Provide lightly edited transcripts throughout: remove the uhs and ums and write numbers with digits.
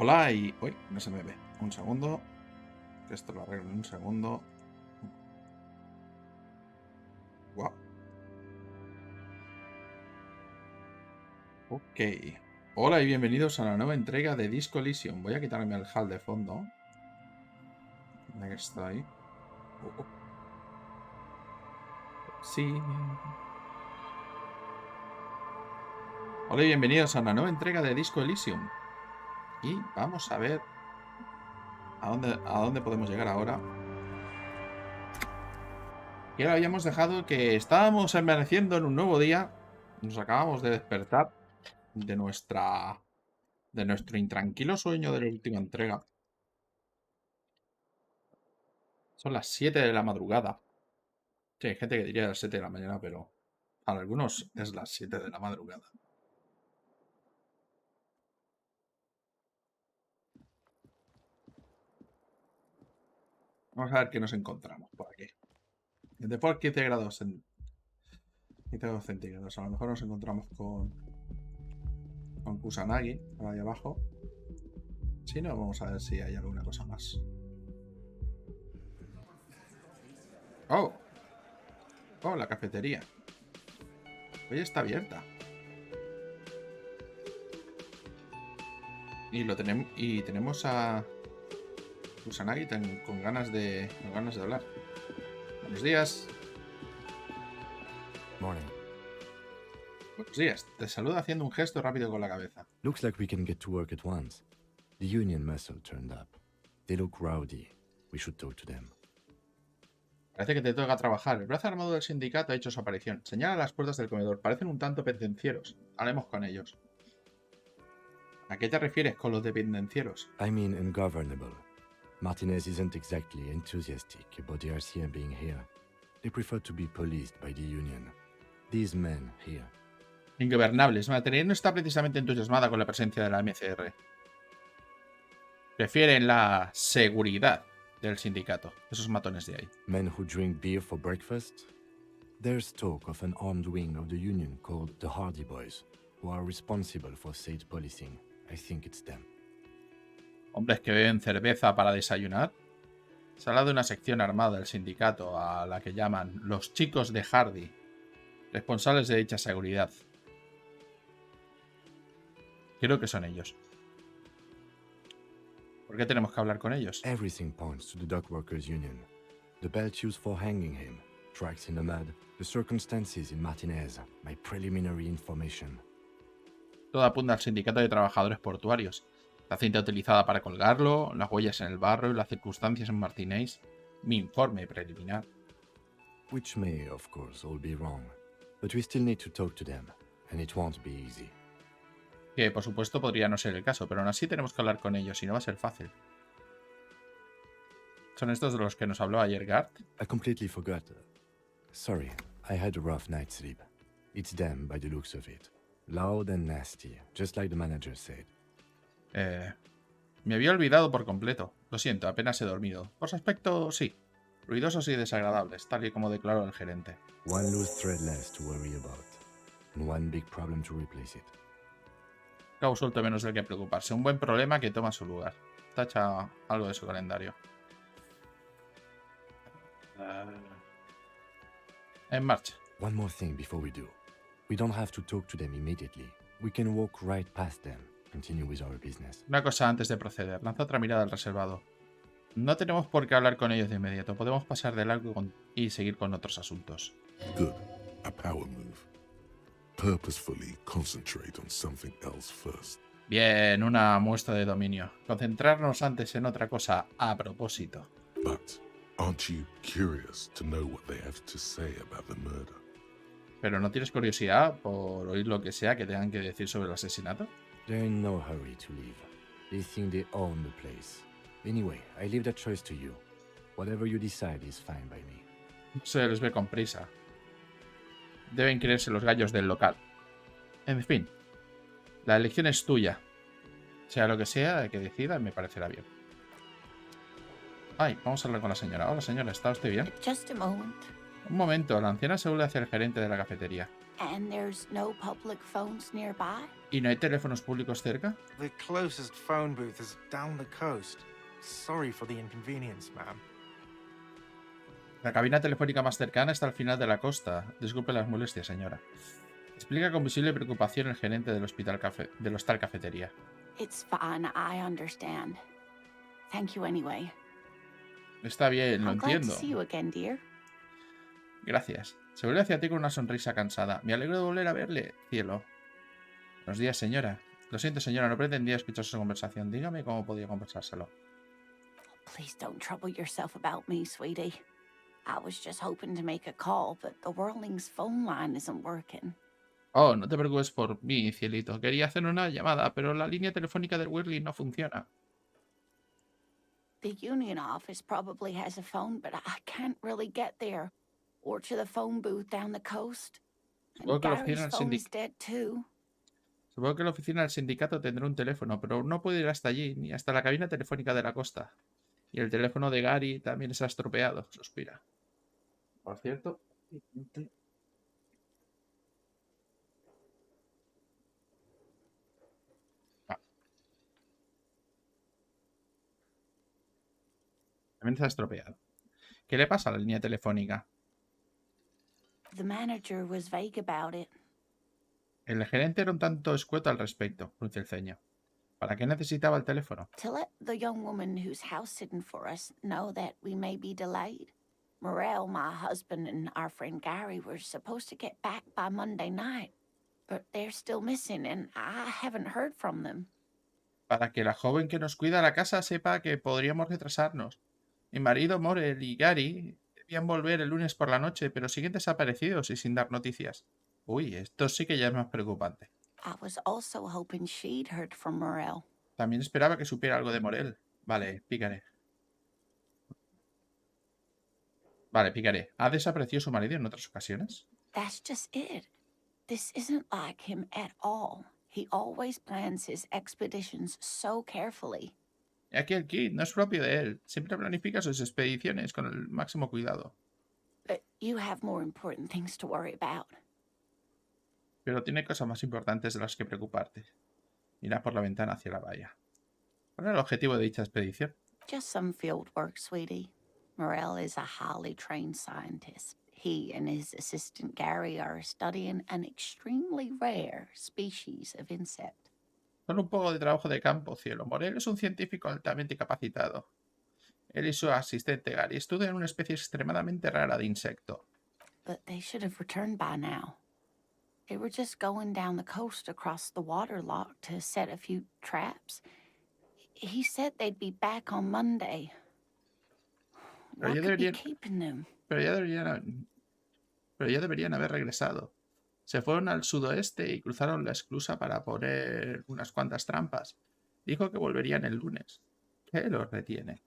Hola y... Uy, no se me ve. Un segundo. Esto lo arreglo en un segundo. Wow. Ok. Hola y bienvenidos a la nueva entrega de Disco Elysium. Voy a quitarme el HUD de fondo. Ya que está ahí. Sí. Hola y bienvenidos a una nueva entrega de Disco Elysium. Y vamos a ver a dónde podemos llegar ahora. Y ahora habíamos dejado que estábamos amaneciendo en un nuevo día. Nos acabamos de despertar de nuestro intranquilo sueño de la última entrega. Son las 7 de la madrugada. Sí, hay gente que diría las 7 de la mañana, pero para algunos es las 7 de la madrugada. Vamos a ver qué nos encontramos por aquí. Después 15 grados, 15 grados centígrados. A lo mejor nos encontramos con Kusanagi, por ahí abajo. Si no, vamos a ver si hay alguna cosa más. ¡Oh! ¡Oh, la cafetería! Hoy está abierta. Y tenemos a Kusanagi con ganas de hablar. Buenos días. Morning. Buenos días. Te saluda haciendo un gesto rápido con la cabeza. Looks like we can get to work at once. The union muscle turned up. They look rowdy. We should talk to them. Parece que te toca trabajar. El brazo armado del sindicato ha hecho su aparición. Señala las puertas del comedor. Parecen un tanto pendencieros. Hablemos con ellos. ¿A qué te refieres con los de pendencieros? I mean ungovernable. Martinez isn't exactly enthusiastic about the RCM being here. They prefer to be policed by the union. These men here. Ingobernables. Martinez no está precisamente entusiasmada con la presencia de la MCR. Prefieren la seguridad del sindicato. Esos matones de ahí. Men who drink beer for breakfast? There's talk of an armed wing of the union called the Hardy Boys, who are responsible for state policing. I think it's them. Hombres que beben cerveza para desayunar. Se habla de una sección armada del sindicato a la que llaman los chicos de Hardy, responsables de dicha seguridad. Creo que son ellos. ¿Por qué tenemos que hablar con ellos? Everything points to the dock workers union. The belt used for hanging him, tracks in the mud, the circumstances in Martinez, my preliminary information. Todo apunta al sindicato de trabajadores portuarios. La cinta utilizada para colgarlo, las huellas en el barro y las circunstancias en Martinez. Mi informe preliminar. Which may, of course, all be wrong. But we still need to talk to them, and it won't be easy. Que por supuesto podría no ser el caso, pero aún así tenemos que hablar con ellos y no va a ser fácil. ¿Son estos de los que nos habló ayer Garth? I completely forgot. Sorry, I had a rough night's sleep. It's them by the looks of it. Loud and nasty, just like the manager said. Me había olvidado por completo. Lo siento, apenas he dormido. Por su aspecto, sí. Ruidosos y desagradables, tal y como declaró el gerente. One loose thread less to worry about, and one big problem to replace it. Cabo suelto menos del que preocuparse. Un buen problema que toma su lugar. Tacha algo de su calendario. En marcha. One more thing before we do. We don't have to talk to them immediately. We can walk right past them, continue with our business. Una cosa antes de proceder. Lanza otra mirada al reservado. No tenemos por qué hablar con ellos de inmediato. Podemos pasar de largo y seguir con otros asuntos. Good. A power move. Purposefully concentrate on something else first. Bien, una muestra de dominio. Concentrarnos antes en otra cosa a propósito. But aren't you curious to know what they have to say about the murder? ¿Pero no tienes curiosidad por oír lo que sea que tengan que decir sobre el asesinato? They're in no hurry to leave. They think they own the place. Anyway, I leave that choice to you. Whatever you decide is fine by me. Se les ve con prisa. Deben creerse los gallos del local. En fin, la elección es tuya. Sea lo que sea que decida, me parecerá bien. Ay, vamos a hablar con la señora. Hola señora, ¿está usted bien? Just a moment. Un momento, la anciana se vuelve hacia el gerente de la cafetería. And there's no public phones nearby? ¿Y no hay teléfonos públicos cerca? The closest phone booth is down the coast. Sorry for the inconvenience, ma'am. La cabina telefónica más cercana está al final de la costa. Disculpe las molestias, señora. Explica con visible preocupación el gerente del hostal cafetería. It's fine, I understand. Thank you anyway. Está bien, lo I'm glad to entiendo. see you again, dear. Gracias. Se vuelve hacia ti con una sonrisa cansada. Me alegro de volver a verle, cielo. Buenos días, señora. Lo siento, señora, no pretendía escuchar su conversación. Dígame cómo podía conversárselo. Please don't trouble yourself about me, sweetie. I was just hoping to make a call, but the Whirling's phone line isn't working. Oh, no te preocupes por mí, cielito. Quería hacer una llamada, pero la línea telefónica del Whirling no funciona. The union office probably has a phone, but I can't really get there. Or to the phone booth down the coast. Supongo And que la Gary's oficina del phone is dead too. Supongo que la oficina del sindicato tendrá un teléfono, pero no puedo ir hasta allí, ni hasta la cabina telefónica de la costa. Y el teléfono de Gary también se ha estropeado, suspira. Por cierto. Ah. También se ha estropeado. ¿Qué le pasa a la línea telefónica? The manager was vague about it. El gerente era un tanto escueto al respecto, frunce el ceño. ¿Para qué necesitaba el teléfono? To let the young woman who's house sitting for us know that we may be delayed. Morel, my husband, and our friend Gary were supposed to get back by Monday night, but they're still missing, and I haven't heard from them. Para que la joven que nos cuida la casa sepa que podríamos retrasarnos. Mi marido, Morel y Gary debían volver el lunes por la noche, pero siguen desaparecidos y sin dar noticias. Uy, esto sí que ya es más preocupante. I was also hoping she'd heard from Morel. También esperaba que supiera algo de Morel. Vale, picaré. Vale, picaré. ¿Ha desaparecido su marido en otras ocasiones? That's just it. This isn't like him at all. He always plans his expeditions so carefully. Y aquí el kit no es propio de él. Siempre planifica sus expediciones con el máximo cuidado. But you have more important things to worry about. Pero tiene cosas más importantes de las que preocuparte. Mira por la ventana hacia la bahía. ¿Cuál era el objetivo de dicha expedición? Just some field work, sweetie. Morel is a highly trained scientist. He and his assistant Gary are studying an extremely rare species of insect. Solo un poco de trabajo de campo, cielo. Morel es un científico altamente capacitado. Él y su asistente Gary estudian una especie extremadamente rara de insecto. But they should have returned by now. They were just going down the coast across the water lock to set a few traps. He said they'd be back on Monday. What could be keeping them? Pero ya deberían haber regresado. Se fueron al sudoeste y cruzaron la esclusa para poner unas cuantas trampas. Dijo que volverían el lunes. ¿Qué los retiene?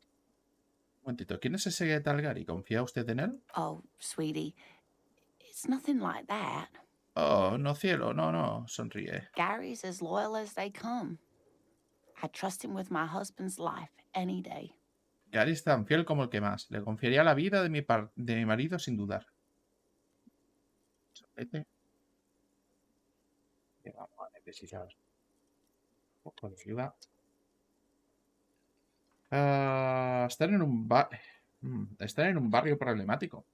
Un momentito, ¿quién es ese tal Gary? ¿Confía usted en él? Oh, sweetie, it's nothing like that. Oh, no, cielo, no, sonríe. Gary's as loyal as they come. I trust him with my husband's life any day. Gary es tan fiel como el que más. Le confiaría la vida de mi marido sin dudar. Vete. Vamos a necesitar un poco de ayuda. Estar en un barrio problemático.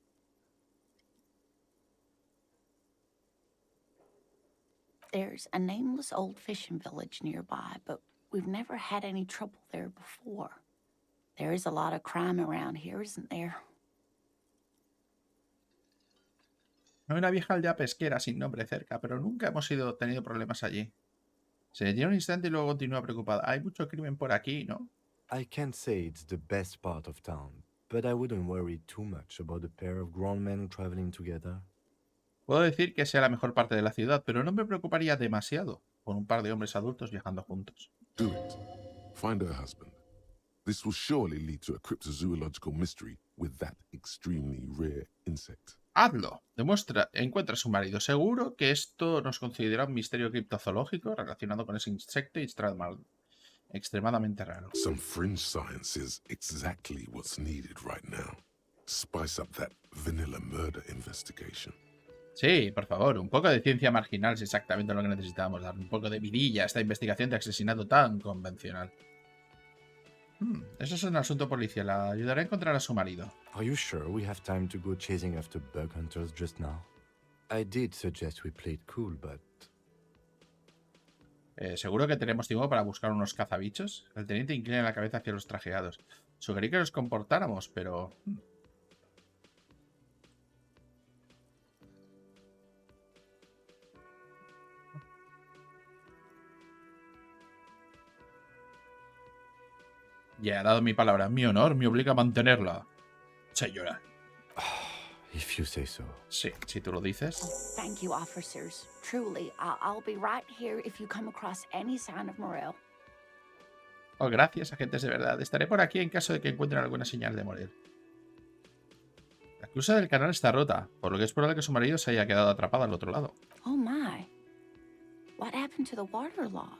There's a nameless old fishing village nearby, but we've never had any trouble there before. There is a lot of crime around here, isn't there? Hay una vieja aldea pesquera sin nombre cerca, pero nunca hemos tenido problemas allí. Se detiene un instante y luego continúa preocupada. Hay mucho crimen por aquí, ¿no? I can't say it's the best part of town, but I wouldn't worry too much about a pair of grown men traveling together. Puedo decir que sea la mejor parte de la ciudad, pero no me preocuparía demasiado por un par de hombres adultos viajando juntos. Do it. Find her husband. This will surely lead to a cryptozoological mystery with that extremely rare insect. Hazlo. Encuentra a su marido. Seguro que esto nos considera un misterio criptozoológico relacionado con ese insecto extremadamente raro. Some fringe science is exactly what's needed right now. Spice up that vanilla murder investigation. Sí, por favor, un poco de ciencia marginal es exactamente lo que necesitamos, dar un poco de vidilla a esta investigación de asesinato tan convencional. Eso es un asunto policial. La ayudaré a encontrar a su marido. Are you sure we have time to go chasing after bug hunters just now? I did suggest we play it cool, but... ¿Seguro que tenemos tiempo para buscar unos cazabichos? El teniente inclina la cabeza hacia los trajeados. Sugerí que nos comportáramos, pero... Ya he dado mi palabra. Mi honor me obliga a mantenerla. Señora. If you say so. Sí, si tú lo dices. Thank you, officers. Truly, I'll be right here if you come across any sign of Morel. Oh, gracias, agentes de verdad. Estaré por aquí en caso de que encuentren alguna señal de Morel. La esclusa del canal está rota, por lo que es probable que su marido se haya quedado atrapado al otro lado. Oh my. What happened to the waterlock?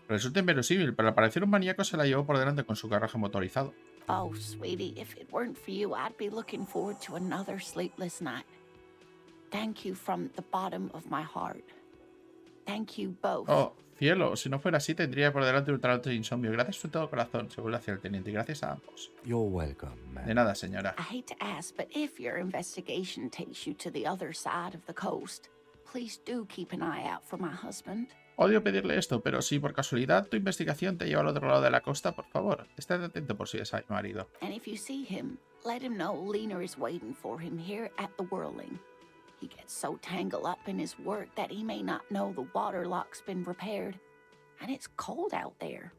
Resulta inverosímil, pero al parecer un maníaco se la llevó por delante con su carruaje motorizado. Oh, sweetie, if it weren't for you, I'd be looking forward to another sleepless night. Thank you from the bottom of my heart. Thank you both. Oh, cielo, si no fuera así tendría por delante un trato de insomnio. Gracias de todo corazón, se vuelve hacia el teniente. Gracias a ambos. You're welcome, De man. nada, señora. I hate to ask, but if your investigation takes you to the other side of the coast, please do keep an eye out for my husband. Odio pedirle esto, pero si por casualidad tu investigación te lleva al otro lado de la costa, por favor, estate atento por si es a mi marido. And if you see him, let him know Lena is waiting for him here at the Whirling. He gets so tangled up in his work that he may not know the waterlock's been repaired. And it's cold out there.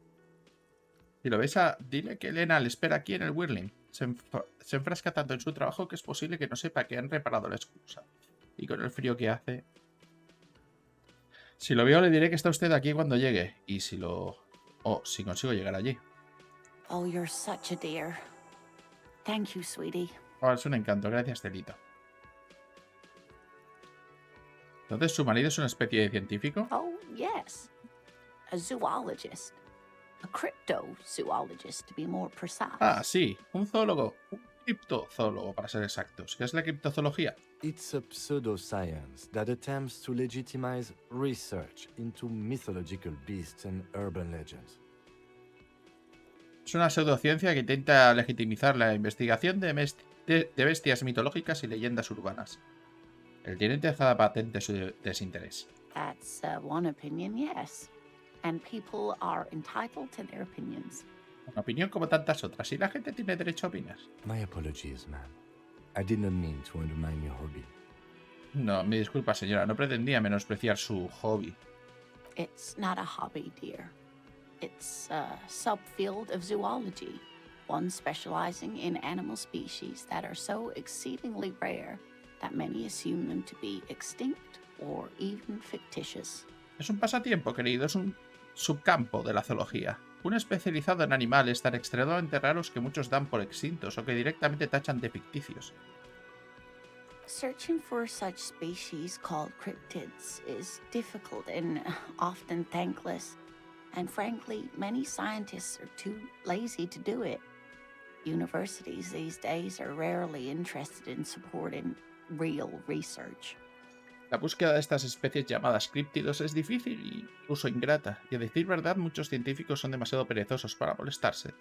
Si lo ves, dile que Elena le espera aquí en el Whirling. Se enfrasca tanto en su trabajo que es posible que no sepa que han reparado la excusa. Y con el frío que hace... Si lo veo, le diré que está usted aquí cuando llegue. Y si lo... O si consigo llegar allí. Oh, you're such a dear. Thank you, sweetie. Oh, es un encanto. Gracias, Celito. Entonces, ¿su marido es una especie de científico? Oh, yes. A zoologist. A cryptozoologist, to be more precise. Ah, sí. Un zoólogo. Un criptozoólogo, para ser exactos. ¿Qué es la criptozoología? It's a pseudoscience that attempts to legitimize research into mythological beasts and urban legends. Es una pseudociencia que intenta legitimizar la investigación de bestias mitológicas y leyendas urbanas. El teniente hace patente su desinterés. That's one opinion, yes. And people are entitled to their opinions. Una opinión como tantas otras, y la gente tiene derecho a opinar. My apologies, ma'am. I did not mean to undermine your hobby. No, me disculpa, señora, no pretendía menospreciar su hobby. It's not a hobby, dear. It's a subfield of zoology, one specializing in animal species that are so exceedingly rare that many assume them to be extinct or even fictitious. Es un pasatiempo, querido, es un subcampo de la zoología. Un especializado en animales tan extremadamente raros que muchos dan por extintos o que directamente tachan de ficticios. Searching for such species called cryptids is difficult and often thankless. And frankly, many scientists are too lazy to do it. Universities these days are rarely interested in supporting real research. La búsqueda de estas especies llamadas críptidos es difícil y incluso ingrata, y a decir verdad muchos científicos son demasiado perezosos para molestarse.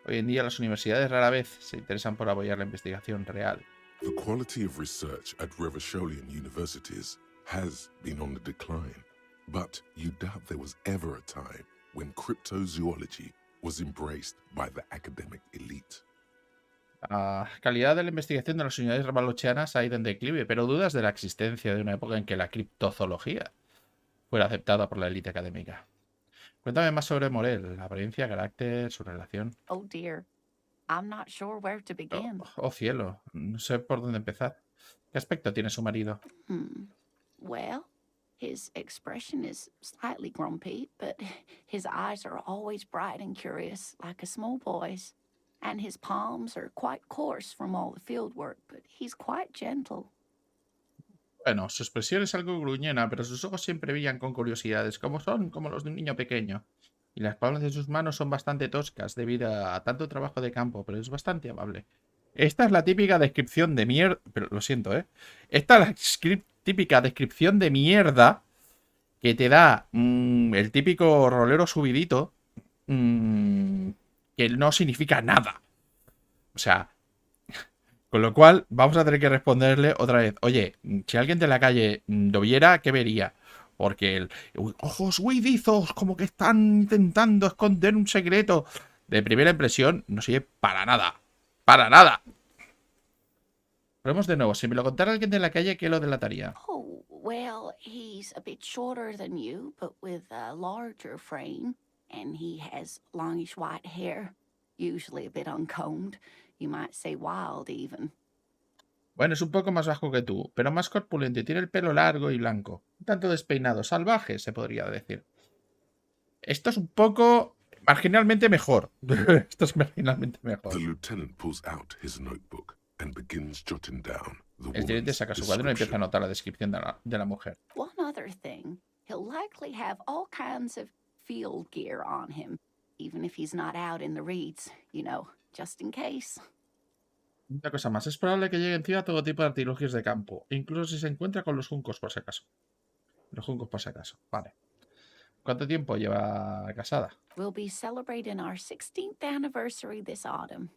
Hoy en día las universidades rara vez se interesan por apoyar la investigación real. The quality of research at Revacholian universities has been on the decline, but you doubt there was ever a time when cryptozoology was embraced by the academic elite. La calidad de la investigación de las unidades revalochianas ha ido en declive, pero dudas de la existencia de una época en que la criptozoología fuera aceptada por la élite académica. Cuéntame más sobre Morel, la apariencia, carácter, su relación. Oh dear, I'm not sure where to begin. Oh, cielo, no sé por dónde empezar. ¿Qué aspecto tiene su marido? Well, his expression is slightly grumpy, but his eyes are always bright and curious, like a small boy's. And his palms are quite coarse from all the field work, but he's quite gentle. Bueno, su expresión es algo gruñona, pero sus ojos siempre brillan con curiosidades, como los de un niño pequeño. Y las palmas de sus manos son bastante toscas debido a tanto trabajo de campo, pero es bastante amable. Esta es la típica descripción de mierda. Pero lo siento, ¿eh? Esta es la típica descripción de mierda que te da el típico rolero subidito que no significa nada. O sea, con lo cual vamos a tener que responderle otra vez. Oye, si alguien de la calle lo viera, ¿qué vería? Porque el ojos huidizos, como que están intentando esconder un secreto. De primera impresión, no sirve para nada. ¡Para nada! Probemos de nuevo. Si me lo contara alguien de la calle, ¿qué lo delataría? Oh, well, he's a bit shorter than you, but with a larger frame. And he has longish white hair, usually a bit uncombed. You might say wild, even. Bueno, es un poco más bajo que tú, pero más corpulento y tiene el pelo largo y blanco. Un tanto despeinado, salvaje, se podría decir. Esto es un poco marginalmente mejor. Esto es marginalmente mejor. The lieutenant pulls out his notebook and begins jotting down the El teniente woman's saca su cuaderno y empieza a description. anotar la descripción de la mujer. One other thing, he'll likely have all kinds of field gear on him, even if he's not out in the reeds, you know, just in case. Una cosa más, es probable que llegue encima todo tipo de artilugios de campo, incluso si se encuentra con los juncos por si acaso. Los juncos por si acaso, vale. ¿Cuánto tiempo lleva casada? We'll be celebrating our 16th anniversary this autumn.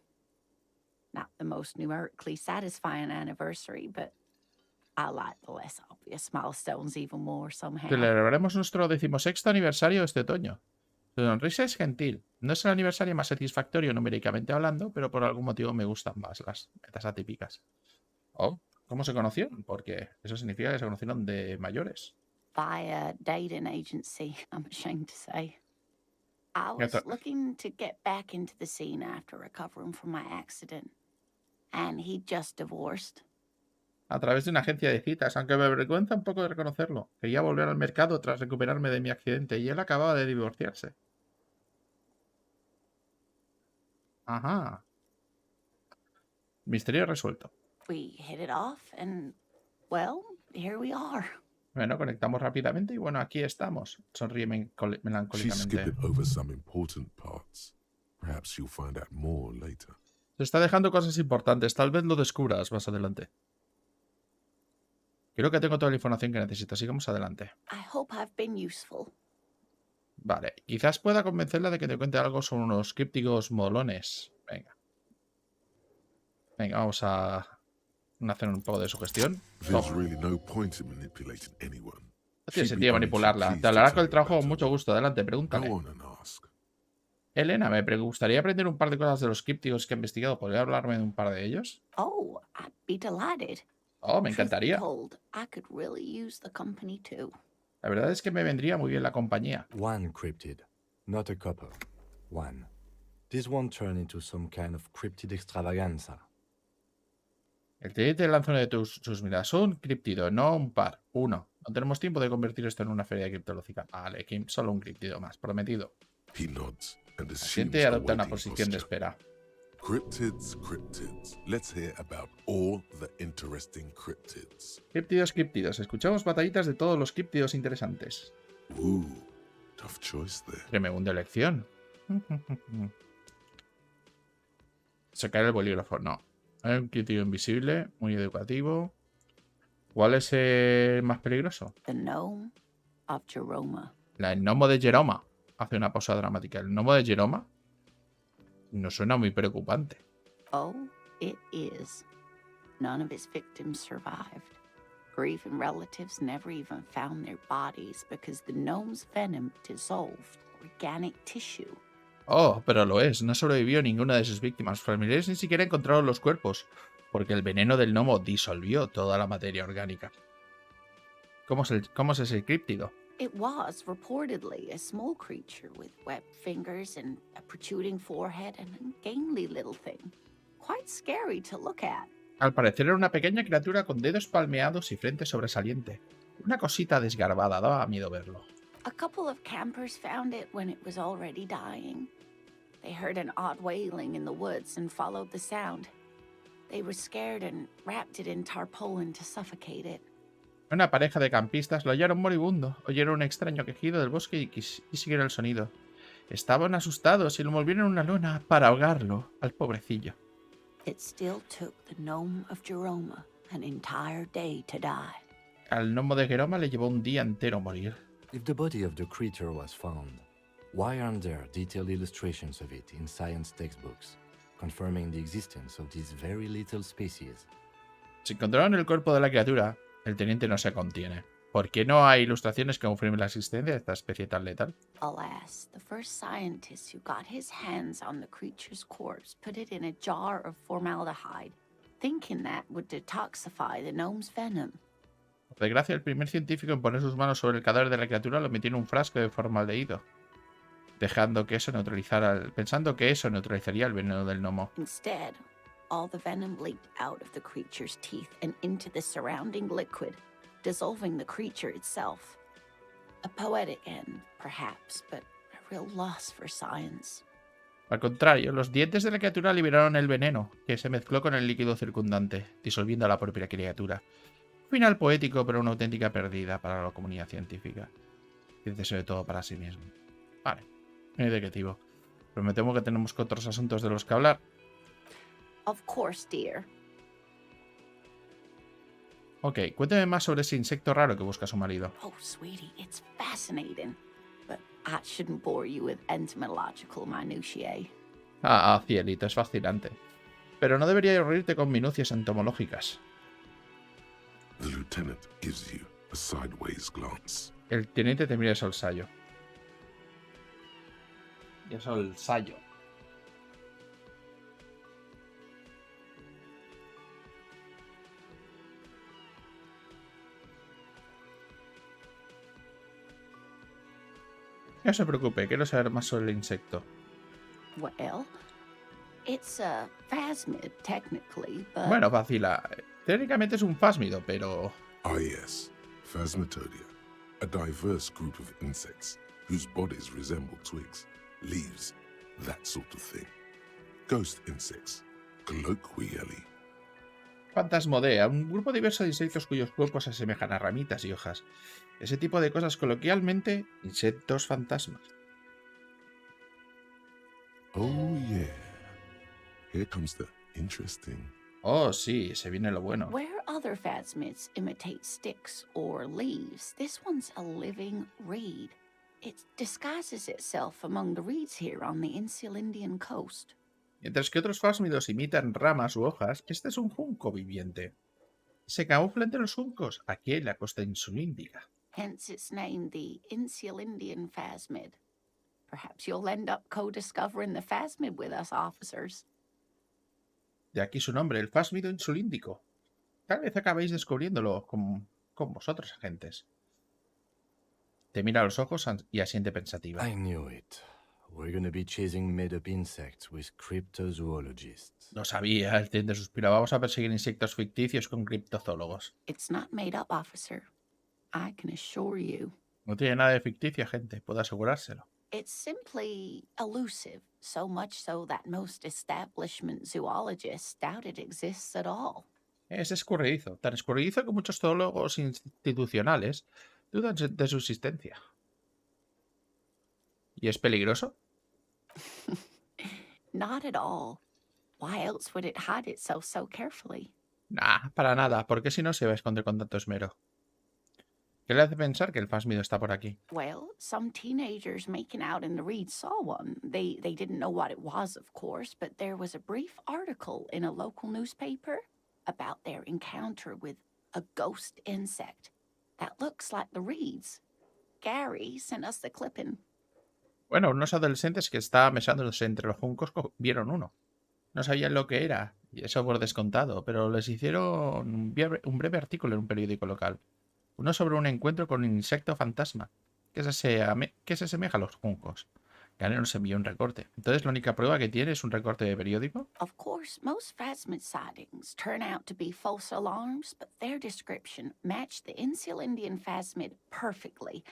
Not the most numerically satisfying anniversary, but I like the less obvious milestones even more somehow. Celebraremos nuestro 16º aniversario este otoño. Su sonrisa es gentil. No es el aniversario más satisfactorio numéricamente hablando, pero por algún motivo me gustan más las metas atípicas. Oh, ¿cómo se conocieron? Porque eso significa que se conocieron de mayores. Via dating agency, I'm ashamed to say. I was Esto- looking to get back into the scene after recovering from my accident. And he just divorced. A través de una agencia de citas, aunque me avergüenza un poco de reconocerlo. Quería volver al mercado tras recuperarme de mi accidente y él acababa de divorciarse. Ajá. Misterio resuelto. We hit it off, and, well, here we are. Bueno, conectamos rápidamente y bueno, aquí estamos. Sonríe She's melancólicamente. skipping over some important parts. Perhaps you'll find out more later. Se está dejando cosas importantes. Tal vez lo descubras más adelante. Creo que tengo toda la información que necesito. Sigamos adelante. I hope I've been useful. Vale. Quizás pueda convencerla de que te cuente algo sobre unos crípticos molones. Venga. Venga, vamos a hacer un poco de sugestión. There's really no point in manipulating anyone. No tiene She'd be sentido only too manipularla. pleased Te to hablará tell con el you trabajo about con her. mucho gusto. Adelante, Go pregúntale. on and ask. Elena, me gustaría aprender un par de cosas de los crípticos que he investigado. ¿Podría hablarme de un par de ellos? Oh, I'd be delighted. Oh, me Truth be encantaría. told, I could really use the company too. La verdad es que me vendría muy bien la compañía. One cryptid, not a couple. One. This won't turn into some kind of cryptid extravaganza. El teniente lanza una de sus miradas. Un críptido, no un par. Uno. No tenemos tiempo de convertir esto en una feria criptológica. Vale, Kim, solo un críptido más. Prometido. He nods and El assumes teniente a adopta una waiting posición de posture. espera. Cryptids, cryptids. Let's hear about all the interesting cryptids. Críptidos, críptidos. Escuchamos batallitas de todos los críptidos interesantes. Ooh, tough choice there. Tremenda elección. Sacar el bolígrafo, no. Hay un críptido invisible, muy educativo. ¿Cuál es el más peligroso? The gnome of Jeroma. El gnomo de Jeroma. Hace una pausa dramática. El gnomo de Jeroma no suena muy preocupante. Oh, it is. None of his victims survived. Grieving relatives never even found their bodies because the gnome's venom dissolved organic tissue. Oh, pero lo es. No sobrevivió ninguna de sus víctimas. Los familiares ni siquiera encontraron los cuerpos, porque el veneno del gnomo disolvió toda la materia orgánica. ¿Cómo es ese críptido? It was reportedly a small creature with webbed fingers and a protruding forehead and an ungainly little thing. Quite scary to look at. Al parecer era una pequeña criatura con dedos palmeados y frente sobresaliente. Una cosita desgarbada, daba miedo verlo. A couple of campers found it when it was already dying. They heard an odd wailing in the woods and followed the sound. They were scared and wrapped it in tarpaulin to suffocate it. Una pareja de campistas lo hallaron moribundo. Oyeron un extraño quejido del bosque y siguieron el sonido. Estaban asustados y lo envolvieron en una lona para ahogarlo, al pobrecillo. It still took the gnome of Jeroma an entire day to die. Al gnomo de Geroma le llevó un día entero morir. If the body of the creature was found, why aren't there detailed illustrations of it in science textbooks, confirming the existence of these very little species? Si encontraron el cuerpo de la criatura, el teniente no se contiene. ¿Por qué no hay ilustraciones que confirmen la existencia de esta especie tan letal? Alas, the first scientist who got his hands on the creature's corpse put it in a jar of formaldehyde, thinking that would detoxify the gnome's venom. Por desgracia, el primer científico en poner sus manos sobre el cadáver de la criatura lo metió en un frasco de formaldehído, pensando que eso neutralizaría el veneno del gnomo. Instead, all the venom leaked out of the creature's teeth and into the surrounding liquid, dissolving the creature itself. A poetic end, perhaps, but a real loss for science. Al contrario, los dientes de la criatura liberaron el veneno, que se mezcló con el líquido circundante, disolviendo a la propia criatura. Final poético, pero una auténtica pérdida para la comunidad científica. Dice sobre todo para sí mismo. Vale, muy detectivo. Pero me temo que tenemos otros asuntos de los que hablar. Of course, dear. Ok, cuénteme más sobre ese insecto raro que busca su marido. Oh, sweetie, it's fascinating. But I shouldn't bore you with entomological minutiae. Cielito, es fascinante. Pero no debería reírte con minucias entomológicas. The lieutenant gives you a sideways glance. El teniente te mira el solsayo. Y el solsayo. No se preocupe, quiero saber más sobre el insecto. Well, it's a phasmid, technically, but... Bueno, vacila. Técnicamente es un phasmido, pero... Ah yes, Phasmatodea, a diverse group of insects whose bodies resemble twigs, leaves, that sort of thing. Ghost insects, colloquially. Fantasmodea, un grupo diverso de insectos cuyos cuerpos se asemejan a ramitas y hojas. Ese tipo de cosas, coloquialmente, insectos fantasmas. Oh yeah, here comes the interesting. Oh, sí, se viene lo bueno. Where other phasmids imitate sticks or leaves, this one's a living reed. It disguises itself among the reeds here on the insular Indian coast. Mientras que otros phasmidos imitan ramas u hojas, este es un junco viviente. Se camufla entre los juncos, aquí en la costa insulíndica. Hence it's named the insular Indian phasmid. Perhaps you'll end up co-discovering the phasmid with us, officers. De aquí su nombre, el phasmido insulíndico. Tal vez acabéis descubriéndolo con vosotros, agentes. Te mira a los ojos y asiente pensativa. I knew it. We're gonna be chasing made-up insects with cryptozoologists. Lo sabía, el teniente suspira. Vamos a perseguir insectos ficticios con criptozoólogos. It's not made up, officer. I can assure you. No tiene nada de ficticio, agente. Puedo asegurárselo. It's simply elusive, so much so that most establishment zoologists doubt it exists at all. Es escurridizo. Tan escurridizo que muchos zoólogos institucionales dudan de su existencia. ¿Y es peligroso? Not at all. Why else would it hide itself so carefully? Nah, para nada. ¿Por qué si no se va a esconder con tanto esmero? ¿Qué le hace pensar que el phasmido está por aquí? Well, some teenagers making out in the reeds saw one. They didn't know what it was, of course, but there was a brief article in a local newspaper about their encounter with a ghost insect that looks like the reeds. Gary sent us the clipping. Bueno, unos adolescentes que estaban besándose entre los juncos vieron uno. No sabían lo que era, y eso por descontado, pero les hicieron un breve artículo en un periódico local. Uno sobre un encuentro con un insecto fantasma, que se asemeja a los juncos. Gary nos envió un recorte. Entonces, ¿la única prueba que tiene es un recorte de periódico? Of course, most phasmid sightings turn out to be false alarms, but their description matched the insular Indian phasmid perfectly,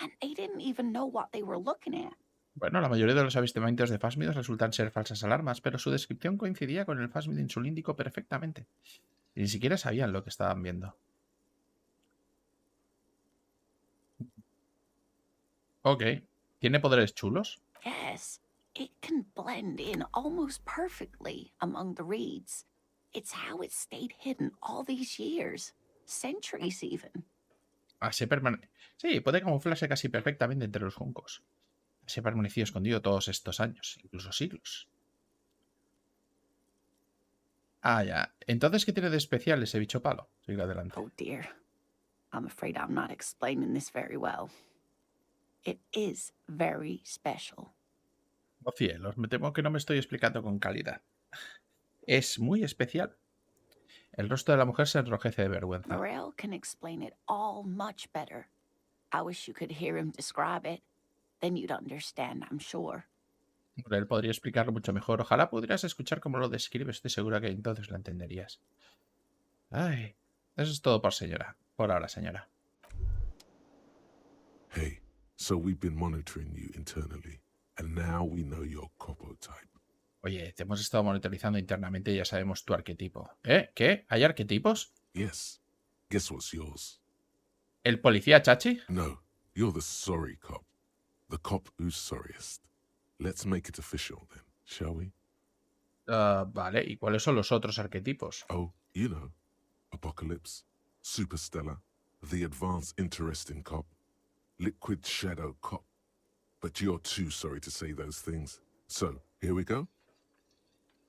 and they didn't even know what they were looking at. Bueno, la mayoría de los avistamientos de phasmidos resultan ser falsas alarmas, pero su descripción coincidía con el phasmido insulíndico perfectamente. Y ni siquiera sabían lo que estaban viendo. Ok. ¿Tiene poderes chulos? Yes, It can blend in almost perfectly among the reeds. It's how it stayed hidden all these years. Centuries even. Así permanece. Sí, puede camuflarse casi perfectamente entre los juncos. Así ha permanecido escondido todos estos años, incluso siglos. Ah, ya. Entonces, ¿qué tiene de especial ese bicho palo? Sigue adelante. Oh dear. I'm afraid I'm not explaining this very well. It is very special. Oh cielos, me temo que no me estoy explicando con calidad. Es muy especial. El rostro de la mujer se enrojece de vergüenza. Morel can explain it all much better. I wish you could hear him describe it. Then you'd understand, I'm sure. Él podría explicarlo mucho mejor. Ojalá pudieras escuchar cómo lo describe. Estoy segura que entonces lo entenderías. Ay, eso es todo por ahora, señora. Hey, so we've been monitoring you internally, and now we know your copo type. Oye, te hemos estado monitorizando internamente y ya sabemos tu arquetipo. ¿Eh? ¿Qué? ¿Hay arquetipos? Yes. Guess what's yours? ¿El policía Chachi? No, you're the sorry cop. The cop who's sorriest. Let's make it official then, shall we? Vale, ¿y cuáles son los otros arquetipos? Oh, you know. Apocalypse, Superstellar, the advanced interesting cop, liquid shadow cop. But you're too sorry to say those things. So, here we go?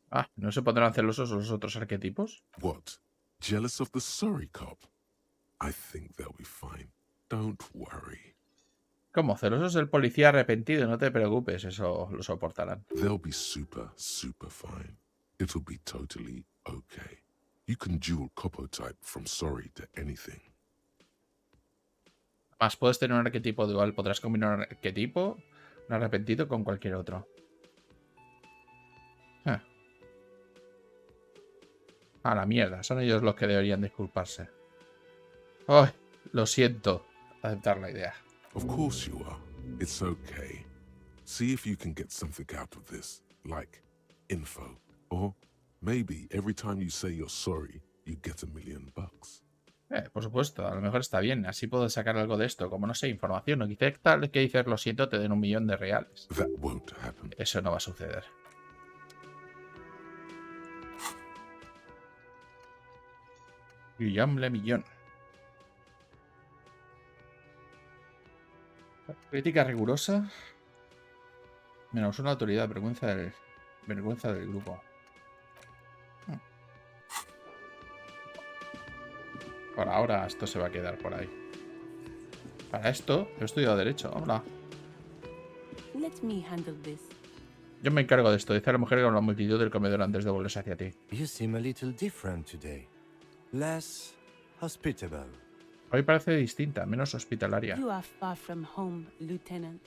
Ah, ¿no se pondrán celosos los otros arquetipos? What? Jealous of the sorry cop? I think they'll be fine. Don't worry. ¿Cómo? Celosos del policía arrepentido, no te preocupes, eso lo soportarán. They'll be super, super fine. It'll be totally okay. You can dual copo type from sorry to anything. Más puedes tener un arquetipo dual, podrás combinar un arquetipo, un arrepentido con cualquier otro. A la mierda, son ellos los que deberían disculparse. ¡Ay! Lo siento. Aceptar la idea. Of course you are. It's okay. See if you can get something out of this, like info. Or maybe every time you say you're sorry, you get $1 million. Por supuesto, a lo mejor está bien. Así puedo sacar algo de esto. Como no sé, información o quizá tal que dices lo siento te den $1 millón de reales. That won't happen. Eso no va a suceder. Guillaume Le Millón. Crítica rigurosa. Menos una autoridad. Vergüenza del grupo. Por ahora esto se va a quedar por ahí. Para esto he estudiado Derecho. Hola. Let me handle this. Yo me encargo de esto. Dice a la mujer con la multitud del comedor antes de volverse hacia ti. You seem a little different today. Less hospitable. Hoy parece distinta, menos hospitalaria. You are far from home, Lieutenant.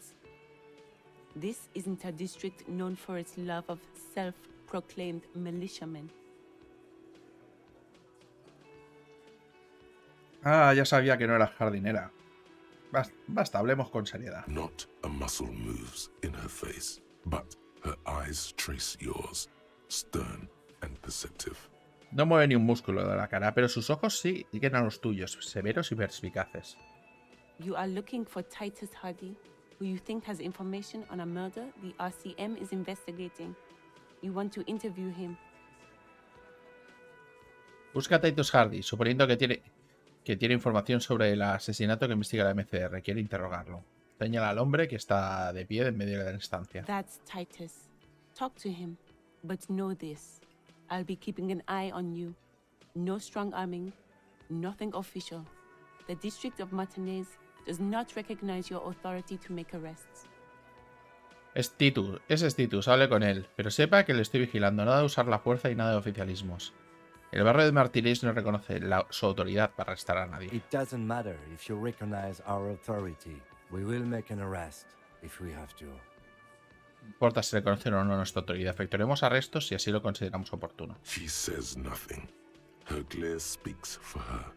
This isn't a district known for its love of self-proclaimed militiamen. Ah, ya sabía que no era jardinera. Basta, hablemos con seriedad. Not a muscle moves in her face, but her eyes trace yours, stern and perceptive. No mueve ni un músculo de la cara, pero sus ojos sí siguen a los tuyos, severos y perspicaces. You are looking for Titus Hardy, who you think has information on a murder the RCM is investigating. You want to interview him. Busca a Titus Hardy, suponiendo que tiene información sobre el asesinato que investiga la MCR. Quiere interrogarlo. Señala al hombre que está de pie en medio de la estancia. That's Titus. Talk to him, but know this. I'll be keeping an eye on you. No strong arming, nothing official. The District of Martinez does not recognize your authority to make arrests. Ese es Titus, hable con él, pero sepa que le estoy vigilando, nada de usar la fuerza y nada de oficialismos. El barrio de Martinez no reconoce su autoridad para arrestar a nadie. It doesn't matter if you recognize our authority. We will make an arrest if we have to. No importa si reconocen o no nuestra autoridad, efectuaremos arrestos si así lo consideramos oportuno. She says nothing. Her glare speaks for her.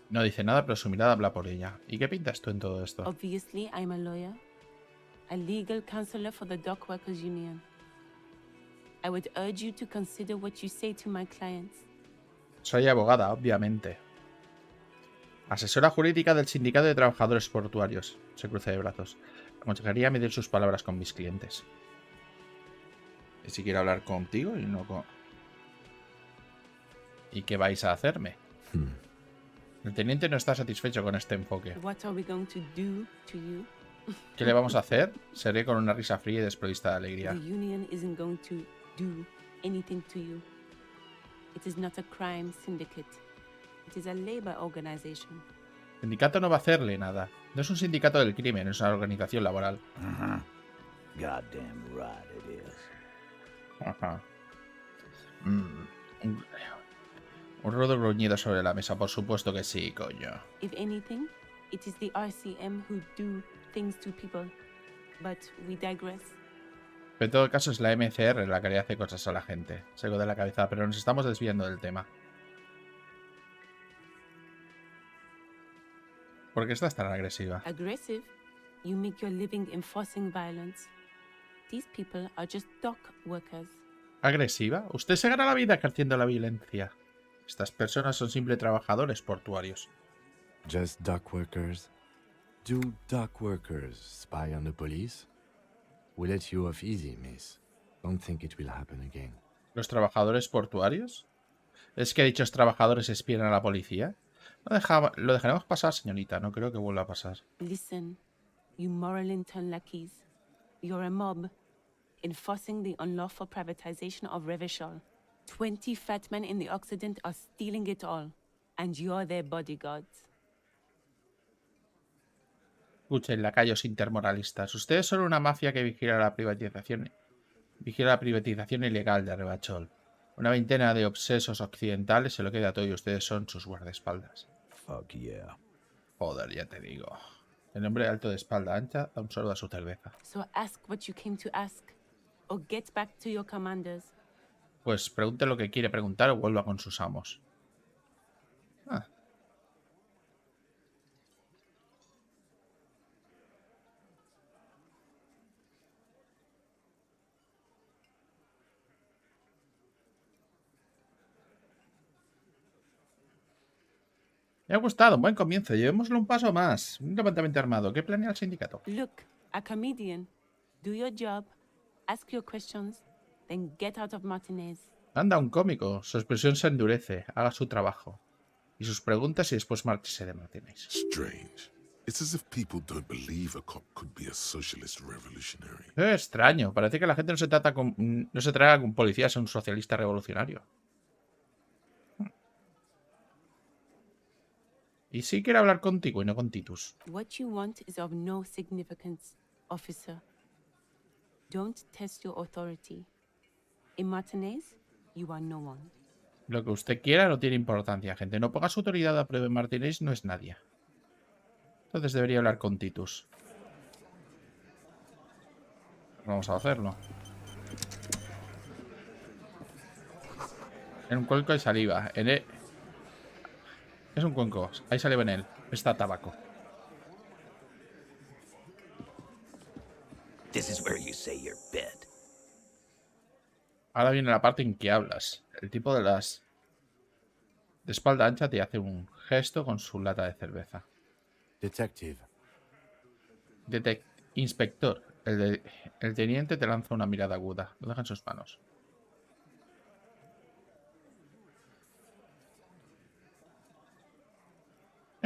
No dice nada, pero su mirada habla por ella. ¿Y qué pintas tú en todo esto? Obviously, I'm a lawyer, a legal counselor for the Dock Workers Union. I would urge you to consider what you say to my clients. Soy abogada, obviamente. Asesora jurídica del Sindicato de Trabajadores Portuarios. Se cruza de brazos. Aconsejaría medir sus palabras con mis clientes. Y si quiero hablar contigo y no con... ¿Y qué vais a hacerme? El teniente no está satisfecho con este enfoque. What are we going to do to you? ¿Qué le vamos a hacer? Seré con una risa fría y desprovista de alegría. The union isn't going to do anything to you. It is not a crime syndicate. It is a labor organization. El sindicato no va a hacerle nada. No es un sindicato del crimen, es una organización laboral. Goddamn right it is. Ajá. Un rudo gruñido sobre la mesa. Por supuesto que sí, coño. If anything, it is the RCM who do things to people. But we digress. Pero en todo caso es la MCR la que le hace cosas a la gente. Seco de la cabeza, pero nos estamos desviando del tema. ¿Por qué estás tan agresiva? Aggressive? You make your living enforcing violence. These people are just dock workers. ¿Agresiva? Usted se gana la vida ejerciendo la violencia. Estas personas son simples trabajadores portuarios. Just dock workers? Do dock workers spy on the police? We let you off easy, miss. Don't think it will happen again. ¿Los trabajadores portuarios? ¿Es que dichos trabajadores espían a la policía? Lo dejaremos pasar, señorita. No creo que vuelva a pasar. Listen, you moral intern lackeys. You're a mob, enforcing the unlawful privatization of Revachol. 20 fat men in the Occident are stealing it all, and you're their bodyguards. Escuchen, lacayos intermoralistas. Ustedes son una mafia que vigila la privatización ilegal de Revachol. Una veintena de obsesos occidentales se lo queda todo y ustedes son sus guardaespaldas. Fuck yeah. Joder, ya te digo. El hombre alto de espalda ancha da un sorbo a su cerveza. So ask what you came to ask, or get back to your commanders. Pues pregunte lo que quiere preguntar o vuelva con sus amos. Ah. Me ha gustado, un buen comienzo. Llevémoslo un paso más. Un levantamiento armado. ¿Qué planea el sindicato? Look, a comedian. Do your job, ask your questions, then get out of Martinez. Anda, un cómico. Su expresión se endurece. Haga su trabajo. Y sus preguntas y después márchese de Martínez. Strange. It's as if people don't believe a cop could be a socialist revolutionary. Extraño. Parece que la gente no se traga con policías a un socialista revolucionario. Y sí quiere hablar contigo y no con Titus. What you want is of no significance, officer. Don't test your authority. In Martinez, you are no one. Lo que usted quiera no tiene importancia, gente. No ponga su autoridad a prueba en Martínez, no es nadie. Entonces debería hablar con Titus. Vamos a hacerlo. En un cuenco hay saliva. Es un cuenco. Hay saliva en él. Está tabaco. This is where you say your bit. Ahora viene la parte en que hablas. El tipo de espalda ancha te hace un gesto con su lata de cerveza. Detective. Inspector. El teniente te lanza una mirada aguda. Lo deja en sus manos.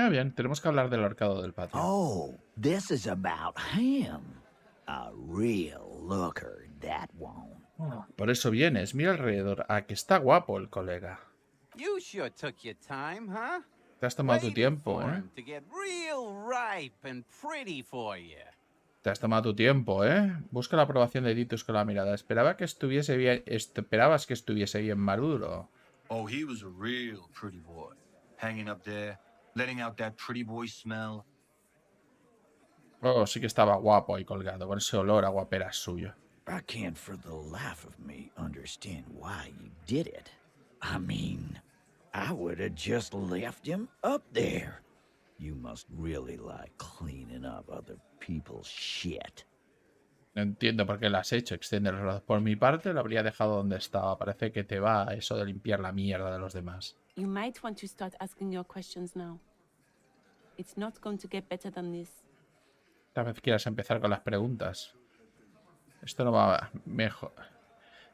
Bien, tenemos que hablar del ahorcado del patio. Oh, this is about him. A real looker, that one. Por eso vienes, mira alrededor. Ah, que está guapo el colega. You sure took your time, huh? Te has tomado tu Waited tiempo, for ¿eh? him to get real ripe and pretty for you. Te has tomado tu tiempo, ¿eh? Busca la aprobación de Titus con la mirada. Esperabas que estuviese bien maduro. Oh, he was a real pretty boy. Hanging up there, letting out that pretty boy smell. Oh, sí que estaba guapo ahí colgado, con ese olor a guapera suyo. I can't for the life of me understand why you did it. I mean, I would have just left him up there. You must really like cleaning up other people's shit. No entiendo por qué lo has hecho. Extiende los brazos. Por mi parte, lo habría dejado donde estaba. Parece que te va eso de limpiar la mierda de los demás. You might want to start asking your questions now. It's not going to get better than this. Tal vez quieras empezar con las preguntas. Esto no va mejor.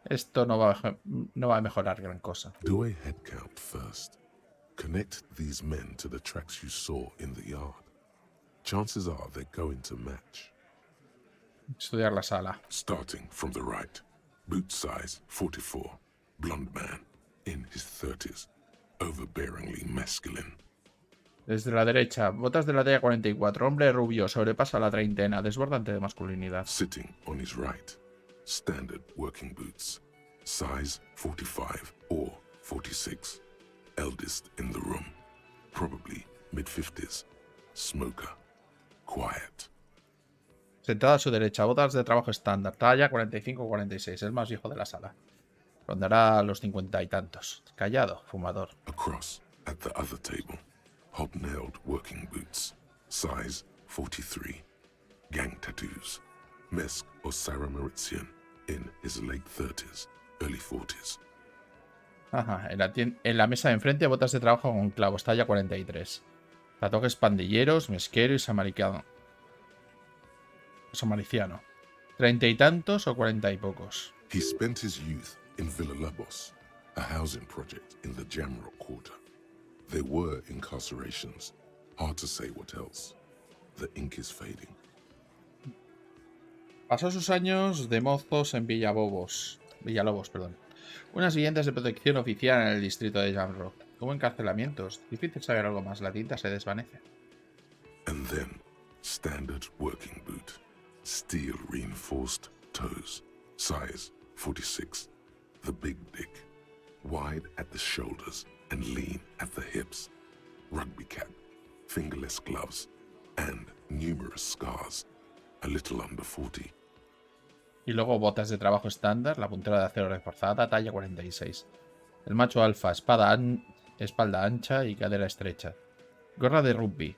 Esto no va a mejorar gran cosa. Do a head count first. Connect these men to the tracks you saw in the yard. Chances are they're going to match. Estudiar la sala. Starting from the right. Boot size 44. Blonde man. In his 30s. Overbearingly masculine. Desde la derecha, botas de la talla 44, hombre rubio, sobrepasa la treintena, desbordante de masculinidad. Sitting on his right. Standard working boots. Size 45 or 46. Eldest in the room. Probably mid-50s. Smoker. Quiet. Sentado a su derecha, botas de trabajo estándar, talla 45 o 46, el más viejo de la sala. Rondará los 50 y tantos. Callado, fumador. Across, at the other table, hobnailed working boots, size 43, gang tattoos, Mesk or Sarah Mauritian, in his late 30s, early 40s. Ajá, en la mesa de enfrente, botas de trabajo con clavos, talla 43. Tatuajes pandilleros, mesquero y samariciano. 30 y tantos o 40 y pocos. He spent his youth in Villa Labos, a housing project in the Jamrock Quarter. There were incarcerations. Hard to say what else. The ink is fading. Pasó sus años de mozos en Villalobos, unas viviendas de protección oficial en el distrito de Jamrock. Hubo encarcelamientos. Difícil saber algo más. La tinta se desvanece. And then, standard working boot. Steel reinforced toes. Size 46. The big dick. Wide at the shoulders and lean at the hips. Rugby cap. Fingerless gloves. And numerous scars. A little under 40. Y luego botas de trabajo estándar, la puntera de acero reforzada, talla 46. El macho alfa, espalda ancha y cadera estrecha. Gorra de rugby.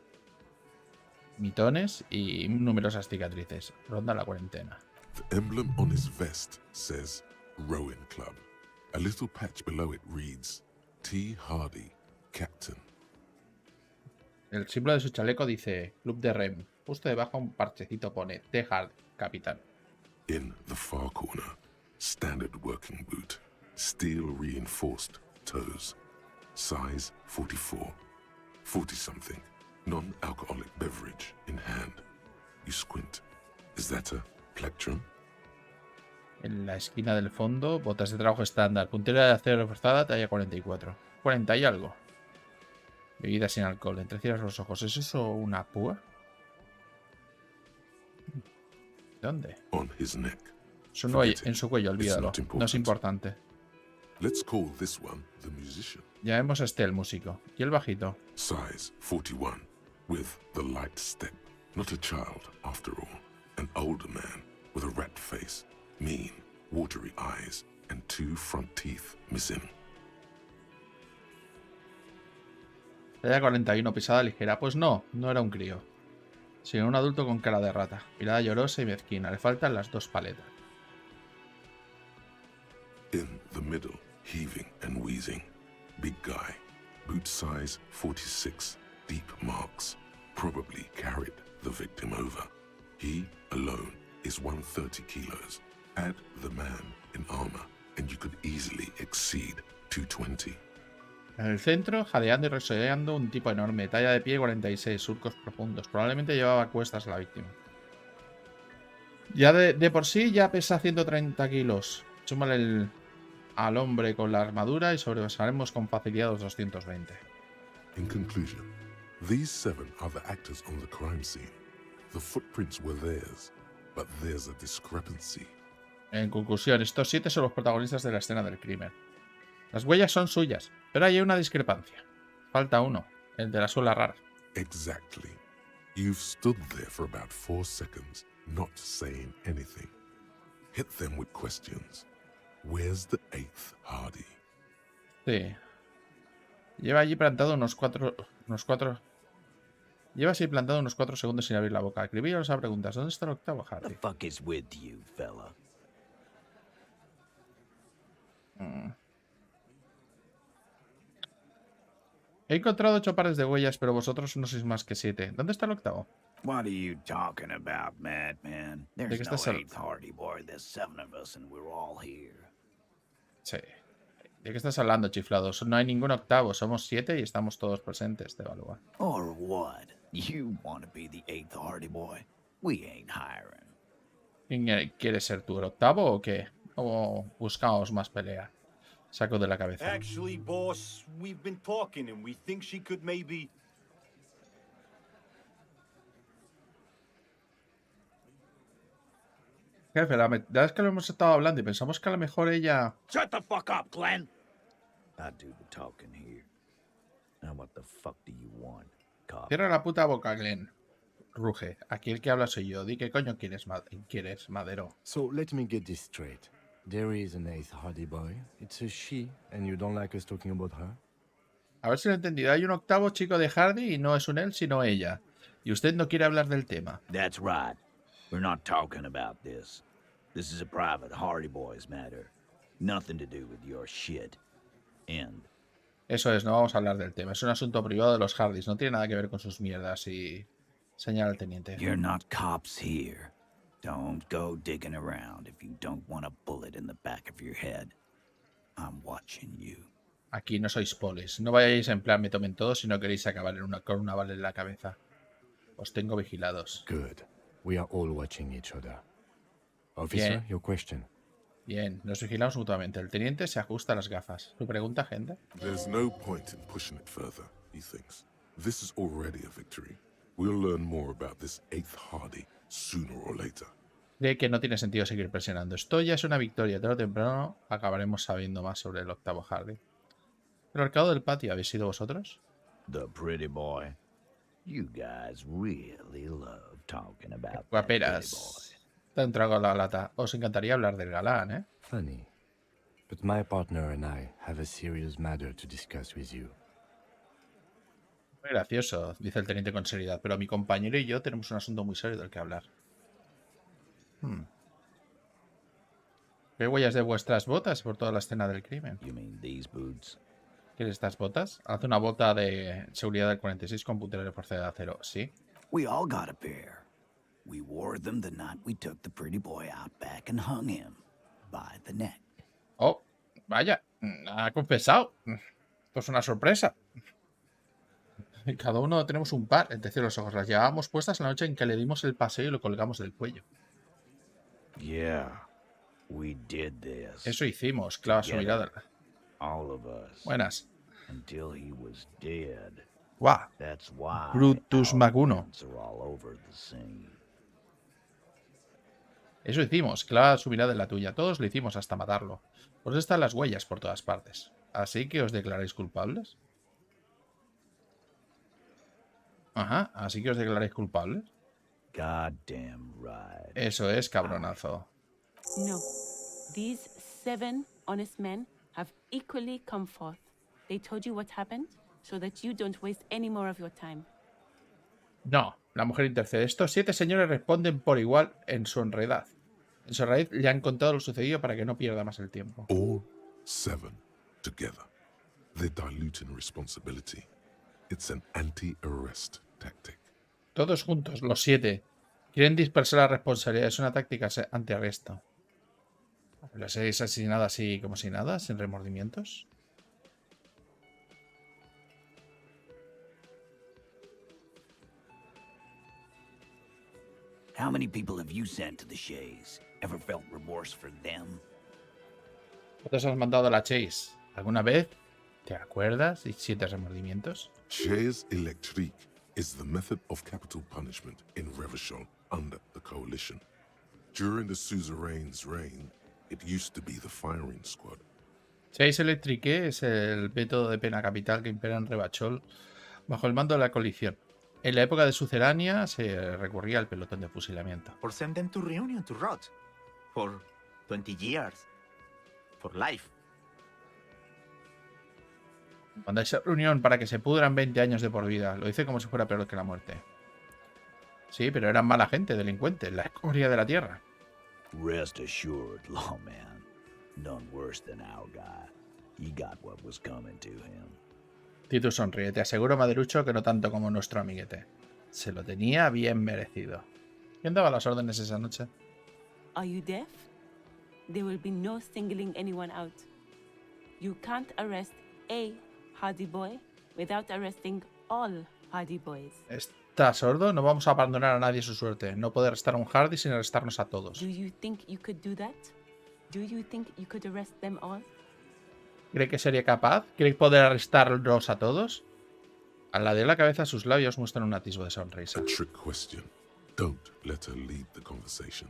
Mitones y numerosas cicatrices. Ronda la cuarentena. The emblem on his vest says Rowing Club. A little patch below it reads T. Hardy, Captain. El símbolo de su chaleco dice Club de Rem. Justo debajo un parchecito pone T. Hardy, Capitán. In the far corner, standard working boot. Steel reinforced toes. Size 44. 40-something. Non-alcoholic beverage in hand. You squint. Is that a plectrum? En la esquina del fondo, botas de trabajo estándar, puntera de acero reforzada, talla 44. 40 y algo. Bebida sin alcohol. Entrecierras los ojos. ¿Es eso una púa? ¿Dónde? On his neck. En su cuello, olvídalo. No es importante. Let's call this one the musician. Llamemos a este el músico. ¿Y el bajito? Size 41, with the light step. Not a child, after all. An older man with a rat face, mean, watery eyes, and 2 front teeth missing. Talla 41, pisada ligera. Pues no era un crío, sino un adulto con cara de rata. Mirada llorosa y mezquina. Le faltan las 2 paletas. In the middle, heaving and wheezing. Big guy. Boot size 46. Deep marks. Probably carried the victim over. He, alone, is 130 kilos. Add the man in armor, and you could easily exceed 220. En el centro, jadeando y resollando, un tipo enorme, talla de pie 46, surcos profundos. Probablemente llevaba a cuestas a la víctima. Ya de por sí ya pesa 130 kilos. Súmale al hombre con la armadura y sobrepasaremos con facilidad los 220. In conclusion, these 7 are the actors on the crime scene. The footprints were theirs, but there's a discrepancy. En conclusión, estos 7 son los protagonistas de la escena del crimen. Las huellas son suyas, pero hay una discrepancia. Falta uno, el de la suela rara. Exactly. You've stood there for about 4 seconds, not saying anything. Hit them with questions. Where's the 8th Hardy? Sí. Lleva allí plantado unos 4 segundos sin abrir la boca. Escribíos a preguntas. ¿Dónde está el 8º Hardy? The fuck is with you, fella? He encontrado 8 pares de huellas, pero vosotros no sois más que 7. ¿Dónde está el 8º? What are you talking about, madman? ¿De There's qué no estás hablando? 8th Hardy boy. There's 7 of us and we're all here. Sí. ¿De qué estás hablando, chiflados? No hay ningún octavo. Somos 7 y estamos todos presentes, de evalúa. Or what? You want to be the 8th Hardy Boy? We ain't hiring. ¿Quién quiere ser tú, el octavo o qué? ¿O buscamos más pelea? Saco de la cabeza. Actually, boss, we've been talking and we think she could maybe... Jefe, la verdad es que lo hemos estado hablando y pensamos que a lo mejor ella... Shut the fuck up, Glenn! I do the talking here. Now what the fuck do you want, cop? Cierra la puta boca, Glenn. Ruge. Aquí el que habla soy yo. Di qué coño quieres, Madero. So let me get this straight. There is an 8th Hardy Boy. It's a she, and you don't like us talking about her? A ver si lo he entendido. Hay un octavo chico de Hardy y no es un él, sino ella. Y usted no quiere hablar del tema. That's right. We're not talking about this. This is a private Hardy Boys matter. Nothing to do with your shit. End. Eso es, no vamos a hablar del tema. Es un asunto privado de los Hardys. No tiene nada que ver con sus mierdas y... Señala al teniente. You're not cops here. Don't go digging around if you don't want a bullet in the back of your head. I'm watching you. Aquí no sois polis. No vayáis en plan me tomen todo si no queréis acabar con una bala en la cabeza. Os tengo vigilados. Good. We are all watching each other. Officer, your question. Bien, nos vigilamos mutuamente. El teniente se ajusta a las gafas. ¿Su pregunta, gente? There's no point in pushing it further, he thinks. This is already a victory. We'll learn more about this 8th Hardy sooner or later. Cree que no tiene sentido seguir presionando. Esto ya es una victoria. Tarde o temprano acabaremos sabiendo más sobre el octavo Hardy. ¿El arcado del patio habéis sido vosotros? The pretty boy. You guys really love talking about that pretty Guaperas. boy. Da un trago a la lata. Os encantaría hablar del galán, ¿eh? Funny. But my partner and I have a serious matter to discuss with you. Muy gracioso, dice el teniente con seriedad, pero mi compañero y yo tenemos un asunto muy serio del que hablar. ¿Qué huellas de vuestras botas por toda la escena del crimen? You mean these boots? ¿Quieres estas botas? Hace una bota de seguridad del 46 con puntero de fuerza de acero. ¿Sí? We all got a pair. We wore them the night we took the pretty boy out back and hung him by the neck. Oh, vaya, ha confesado. Esto es una sorpresa. Cada uno tenemos un par, entre los ojos. Las llevábamos puestas la noche en que le dimos el paseo y lo colgamos del cuello. Yeah, we did this. Eso hicimos, clava su mirada. All of us. Buenas. Until he was dead. Guau. That's why Brutus our Maguno. prints are all over the scene. Eso hicimos, clava su mirada en la tuya. Todos lo hicimos hasta matarlo. Por eso están las huellas por todas partes. ¿Así que os declaráis culpables? Ajá, ¿así que os declaráis culpables? Goddamn right. Eso es, cabronazo. No. These 7 honest men have equally come forth. They told you what happened so that you don't waste any more of your time. No, la mujer intercede. Estos 7 señores responden por igual en su enredad. En su raíz le han contado lo sucedido para que no pierda más el tiempo. All 7 together. They're diluting responsibility. It's an anti-arrest tactic. Todos juntos, los 7. Quieren dispersar la responsabilidad. Es una táctica antiarresto. ¿Los habéis asesinado así como si nada? ¿Sin remordimientos? How many people have you sent to the Shays? Ever felt remorse for them? ¿Cuántos has mandado a la Chase? ¿Alguna vez? ¿Te acuerdas y sientes remordimientos? Chaise électrique is the method of capital punishment in Revachol under the coalition. During the suzerain's reign, it used to be the firing squad. Chase Electrique es el método de pena capital que impera en Revachol bajo el mando de la coalición. En la época de suceránea se recurría al pelotón de fusilamiento. Or send them to reunion to rot. For 20 years. For life. Cuando hay esa reunión para que se pudran 20 años de por vida. Lo dice como si fuera peor que la muerte. Sí, pero eran mala gente, delincuentes, la escoria de la tierra. Rest assured, lawman. None worse than our guy. He got what was coming to him. Titus sonríe. Te aseguro, Maderucho, que no tanto como nuestro amiguete. Se lo tenía bien merecido. ¿Quién daba las órdenes esa noche? Are you deaf? There will be no singling anyone out. You can't arrest a Hardy Boy without arresting all Hardy Boys. ¿Estás sordo? No vamos a abandonar a nadie a su suerte. No puede arrestar a un Hardy sin arrestarnos a todos. Do you think you could do that? Do you think you could arrest them all? ¿Cree que sería capaz? ¿Cree poder arrestarlos a todos? Al ladear la cabeza, sus labios muestran un atisbo de sonrisa. A trick question. Don't let her lead the conversation.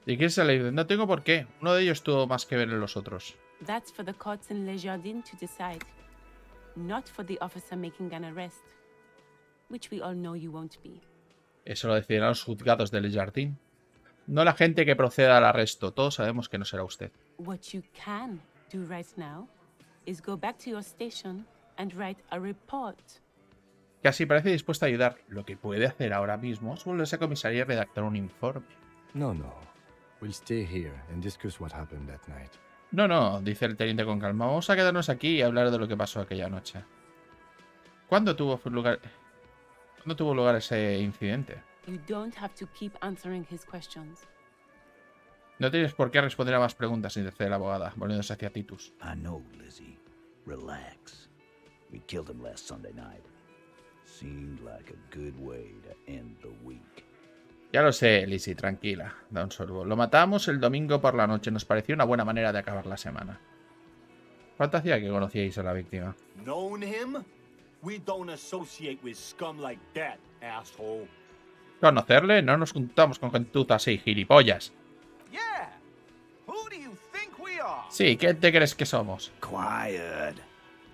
¿Y quién se le dice? No tengo por qué. Uno de ellos tuvo más que ver en los otros. That's for the courts in Le Jardin to decide, not for the officer making an arrest, which we all know you won't be. Eso lo decidirán los juzgados de Le Jardin. No la gente que proceda al arresto. Todos sabemos que no será usted. What you can do right now is go back to your station and write a report. Casi parece dispuesta a ayudar. Lo que puede hacer ahora mismo es volverse a comisaría y redactar un informe. No. We'll stay here and discuss what happened that night. No, dice el teniente con calma. Vamos a quedarnos aquí y hablar de lo que pasó aquella noche. ¿Cuándo tuvo lugar ese incidente? You don't have to keep answering his questions. No tienes por qué responder a más preguntas, dice la abogada, volviéndose hacia Titus. I know, Lizzie. Relax. We killed him last Sunday night. Seemed like a good way to end the week. Ya lo sé, Lizzie, tranquila. Da un sorbo. Lo matamos el domingo por la noche. Nos pareció una buena manera de acabar la semana. ¿Cuánto hacía que conocíais a la víctima? Known him? We don't associate with scum like that, asshole. ¿Conocerle? No nos juntamos con gentuza así, gilipollas. Yeah. Who do you think we are? Sí, ¿qué te crees que somos? Quiet.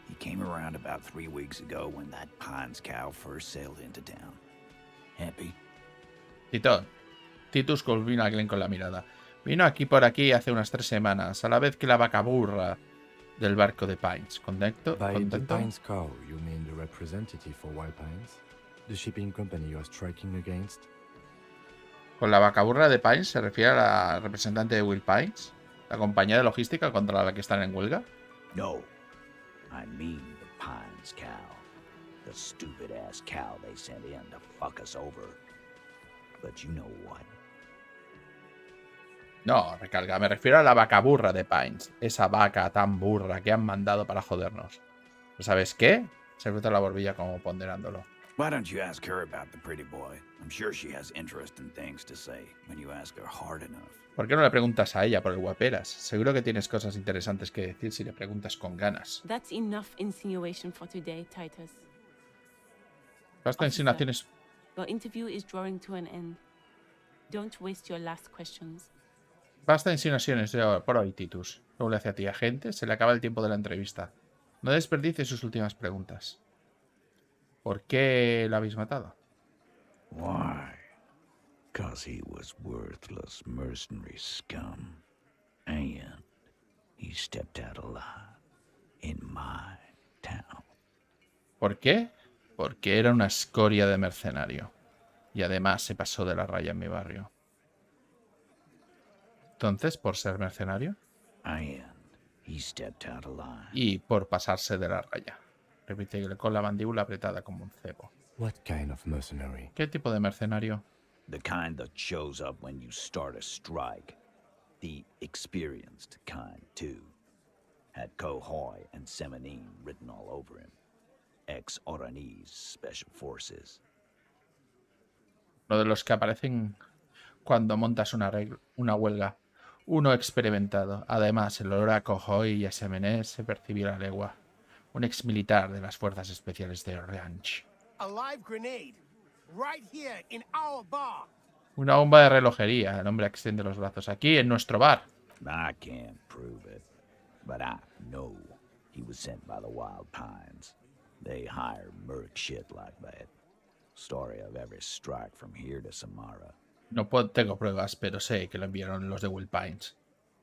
He came around about 3 weeks ago when that Pines cow first sailed into town. Happy? Titón. Titus culmina a Glenn con la mirada. Vino aquí por aquí hace unas 3 semanas, a la vez que la vaca burra del barco de Pines. ¿Contento? By the Pines cow, you mean the representative for Wild Pines? The shipping company you're striking against? ¿Con la vaca burra de Pines se refiere a la representante de Will Pines? ¿La compañía de logística contra la que están en huelga? No. I mean the Pines cow. The stupid ass cow they sent in to fuck us over. But you know what? No, recarga. Me refiero a la vaca burra de Pines. Esa vaca tan burra que han mandado para jodernos. ¿Sabes qué? Se frota la barbilla como ponderándolo. Why don't you ask her about the pretty boy? I'm sure she has interesting things to say when you ask her hard enough. ¿Por qué no le preguntas a ella por el guaperas? Seguro que tienes cosas interesantes que decir si le preguntas con ganas. That's enough insinuation for today, Titus. Basta insinuaciones. Your interview is drawing to an end. Don't waste your last questions. Basta insinuaciones por hoy, Titus. Luego le hace a ti, agente. Se le acaba el tiempo de la entrevista. No desperdicie sus últimas preguntas. ¿Por qué lo habéis matado? Why? 'Cause he was worthless mercenary scum. And he stepped out alive in my town. ¿Por qué? Porque era una escoria de mercenario. Y además se pasó de la raya en mi barrio. Entonces, por ser mercenario. And he stepped out alive. Y por pasarse de la raya. Repite con la mandíbula apretada como un cebo. What kind of mercenary? ¿Qué tipo de mercenario? The kind that shows up when you start a strike. The experienced kind, too. Had Cohoy and Semenine written all over him. Ex-Oranese Special Forces. Uno de los que aparecen cuando montas una huelga. Uno experimentado. Además, el olor a Cohoy y a Semenine se percibía a la legua. Un ex militar de las fuerzas especiales de Orange. A live grenade, right here in our bar. Una bomba de relojería. El hombre extiende los brazos. Aquí, en nuestro bar. I can't prove it, but I know he was sent by the Wild Pines. They hire merc shit like that. Story of every strike from here to Samara. No tengo pruebas, pero sé que lo enviaron los de Will Pines.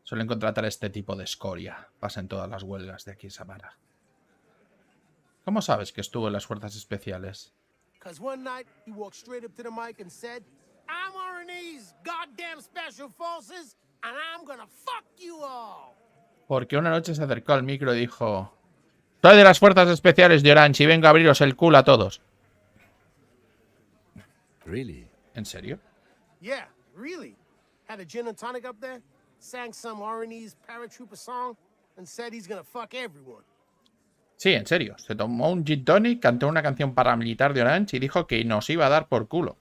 Suelen contratar a este tipo de escoria. Pasa en todas las huelgas de aquí en Samara. ¿Cómo sabes que estuvo en las fuerzas especiales? Cause one night he walked straight up to the mic and said, I'm Oranese goddamn special forces and I'm gonna fuck you all. Porque una noche se acercó al micro y dijo: soy de las fuerzas especiales de Orange y vengo a abriros el culo a todos. Really? ¿En serio? Yeah, really. Had a gin and tonic up there, sang some R&E's paratrooper song, and said he's gonna fuck everyone. Sí, en serio. Se tomó un gin tonic, cantó una canción paramilitar de Orange y dijo que nos iba a dar por culo.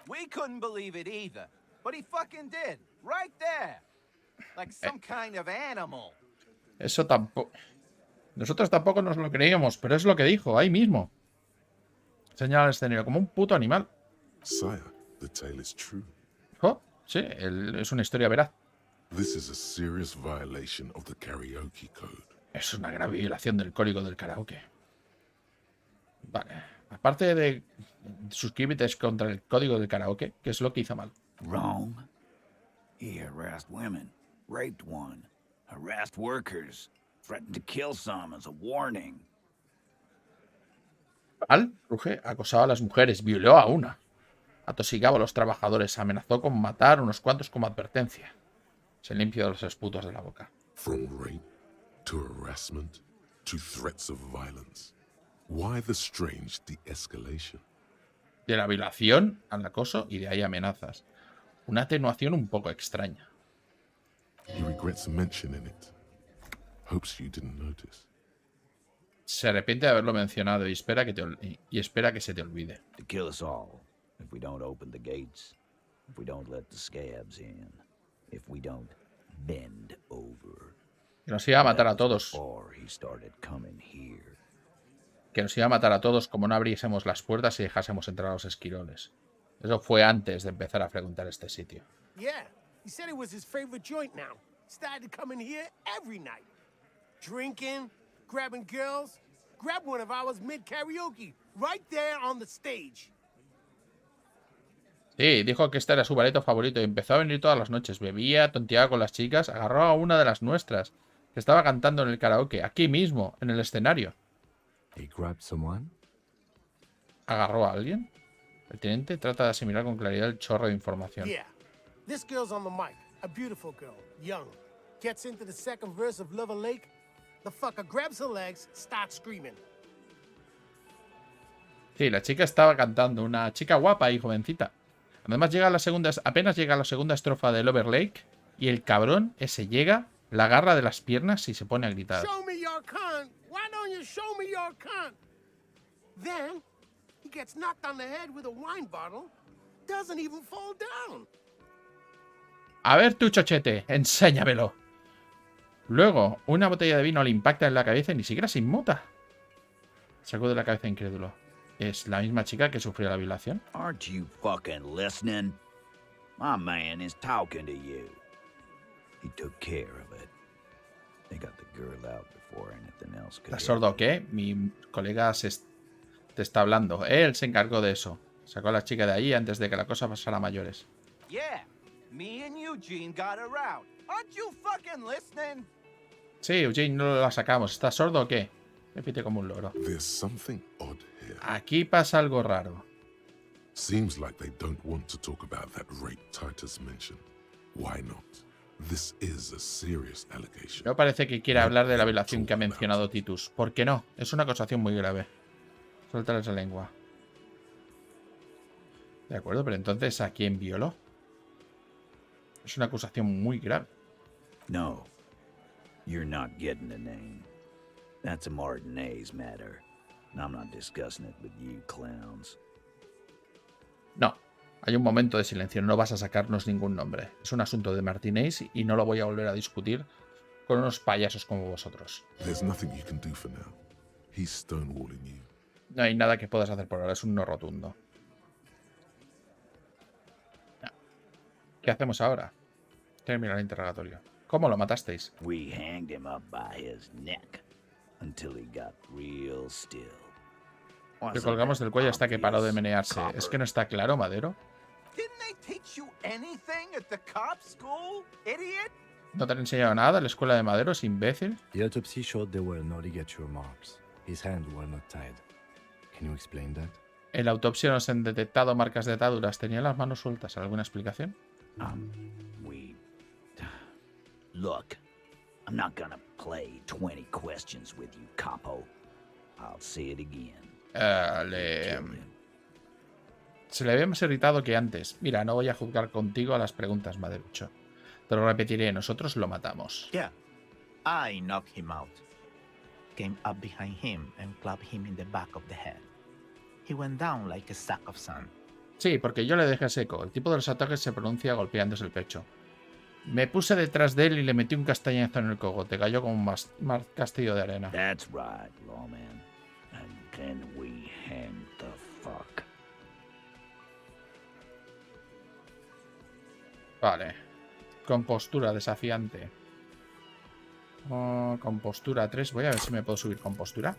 We couldn't believe it either, but he fucking did, right there. Like some kind of animal. Eso tampoco... Nosotros tampoco nos lo creíamos, pero es lo que dijo, ahí mismo. Señala el escenario, como un puto animal. Sire, the tale is true. Oh, sí, es una historia veraz. This is a serious violation of the karaoke code. Es una grave violación del código del karaoke. Vale. Aparte de sus crímenes contra el código del karaoke, ¿qué es lo que hizo mal? Wrong. He harassed women, raped one, harassed workers, threatened to kill some as a warning. Mal, Ruge acosaba a las mujeres, violó a una. Atosigaba a los trabajadores, amenazó con matar unos cuantos como advertencia. Se limpió los esputos de la boca. From rape to harassment to threats of violence. Why the strange de-escalation? De la violación al acoso y de ahí amenazas. Una atenuación un poco extraña. He regrets mentioning it. Hopes you didn't notice. Se arrepiente de haberlo mencionado y espera que se te olvide. To kill us all, if we don't open the gates, if we don't let the scabs in, if we don't bend over. Que nos iba a matar a todos. Or he started coming here. Que nos iba a matar a todos como no abriésemos las puertas y dejásemos entrar a los esquiroles. Eso fue antes de empezar a frecuentar este sitio. Yeah, he said it was his favorite joint now. Started coming here every night. Drinking, grabbing girls. Grab one of ours mid-karaoke, right there on the stage. Sí, dijo que este era su bareto favorito y empezó a venir todas las noches. Bebía, tonteaba con las chicas, agarró a una de las nuestras, que estaba cantando en el karaoke, aquí mismo, en el escenario. He grabbed someone? ¿Agarró a alguien? El teniente trata de asimilar con claridad el chorro de información. Yeah, this girl's on the mic, a beautiful girl, young. Gets into the second verse of Lover Lake. The fucker grabs her legs, starts screaming. Sí, la chica estaba cantando, una chica guapa y jovencita. Además apenas llega a la segunda estrofa de Lover Lake y el cabrón ese llega, la agarra de las piernas y se pone a gritar. Show me your cunt. Why don't you show me your cunt? Then he gets knocked on the head with a wine bottle. Doesn't even fall down. A ver tu chochete, enséñamelo. Luego, una botella de vino le impacta en la cabeza y ni siquiera se inmuta. Sacude la cabeza incrédulo. ¿Es la misma chica que sufrió la violación? Aren't you fucking listening? My man is talking to you. He took care of it. They got the girl out before anything else could. ¿Estás sordo o qué? Mi colega te está hablando. Él se encargó de eso. Sacó a la chica de allí antes de que la cosa pasara a mayores. Yeah, me and Eugene got her out. Aren't you fucking listening? Sí, Eugene, no la sacamos. ¿Estás sordo o qué? Repite como un loro. There's something odd here. Aquí pasa algo raro. Seems like they don't want to talk about that rape Titus mentioned. Why not? This is a serious allegation. No parece que quiera hablar de la violación que ha mencionado Titus. ¿Por qué no? Es una acusación muy grave. Suéltale esa lengua. De acuerdo, pero entonces ¿a quién violó? Es una acusación muy grave. No, you're not getting the name. That's a Martinez matter. And I'm not discussing it with you clowns. No, hay un momento de silencio. No vas a sacarnos ningún nombre. Es un asunto de Martinez y no lo voy a volver a discutir con unos payasos como vosotros. There's nothing you can do for now. He's stonewalling you. No hay nada que puedas hacer por ahora. Es un no rotundo. ¿Qué hacemos ahora? Termina el interrogatorio. ¿Cómo lo matasteis? We hanged him up by his neck until he got real still. Le colgamos del cuello hasta que paró de menearse. ¿Es que no está claro, Madero? Didn't they teach you anything at the cop school, idiot? ¿No te han enseñado nada en la escuela de Maderos, imbécil? The autopsy showed there were no ligature marks. His hands were not tied. Can you explain that? En la autopsia no se han detectado marcas de ataduras. ¿Tenía las manos sueltas? ¿Alguna explicación? Look, I'm not gonna play 20 questions with you, capo. I'll say it again. Se le ve más irritado que antes. Mira, no voy a juzgar contigo a las preguntas, Maderucho. Te lo repetiré, nosotros lo matamos. Yeah, I knocked him out. Came up behind him and clapped him in the back of the head. He went down like a sack of sand. Sí, porque yo le dejé seco. El tipo de los ataques se pronuncia golpeándose el pecho. Me puse detrás de él y le metí un castañazo en el cogote. Cayó como un castillo de arena. That's right, lawman. And then we hang the fuck. Vale. Compostura desafiante. Compostura 3. Voy a ver si me puedo subir compostura.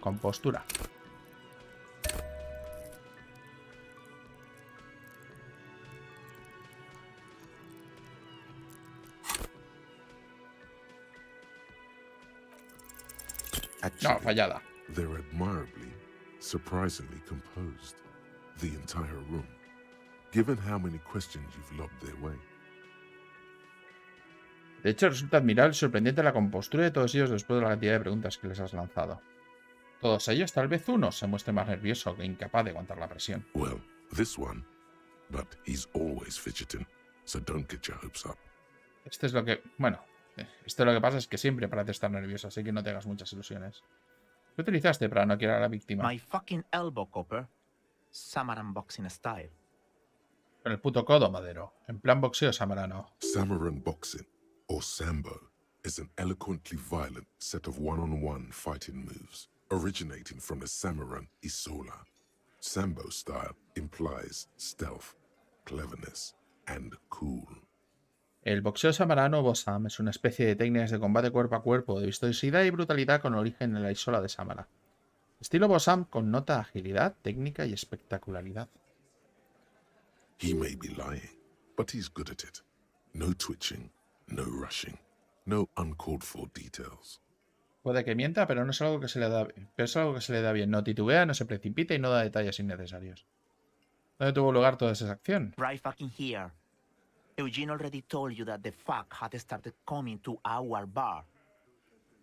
Compostura. No, fallada. They're admirably, surprisingly composed. The entire room. Given how many questions you've lobbed their way. De hecho, resulta admirable y sorprendente la compostura de todos ellos después de la cantidad de preguntas que les has lanzado. Todos ellos, tal vez uno, se muestre más nervioso que incapaz de aguantar la presión. Well, this one. But he's always fidgeting, so don't get your hopes up. Esto es lo que... Bueno, esto lo que pasa es que siempre parece estar nervioso, así que no te hagas muchas ilusiones. ¿Qué utilizaste para noquear a la víctima? My fucking elbow, Copper. Samaran boxing style. Con el puto codo, Madero. En plan boxeo samarano. Samaran boxing, or Sambo, is an eloquently violent set of one-on-one fighting moves, originating from the Samaran Isola. Sambo style implies stealth, cleverness, and cool. El boxeo samarano Bosam es una especie de técnicas de combate cuerpo a cuerpo, de vistosidad y brutalidad con origen en la Isola de Samara. Estilo Bosam connota agilidad, técnica y espectacularidad. He may be lying, but he's good at it. No twitching, no rushing, no uncalled for details. Puede que mienta, pero no es algo que se le da, pero es algo que se le da bien. No titubea, no se precipita y no da detalles innecesarios. ¿Dónde tuvo lugar toda esa acción? Right fucking here. Eugene already told you that the fuck had started coming to our bar.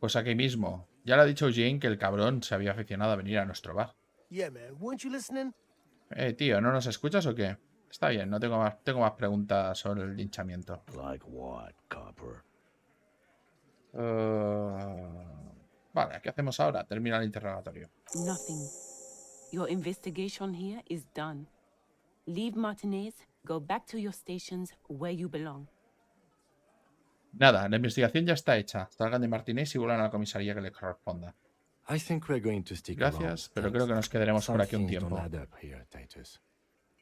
Pues aquí mismo. Ya le ha dicho Eugene que el cabrón se había aficionado a venir a nuestro bar. Yeah, man. Weren't you listening? Tío, ¿no nos escuchas o qué? Está bien, no tengo más preguntas sobre el linchamiento. Like what, Copper? Vale, ¿qué hacemos ahora? Termina el interrogatorio. Nothing. Your investigation here is done. Leave Martinez, go back to your stations where you belong. Nada, la investigación ya está hecha. Salgan de Martínez y vuelvan a la comisaría que les corresponda. I think we're going to stick Gracias, around. pero creo que nos quedaremos por aquí un Some things tiempo. don't add up here, Titus.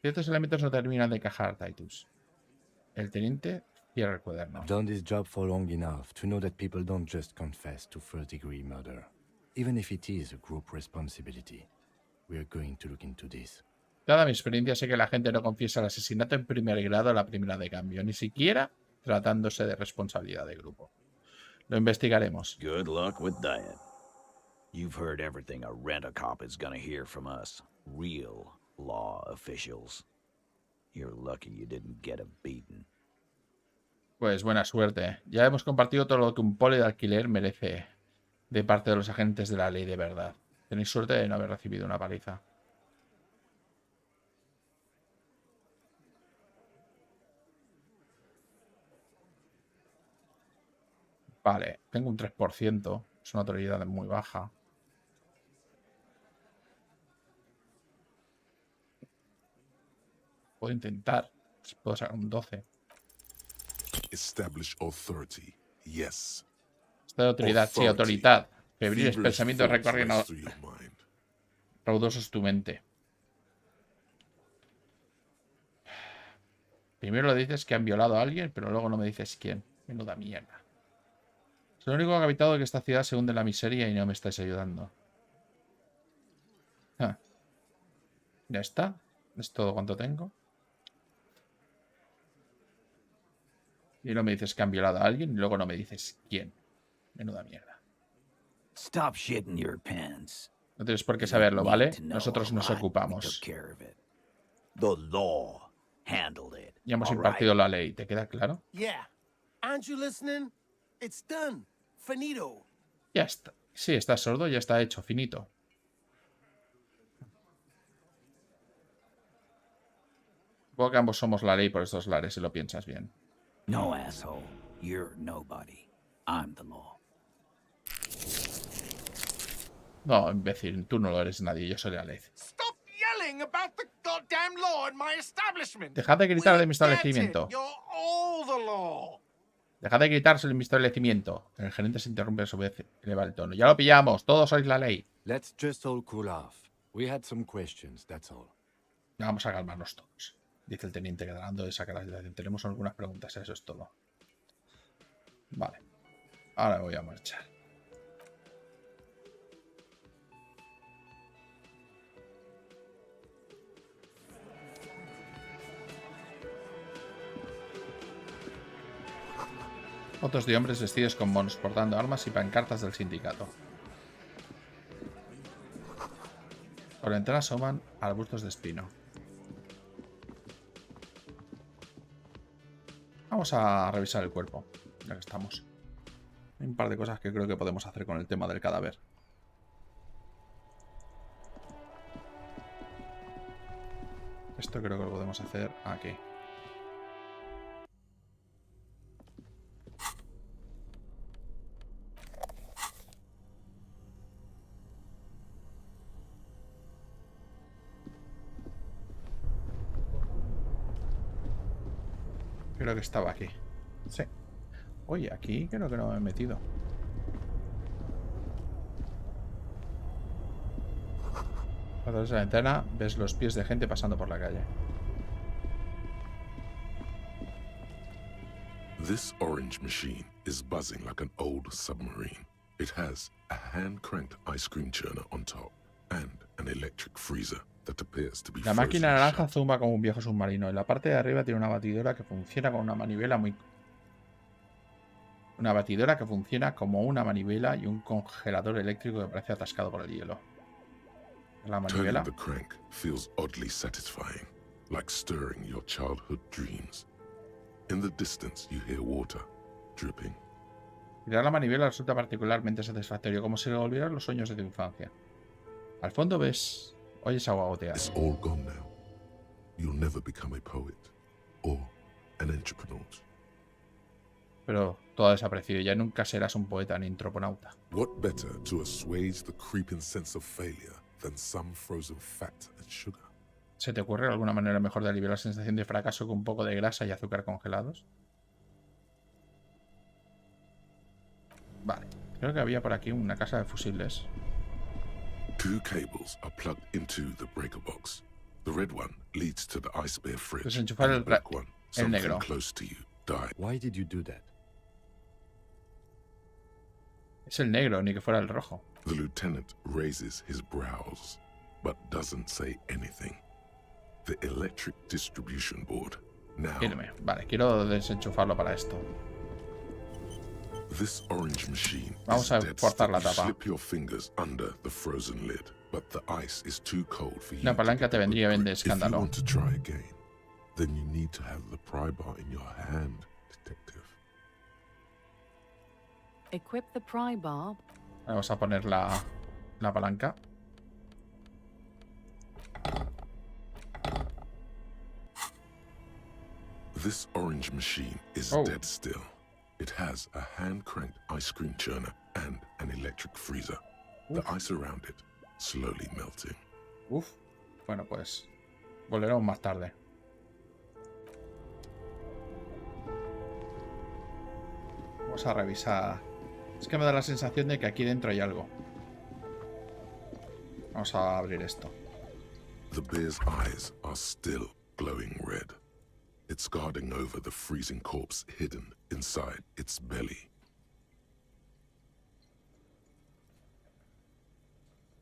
Ciertos elementos no terminan de encajar, Titus. El teniente cierra el cuaderno. I've done this job for long enough to know that people don't just confess to first-degree murder. Even if it is a group responsibility, we're going to look into this. Dada mi experiencia, sé que la gente no confiesa el asesinato en primer grado a la primera de cambio, ni siquiera tratándose de responsabilidad de grupo. Lo investigaremos. Good luck with that. You've heard everything a rent-a-cop is gonna hear from us. Real law officials. You're lucky you didn't get a beating. Pues buena suerte. Ya hemos compartido todo lo que un poli de alquiler merece de parte de los agentes de la ley de verdad. Tenéis suerte de no haber recibido una paliza. Vale, tengo un 3%. Es una autoridad muy baja. Puedo intentar. Puedo sacar un 12. Establish authority. Yes. Esta de autoridad, sí, autoridad. Febriles pensamientos recorren raudosos tu mente. Primero le dices que han violado a alguien, pero luego no me dices quién. Menuda mierda. Soy el único que ha habitado que esta ciudad se hunde en la miseria y no me estáis ayudando. Ah. Ya está. Es todo cuanto tengo. Y no me dices que han violado a alguien y luego no me dices quién. Menuda mierda. Stop shitting your pants. No tienes por qué saberlo, ¿vale? Nosotros nos ocupamos. The law handled it. Ya hemos impartido la ley, ¿te queda claro? Yeah. Aren't you listening? It's done. Finito. Ya está. Sí, está sordo, ya está hecho, finito. Supongo que ambos somos la ley por estos lares, si lo piensas bien. No, asshole. You're nobody. I'm the law. No, imbécil, tú no lo eres nadie, yo soy la ley. Stop yelling about the goddamn law in my establishment. Dejad de gritar de mi We get it. establecimiento. You're all the law. Dejad de gritarse en mi establecimiento. El gerente se interrumpe a su vez, eleva el tono. Ya lo pillamos, todos sois la ley. Let's just all cool off. We had some questions, that's all. Vamos a calmarnos todos, dice el teniente quedando de sacar la situación. Tenemos algunas preguntas, eso es todo. Vale. Ahora voy a marchar. Fotos de hombres vestidos con monos portando armas y pancartas del sindicato. Por la ventana asoman arbustos de espino. Vamos a revisar el cuerpo, ya que estamos. Hay un par de cosas que creo que podemos hacer con el tema del cadáver. Esto creo que lo podemos hacer aquí. Creo que estaba aquí. Sí. Oye, aquí creo que no me he metido. A través de la ventana ves los pies de gente pasando por la calle. This orange machine is buzzing like an old submarine. It has a hand-cranked ice cream churner on top and an electric freezer that appears to be La máquina naranja zumba como un viejo submarino. En la parte de arriba tiene una batidora que funciona con una manivela muy... Una batidora que funciona como una manivela y un congelador eléctrico que parece atascado por el hielo. La manivela. Turning the crank feels oddly satisfying, like stirring your childhood dreams. In the distance you hear water dripping. Girar la manivela resulta particularmente satisfactorio, como si revolvieras los sueños de tu infancia. Al fondo ves... Oyes agua gotear. It's all gone now. You'll never become a poet or an entrepreneur. Pero todo ha desaparecido. Ya nunca serás un poeta ni antroponauta. What better to assuage the creeping sense of failure than some frozen fat and sugar? ¿Se te ocurre alguna manera mejor de aliviar la sensación de fracaso que un poco de grasa y azúcar congelados? Vale. Creo que había por aquí una casa de fusibles. Two cables are plugged into the breaker box. The red one leads to the ice bear fridge. Desenchufar and the black one, el something negro. close to you, died. Why did you do that? Es el negro, ni que fuera el rojo. The lieutenant raises his brows, but doesn't say anything. The electric distribution board now. Vale, quiero desenchufarlo para esto. This orange machine Vamos a forzar la tapa. slip your fingers under the frozen lid, but the ice is too cold for you. Una palanca te vendría bien de If you escándalo. want to try again, then you need to have the pry bar in your hand, detective. Equip the pry bar. Vamos a poner la palanca. This orange machine is dead still. It has a hand-cranked ice cream churner and an electric freezer. The ice around it slowly melting. Uf. Bueno, pues volveremos más tarde. Vamos a revisar. Es que me da la sensación de que aquí dentro hay algo. Vamos a abrir esto. The bear's eyes are still glowing red. It's guarding over the freezing corpse hidden inside its belly.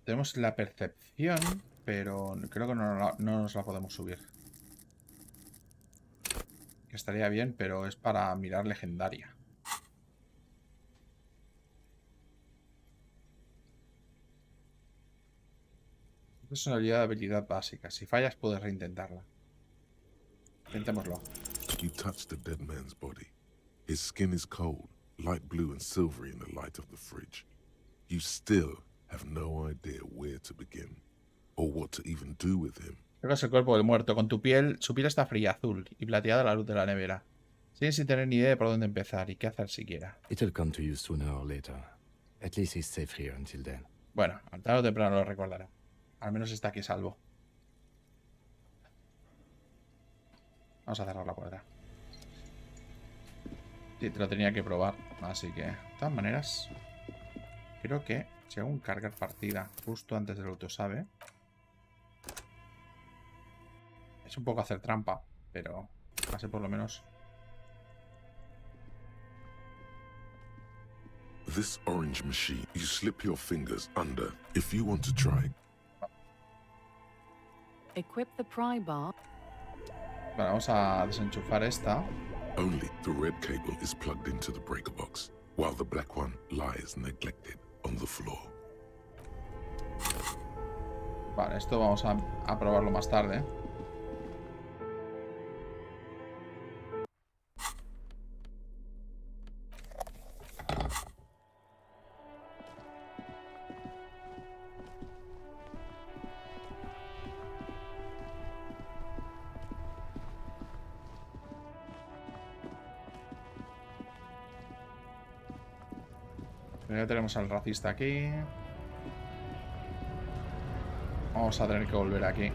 Tenemos la percepción, pero creo que no nos la podemos subir. Que estaría bien, pero es para mirar legendaria. Personalidad de habilidad básica. Si fallas, puedes reintentarla. Intentémoslo. You touch the dead man's body. His skin is cold, light blue and silvery in the light of the fridge. you still have no idea where to begin, or what to even do with him. Tocas el cuerpo del muerto. Con tu piel, su piel está fría, azul y plateada a la luz de la nevera. Sigues sin tener ni idea de por dónde empezar y qué hacer siquiera. It'll come to you sooner or later. At least he's safe here until then. Bueno, al tarde o temprano lo recordará. Al menos está aquí salvo. Vamos a cerrar la puerta. Sí, te lo tenía que probar. Así que, de todas maneras, creo que si hago un cargar partida justo antes del autosave, es un poco hacer trampa, pero así por lo menos. This orange machine, you slip your fingers under if you want to try. Equip the pry bar. Vale, vamos a desenchufar esta. Only the red cable is plugged into the breaker box, while the black one lies neglected on the floor. Vale, esto vamos a probarlo más tarde. Primero tenemos al racista aquí. Vamos a tener que volver aquí.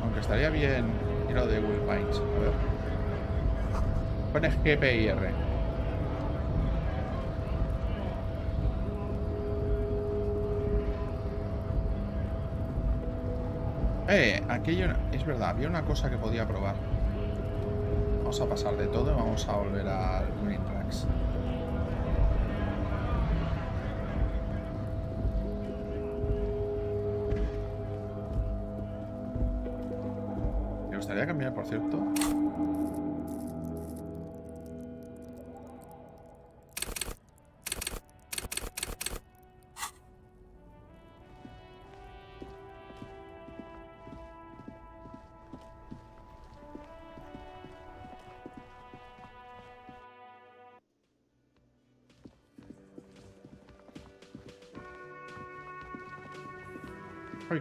Aunque estaría bien ir a lo de Will Pines. A ver. Pone GP y R. Aquí hay una... Es verdad, había una cosa que podía probar. Vamos a pasar de todo y vamos a volver al Green Tracks. Me gustaría cambiar, por cierto.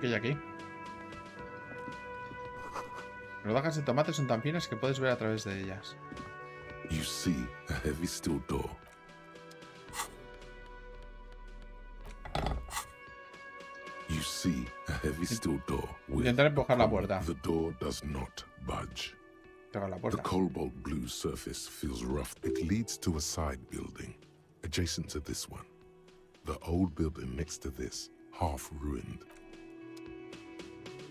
¿Qué hay aquí? Rodajas de tomate son tan finas que puedes ver a través de ellas. You see a heavy steel door. You see a heavy steel door. Intentar empujar la puerta. The door does not budge. Toca la puerta. The cobalt blue surface feels rough. It leads to a side building, adjacent to this one. The old building next to this, half ruined.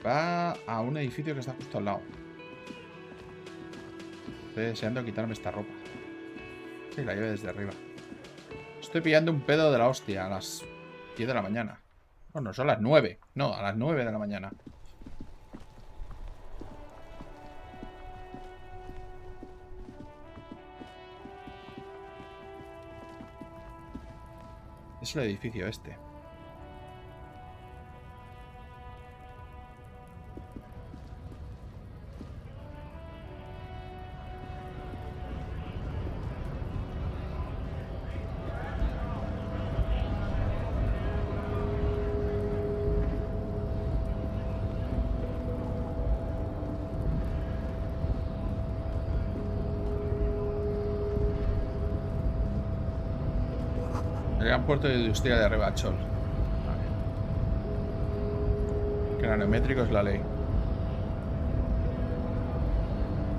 Va a un edificio que está justo al lado. Estoy deseando quitarme esta ropa. Sí, la lleve desde arriba. Estoy pillando un pedo de la hostia a las 10 de la mañana. Bueno, son las 9. No, a las 9 de la mañana. Es el edificio este. El gran puerto de industria de Rivachol. Vale. Granumétrico es la ley.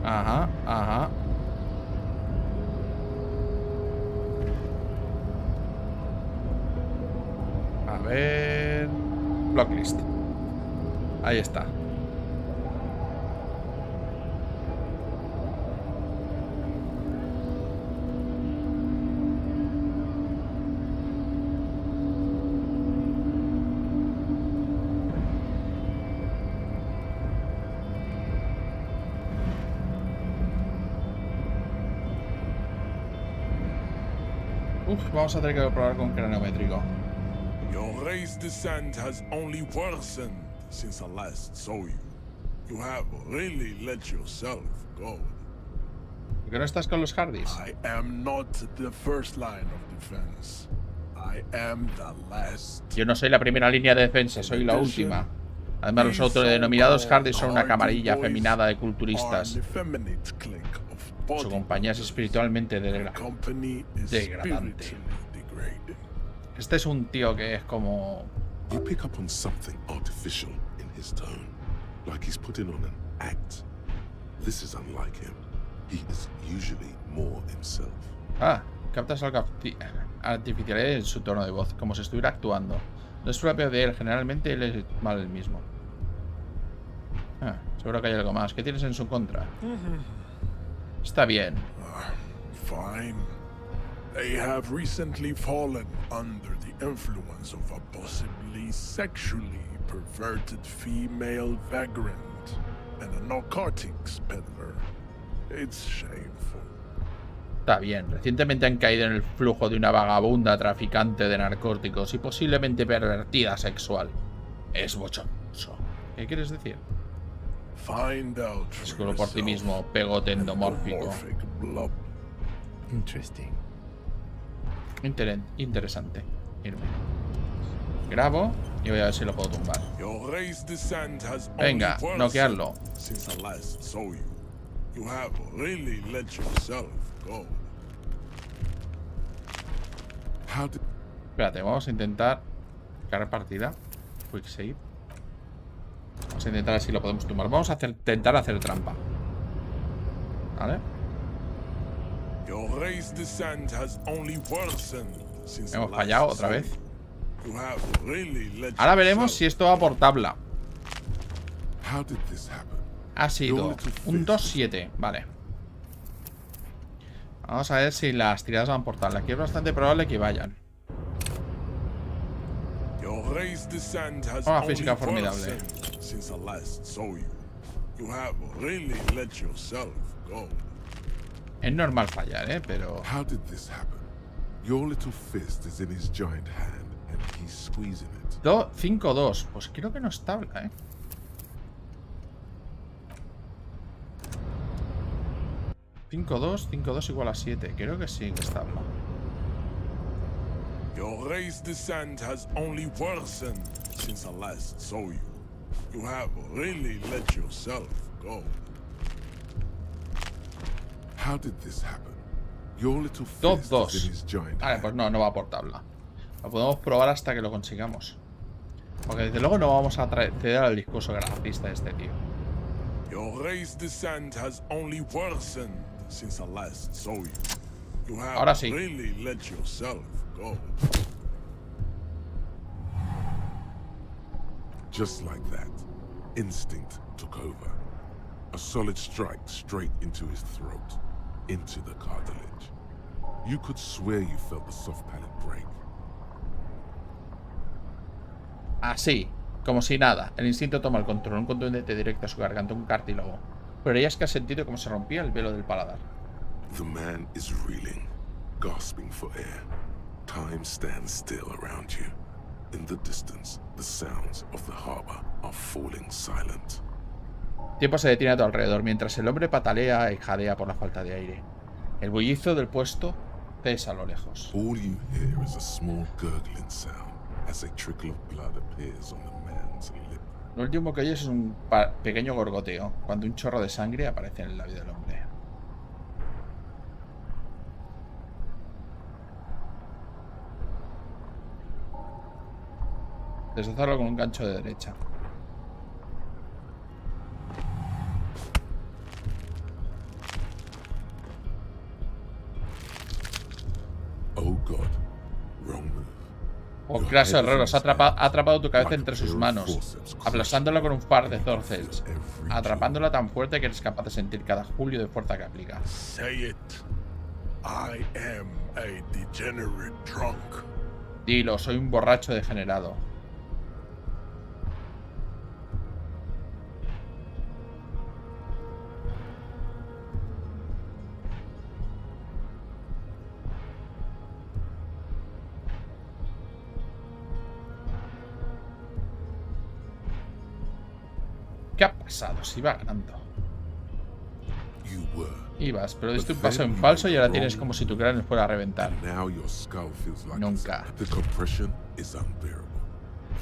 Ajá, ajá. A ver... Blocklist. Ahí está. Vamos a tener que probar con granumétrico. Your race descent has only worsened since I last saw you. You have really let yourself go. ¿Por qué no estás con los Hardys? I am not the first line of defense. I am the last. Yo no soy la primera línea de defensa, soy la última. Además, los autodenominados Hardys son una camarilla afeminada de culturistas. Su compañía es espiritualmente degradante. Este es un tío que es como... You pick up on something artificial in his tone, like he's putting on an act. This is unlike him. He is usually more himself. Ah, captas algo artificial en su tono de voz, como si estuviera actuando. No es propio de él, generalmente él es mal el mismo. Ah, seguro que hay algo más. ¿Qué tienes en su contra? Está bien. Fine. They have recently fallen under the influence of a possibly sexually perverted female vagrant and a narcotics peddler. It's shameful. Está bien. Recientemente han caído en el flujo de una vagabunda traficante de narcóticos y posiblemente pervertida sexual. Es bochornoso. ¿Qué quieres decir? Descubro por ti mismo, pegote endomórfico. Interesting. Interesante. Irme. Grabo y voy a ver si lo puedo tumbar. Venga, noquearlo. Espérate, vamos a intentar cargar partida. Quick save. Vamos a intentar ver si lo podemos tumbar. Vamos a intentar hacer trampa. ¿Vale? Hemos fallado otra vez. Ahora veremos si esto va por tabla. Ha sido un 2-7. Vale. Vamos a ver si las tiradas van por tabla. Aquí es bastante probable que vayan. Una física formidable. Es normal fallar, pero... 5-2. Pues creo que no es tabla, 5-2 igual a 7. Creo que sí que es tabla. Your race descent has only worsened since I last saw you. You have really let yourself go. How did this happen? Your little fist is in his giant Vale, pues no va por tabla. Lo podemos probar hasta que lo consigamos. Porque desde luego no vamos a ceder al discurso grafista de este tío. Your race descent has only worsened since I last saw you. You have Ahora sí. really let yourself go. Just like that, instinct took over. A solid strike straight into his throat, into the cartilage. You could swear you felt the soft palate break. Así, como si nada. El instinto toma el control, un contundente directo a su garganta, un cartílago. Pero ya es que has sentido cómo se rompía el velo del paladar. The man is reeling, gasping for air. Time stands still around you. In the distance, the sounds of the harbor are falling silent. El tiempo se detiene a tu alrededor mientras el hombre patalea y jadea por la falta de aire. El bullizo del puesto cesa a lo lejos. All you hear is a small gurgling sound as a trickle of blood appears on the man's lip. Lo último que oyes es un pequeño gorgoteo cuando un chorro de sangre aparece en el labio del hombre. Deslizarlo con un gancho de derecha. Oh God, wrong move. Oh, craso error, ha atrapado tu cabeza entre sus manos, aplastándola con un par de zorcels, atrapándola tan fuerte que eres capaz de sentir cada julio de fuerza que aplica. Say it. I am a degenerate drunk. Dilo, soy un borracho degenerado. ¿Qué ha pasado? Se iba ganando. You were Ibas, pero diste un paso en falso y ahora tienes como si tu cráneo fuera a reventar. Now your skull feels like Nunca. the compression is unbearable.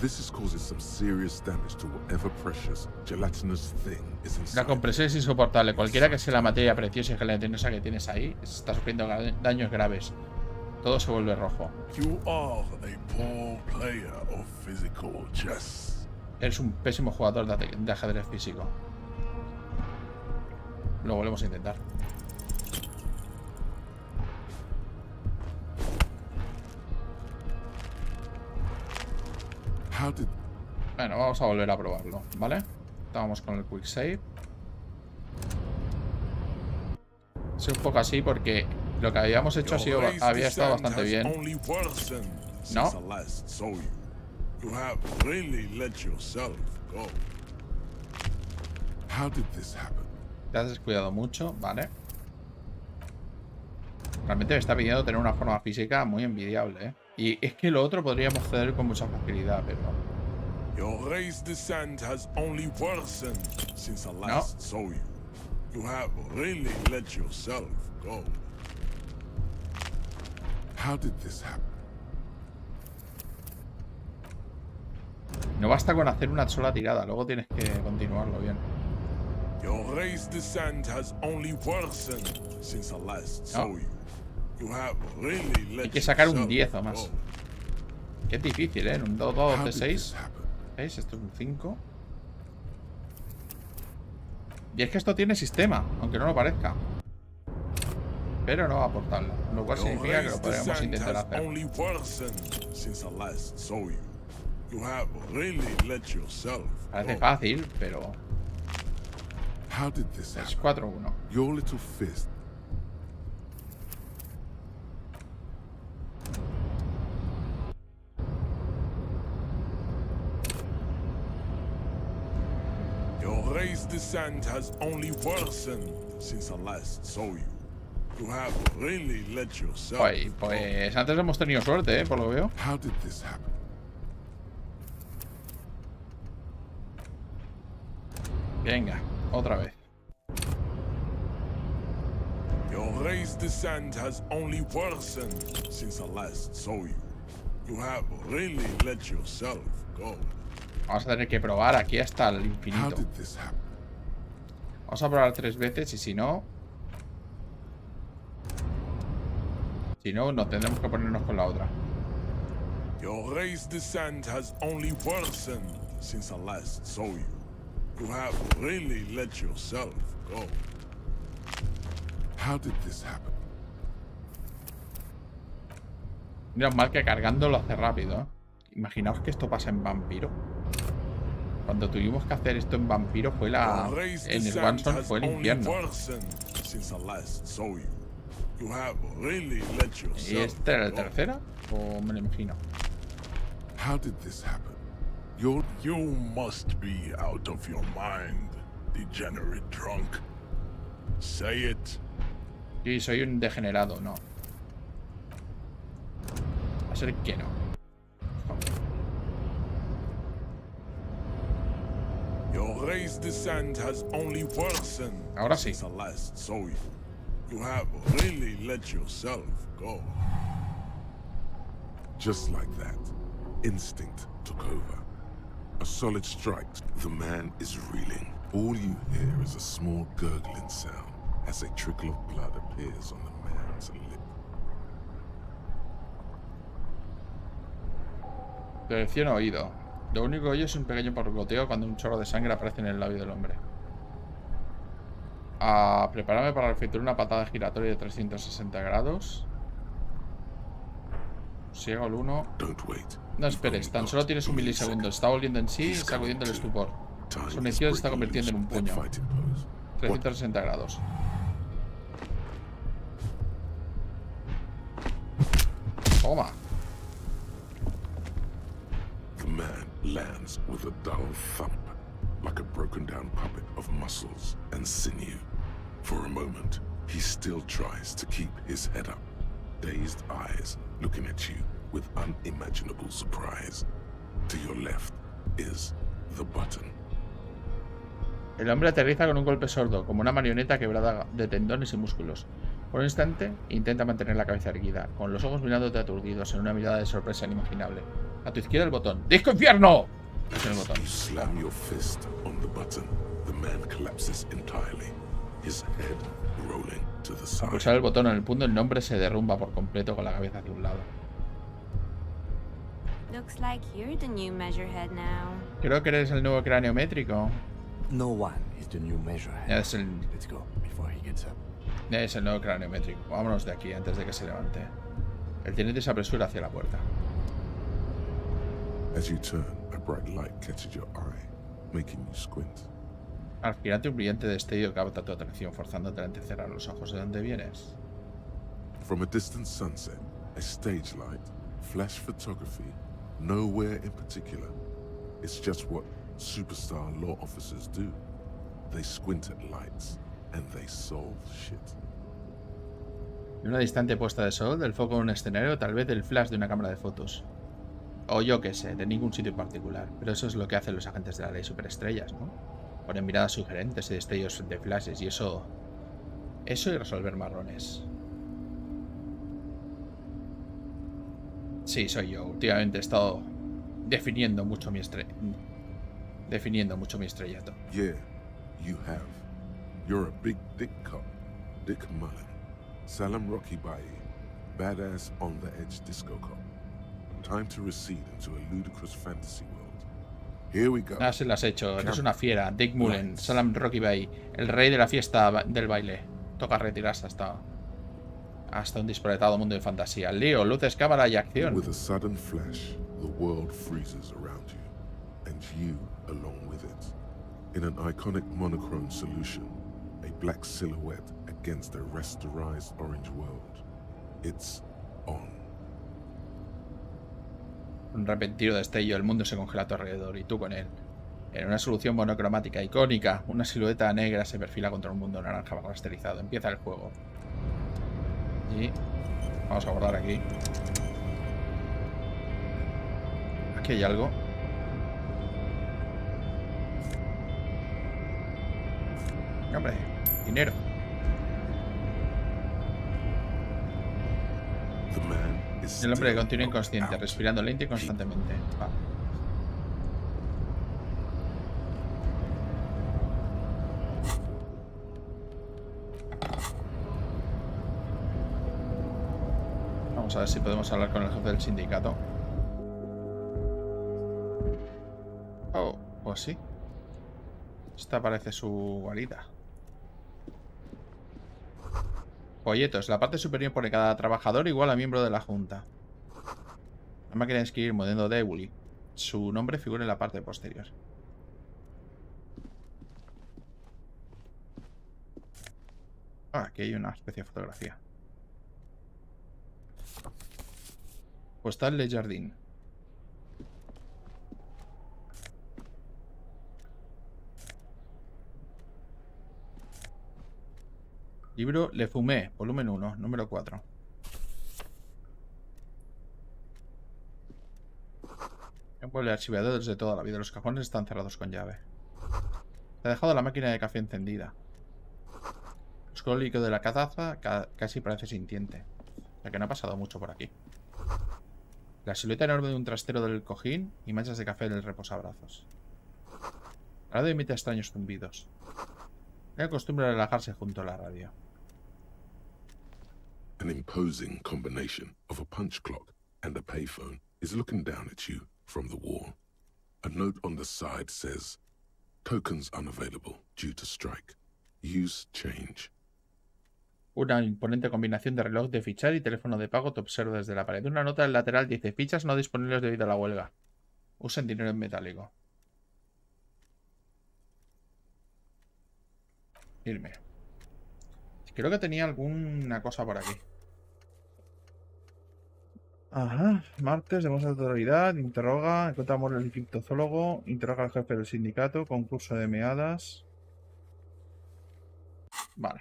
This is causing some serious damage to whatever precious, gelatinous thing is inside. La compresión es insoportable. Cualquiera que sea la materia preciosa y gelatinosa que tienes ahí, está sufriendo daños graves. Todo se vuelve rojo. You are a poor player of physical chess. Eres un pésimo jugador de ajedrez físico. Lo volvemos a intentar. Bueno, vamos a volver a probarlo, ¿vale? Estábamos con el quick save. Es un poco así porque lo que habíamos hecho había estado bastante bien. ¿No? Te has descuidado mucho, ¿vale? Realmente me está pidiendo tener una forma física muy envidiable, ¿eh? Y es que lo otro podríamos ceder con mucha facilidad, pero... Your race descent has only worsened since I last saw you. You have really let yourself go. How did this happen? No basta con hacer una sola tirada, luego tienes que continuarlo bien. Your race descent has only worsened since I last saw you. You have really let Hay que sacar un yourself 10 o más. go. Que es difícil, ¿eh? Un 2 de 6. ¿Veis? Esto es un 5. Y es que esto tiene sistema, aunque no lo parezca. Pero no va a aportarlo, lo cual significa que lo podremos intentar hacer. Parece fácil, pero... Es 4-1. Your little fist. Your race descent has only worsened since I last saw you. You have really let yourself. Pues antes hemos tenido suerte, por lo veo. How did this happen? Venga, otra vez. Your race descent has only worsened since I last saw you. You have really let yourself go. Vamos a tener que probar aquí hasta el infinito. How did this happen? Vamos a probar 3 veces y si no... Si no, nos tendremos que ponernos con la otra. Your race descent has only worsened since I last saw you. You have really let yourself go. How did this happen? Menos mal que cargando lo hace rápido, ¿eh? Imaginaos que esto pasa en Vampiro. Cuando tuvimos que hacer esto en Vampiro fue la... En el Wanson fue el infierno. ¿Y este era el tercero? ¿O me lo imagino? How did this happen? You must be out of your mind, degenerate drunk. Say it. Sí, soy un degenerado, no. Va a ser que no. Your race descent has only worsened. Ahora sí. Since I last saw you. You have really let yourself go. Just like that, instinct took over. A solid strike. The man is reeling. All you hear is a small gurgling sound as a trickle of blood appears on the man's lip. Dirección oído. Lo único que oye es un pequeño porgoteo cuando un chorro de sangre aparece en el labio del hombre. Prepárame para efectuar una patada giratoria de 360 grados. Ciego el 1. No esperes, tan solo tienes un milisegundo. Está volviendo en sí, sacudiendo el estupor. Su inicio se está convirtiendo en un puño. 360 grados. Toma. The man lands with a dull thump, like a broken down puppet of muscles and sinew. For a moment, he still tries to keep his head up, dazed eyes looking at you with unimaginable surprise. To your left is the button. El hombre aterriza con un golpe sordo, como una marioneta quebrada de tendones y músculos. Por un instante, intenta mantener la cabeza erguida, con los ojos mirándote aturdidos en una mirada de sorpresa inimaginable. A tu izquierda el botón. ¡Disco infierno! Es el botón. You slam your fist on the button. The man collapses entirely, his head rolling to the Al side. pulsar el botón en el punto, el nombre se derrumba por completo con la cabeza hacia un lado. Looks like you're the new measurehead now. Creo que eres el nuevo cráneo métrico. No one is the new measurehead. Es el, Let's go before he gets up. es el nuevo cráneo métrico. Vámonos de aquí antes de que se levante. El teniente se apresura hacia la puerta. As you turn, a bright light catches your eye, making you squint. Al girarte un brillante destello capta tu atención, forzándote a entrecerrar los ojos. ¿De dónde vienes? From a distant sunset, a stage light, flash photography, nowhere in particular. It's just what superstar law officers do. They squint at lights and they solve shit. De una distante puesta de sol, del foco de un escenario, tal vez del flash de una cámara de fotos. O yo qué sé, de ningún sitio en particular. Pero eso es lo que hacen los agentes de la ley superestrellas, ¿no? Ponen miradas sugerentes y destellos de flashes y eso... Eso y resolver marrones. Sí, soy yo. Últimamente he estado definiendo mucho mi estrellato. Yeah, you have. You're a big dick cop, Dick Mullen. Salem Rocky Bayi, badass on the edge disco cop. Time to recede into a ludicrous fantasy world. Here we go. Ah, se las he hecho. Eres una fiera. Dick Mullen, Salem Rocky Bay, el rey de la fiesta del baile. Toca retirarse hasta un disparatado mundo de fantasía. Lío, luces, cámara y acción. With a sudden flash, the world freezes around you, and you along with it. In an iconic monochrome solution, a black silhouette against a rasterized orange world. It's on. Un repentino destello, el mundo se congela a tu alrededor y tú con él. En una solución monocromática icónica, una silueta negra se perfila contra un mundo naranja rasterizado. Empieza el juego. Y vamos a guardar aquí. Aquí hay algo. Hombre, dinero. El hombre continúa inconsciente, respirando lento y constantemente. Vale. Vamos a ver si podemos hablar con el jefe del sindicato. Oh, pues sí. Esta parece su guarida. Folletos. La parte superior pone cada trabajador igual a miembro de la junta. La máquina de escribir modelo Dewey. Su nombre figura en la parte posterior. Ah, aquí hay una especie de fotografía. Postal de Jardín. Libro Le Fumé, volumen 1, número 4. Un pueblo archivado desde toda la vida. Los cajones están cerrados con llave. Te ha dejado la máquina de café encendida. El oscuro líquido de la cazaza casi parece sintiente. Ya que no ha pasado mucho por aquí. La silueta enorme de un trastero del cojín y manchas de café en el reposabrazos. La radio emite extraños zumbidos. Ella acostumbra a relajarse junto a la radio. An imposing combination of a punch clock and a payphone is looking down at you from the wall. A note on the side says, "Tokens unavailable due to strike. Use change." Una imponente combinación de reloj de fichar y teléfono de pago te observa desde la pared. Una nota del lateral dice: fichas no disponibles debido a la huelga. Usen dinero en metálico. Irme. Creo que tenía alguna cosa por aquí. Ajá. Martes, demuestra autoridad, interroga, encuentra a Morel y criptozoólogo, interroga al jefe del sindicato, concurso de meadas. Vale.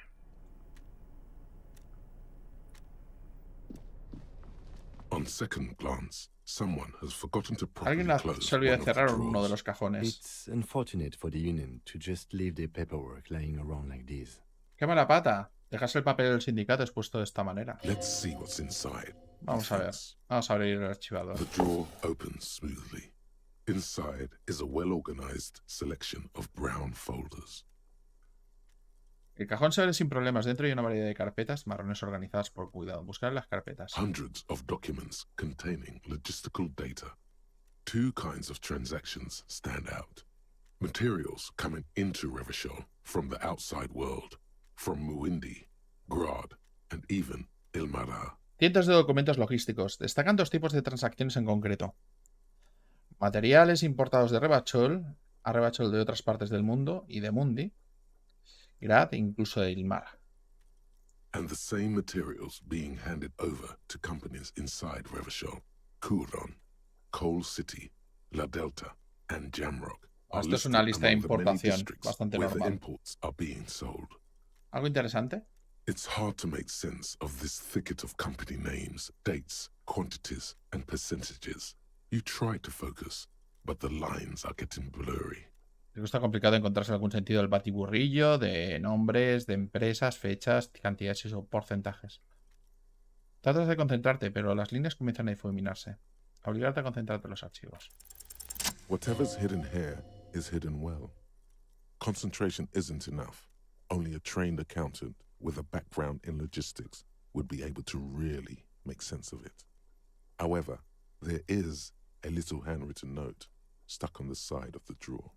On second glance, someone has forgotten to properly Alguien close se olvidó one de of the cerrar uno de drawers. los cajones. It's unfortunate for the Union to just leave their paperwork lying around like this. ¡Qué mala pata! Dejarse el papel del sindicato expuesto de esta manera. Let's see what's inside. Vamos a ver. Vamos a abrir el archivador. The drawer opens smoothly. Inside is a well-organized selection of brown folders. El cajón se abre sin problemas. Dentro hay una variedad de carpetas marrones organizadas por cuidado. Buscar en las carpetas. Hundreds of documents containing logistical data. Two kinds of transactions stand out. Materials coming into Revachol from the outside world, from Muindi, Grad, and even Ilmara. Cientos de documentos logísticos. Destacan dos tipos de transacciones en concreto. Materiales importados de Revachol, a Revachol de otras partes del mundo y de Mundi, Grad e incluso de Ilmara. And the same materials being handed over to companies inside Revachol, Kuron, Coal City, La Delta, and Jamrock. Esto es una lista de importación bastante where the normal. imports are being sold. ¿Algo interesante? It's hard to make sense of this thicket of company names, dates, quantities, and percentages. You try to focus, but the lines are getting blurry. Creo que está complicado encontrarse algún sentido del batiburrillo de nombres, de empresas, fechas, cantidades o porcentajes. Tratas de concentrarte, pero las líneas comienzan a difuminarse. A obligarte a concentrarte en los archivos. Whatever's hidden here is hidden well. Concentration isn't enough. Only a trained accountant with a background in logistics would be able to really make sense of it. However, there is a little handwritten note stuck on the side of the drawer.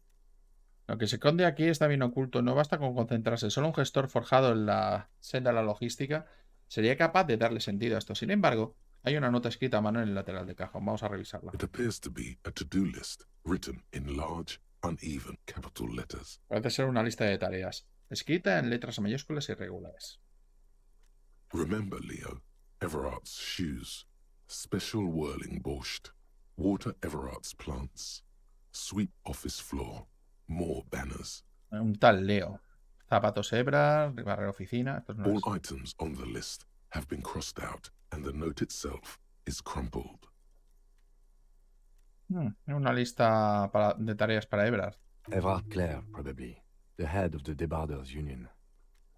Lo que se esconde aquí está bien oculto. No basta con concentrarse. Solo un gestor forjado en la senda de la logística sería capaz de darle sentido a esto. Sin embargo, hay una nota escrita a mano en el lateral del cajón. Vamos a revisarla. It appears to be a to-do list written in large, uneven capital letters. Parece ser una lista de tareas, escrita en letras mayúsculas irregulares. Remember, Leo, Everard's shoes, special whirling borscht, water Everard's plants, sweep office floor, more banners. Un tal Leo. Zapatos hebra, barrer oficina. Esto no All es. items on the list have been crossed out, and the note itself is crumpled. Una lista de tareas para Ebrard. Everard Clare, probably. The head of the Debarders Union.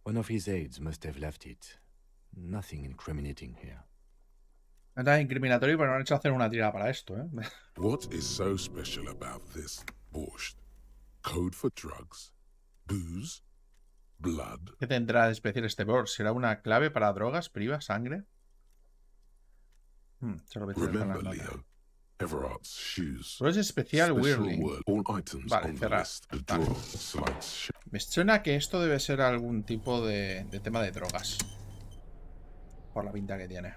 One of his aides must have left it. Nothing incriminating here. No es nada incriminatorio, pero no han hecho hacer una tirada para esto, ¿eh? What is so special about this borscht? Code for drugs? Booze? Blood? ¿Qué tendrá de especial este board? ¿Será una clave para drogas, privas, sangre? Se lo voy a tener con las Remember, notas. Leo, Everard's shoes. Pero es especial Special Whirling. word. All items Vale, on the cerrar. list. The drawer slides shut. Me suena que esto debe ser algún tipo de tema de drogas. Por la pinta que tiene.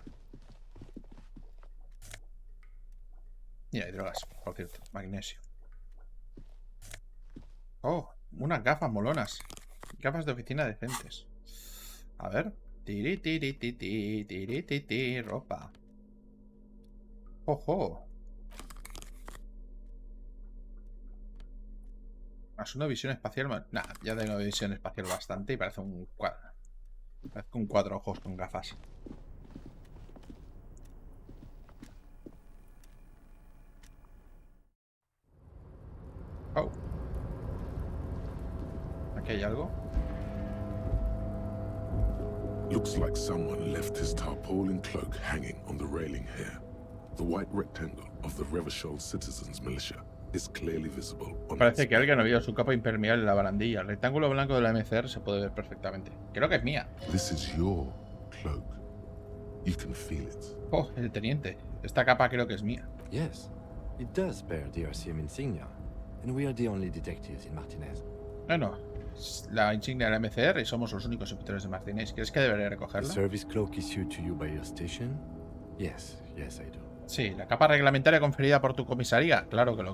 Mira, hay drogas, por cierto. Magnesio. Oh, unas gafas molonas. Gafas de oficina decentes. A ver. Tiri, tiri, tiri, tiri, tiri, ropa. Ojo. Más una visión espacial. Nah, ya tengo visión espacial bastante y parece un cuadro. Parece un cuatro ojos con gafas. Oh. ¿Aquí hay algo? Looks like someone left his tarpaulin cloak hanging on the railing here. The white rectangle of the Revachol Citizens Militia is clearly visible on Parece que alguien ha olvidado su capa impermeable en la barandilla. El rectángulo blanco de la MCR se puede ver perfectamente. Creo que es mía. This is your cloak. You can feel it. Oh, el teniente. Esta capa creo que es mía. Yes, it does bear the RCM insignia, and we are the only detectives in Martinez. Bueno, es la insignia de la MCR y somos los únicos inspectores de Martínez. ¿Crees que debería The recogerla? service cloak issued to you by your station? Yes, yes, I do. Sí, la capa reglamentaria conferida por tu comisaría. Claro que lo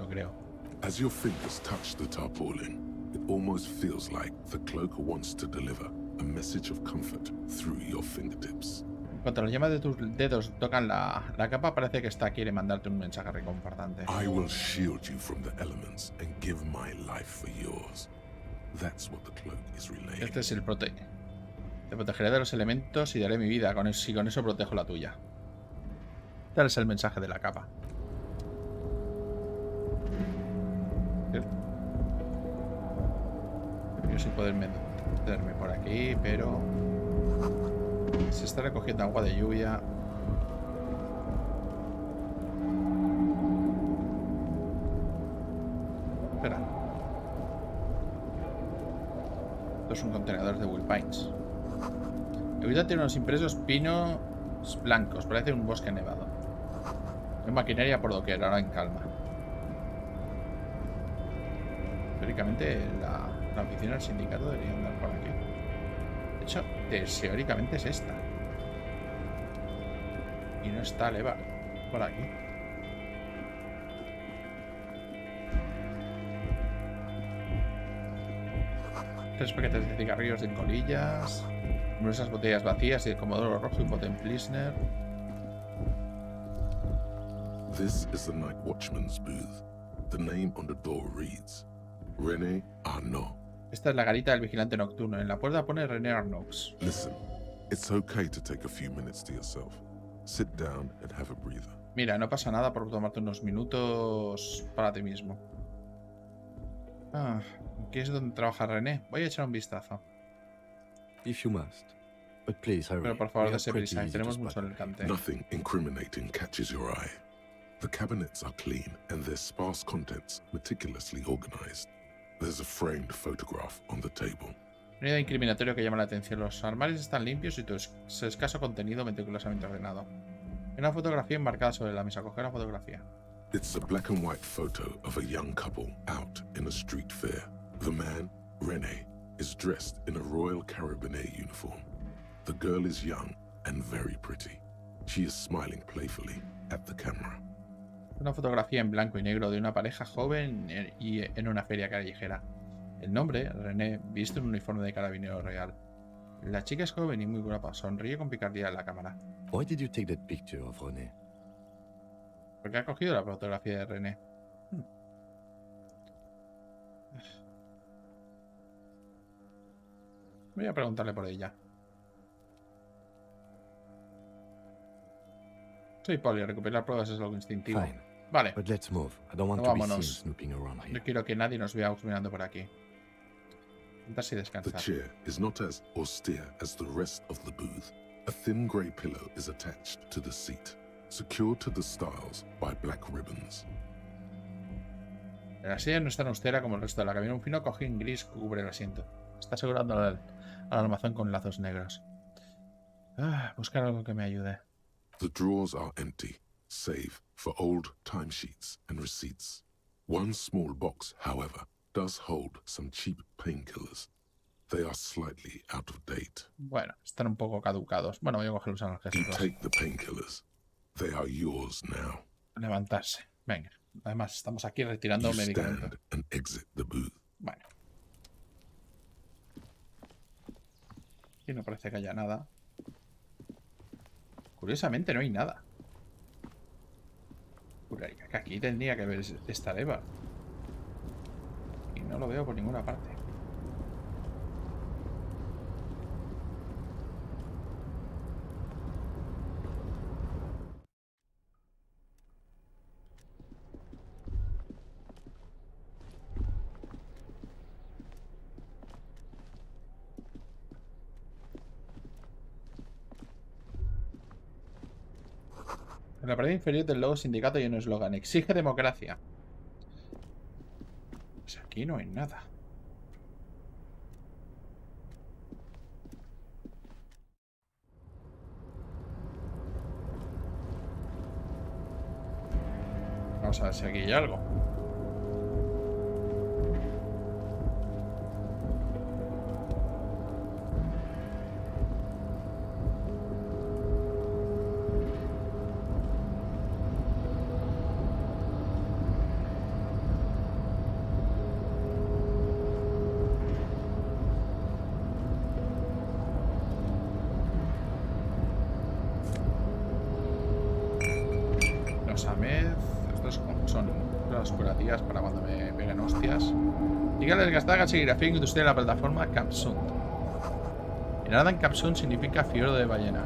creo. As your fingers touch the tarpaulin, it almost feels like the cloak wants to deliver a message of comfort through your fingertips. En cuanto las yemas de tus dedos tocan la capa, parece que esta quiere mandarte un mensaje reconfortante. I will shield you from the elements and give my life for yours. That's what the cloak is relaying. Este es el Te protegeré de los elementos y daré mi vida. Con eso protejo la tuya. Tal es el mensaje de la capa. Yo sí poder meterme por aquí, pero se está recogiendo agua de lluvia. Espera. Esto es un contenedor de Will Pines. Ahorita tiene unos impresos pinos blancos. Parece un bosque nevado. Hay maquinaria por doquier, ahora en calma. Teóricamente la oficina del sindicato debería andar por aquí. De hecho, teóricamente es esta. Y no está Levar por aquí. 3 paquetes de cigarrillos de colillas, numerosas botellas vacías y de Comodoro Rojo y Potent Pilsner. This is the night watchman's booth. The name on the door reads René Arnaud. Esta es la garita del vigilante nocturno. En la puerta pone René Arnaud. Listen, it's okay to take a few minutes to yourself. Sit down and have a breather. Mira, no pasa nada por tomarte unos minutos para ti mismo. Aquí es donde trabaja René. Voy a echar un vistazo. If you must. But please hurry. Pero por favor, dese prisa. Tenemos mucho en el cante. Nothing incriminating catches your eye. The cabinets are clean and their sparse contents meticulously organized. There's a framed photograph on the table. No hay nada incriminatorio que llame la atención. Los armarios están limpios y su escaso contenido meticulosamente ordenado. Hay una fotografía enmarcada sobre la mesa. Coge la fotografía. It's a black and white photo of a young couple out in a street fair. The man, René, is dressed in a Royal Carabinier uniform. The girl is young and very pretty. She is smiling playfully at the camera. Una fotografía en blanco y negro de una pareja joven y en una feria callejera. El nombre, René, viste un uniforme de carabinero real. La chica es joven y muy guapa. Sonríe con picardía en la cámara. Why did you take that picture of René? Porque ha cogido la fotografía de René. Voy a preguntarle por ella. Soy Poli, recuperar pruebas es algo instintivo. Fine. Vale. But let's move. I don't want No, to be seen vámonos. snooping around here. No quiero que nadie nos vea mirando por aquí. Sentarse y The descansar. chair is not as austere as the rest of the booth. A thin grey pillow is attached to the seat, secured to the stiles by black ribbons. La silla no es tan austera como el resto de la cabina. Un fino cojín gris cubre el asiento. Está asegurando al armazón con lazos negros. Buscar algo que me ayude. The drawers are empty, save for old timesheets and receipts. One small box, however, does hold some cheap painkillers. They are slightly out of date. Bueno, están un poco caducados. Bueno, voy a coger los You analgésicos. take the painkillers. They are yours now. Levantarse. Venga. Además, estamos aquí retirando You medicamentos. stand and exit the booth. Bueno. Aquí no parece que haya nada. Curiosamente no hay nada. Juraría que aquí tendría que haber esta leva. Y no lo veo por ninguna parte. En la pared inferior del logo sindicato hay un eslogan: exige democracia. Pues aquí no hay nada. Vamos a ver si aquí hay algo. Estos son las curativas para cuando me peguen hostias. Dígale desgastada a serigrafía industrial de la plataforma Capsund. Y nada en Capsund significa fiordo de ballena.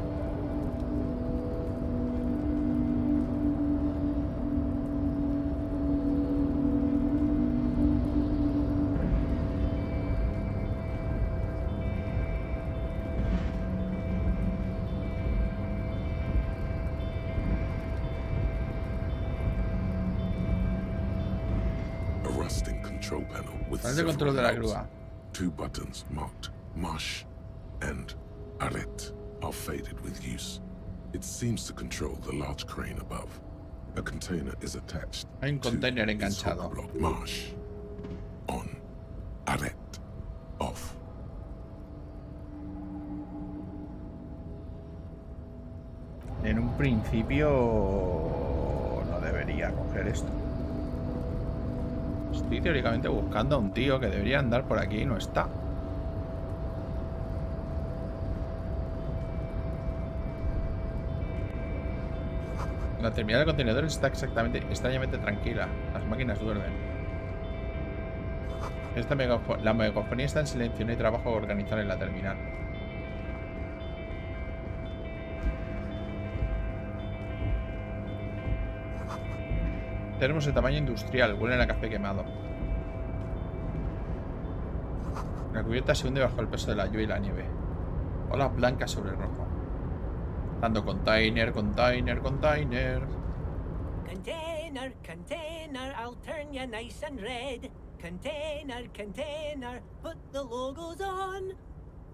control panel with Panel de control de la several grúa. knobs. 2 buttons marked Marsh and Arret are faded with use. It seems to control the large crane above. A container is attached. Hay un container enganchado. Block. Marsh on, Arret off. En un principio no debería coger esto. Estoy teóricamente buscando a un tío que debería andar por aquí y no está. La terminal de contenedores está extrañamente tranquila. Las máquinas duermen. La megafonía está en silencio. No hay trabajo a organizar en la terminal. Tenemos de tamaño industrial. Huelen a café quemado. La cubierta se hunde bajo el peso de la lluvia y la nieve. Olas blancas sobre el rojo. Dando container, container, container. Container, container, I'll turn you nice and red. Container, container, put the logos on.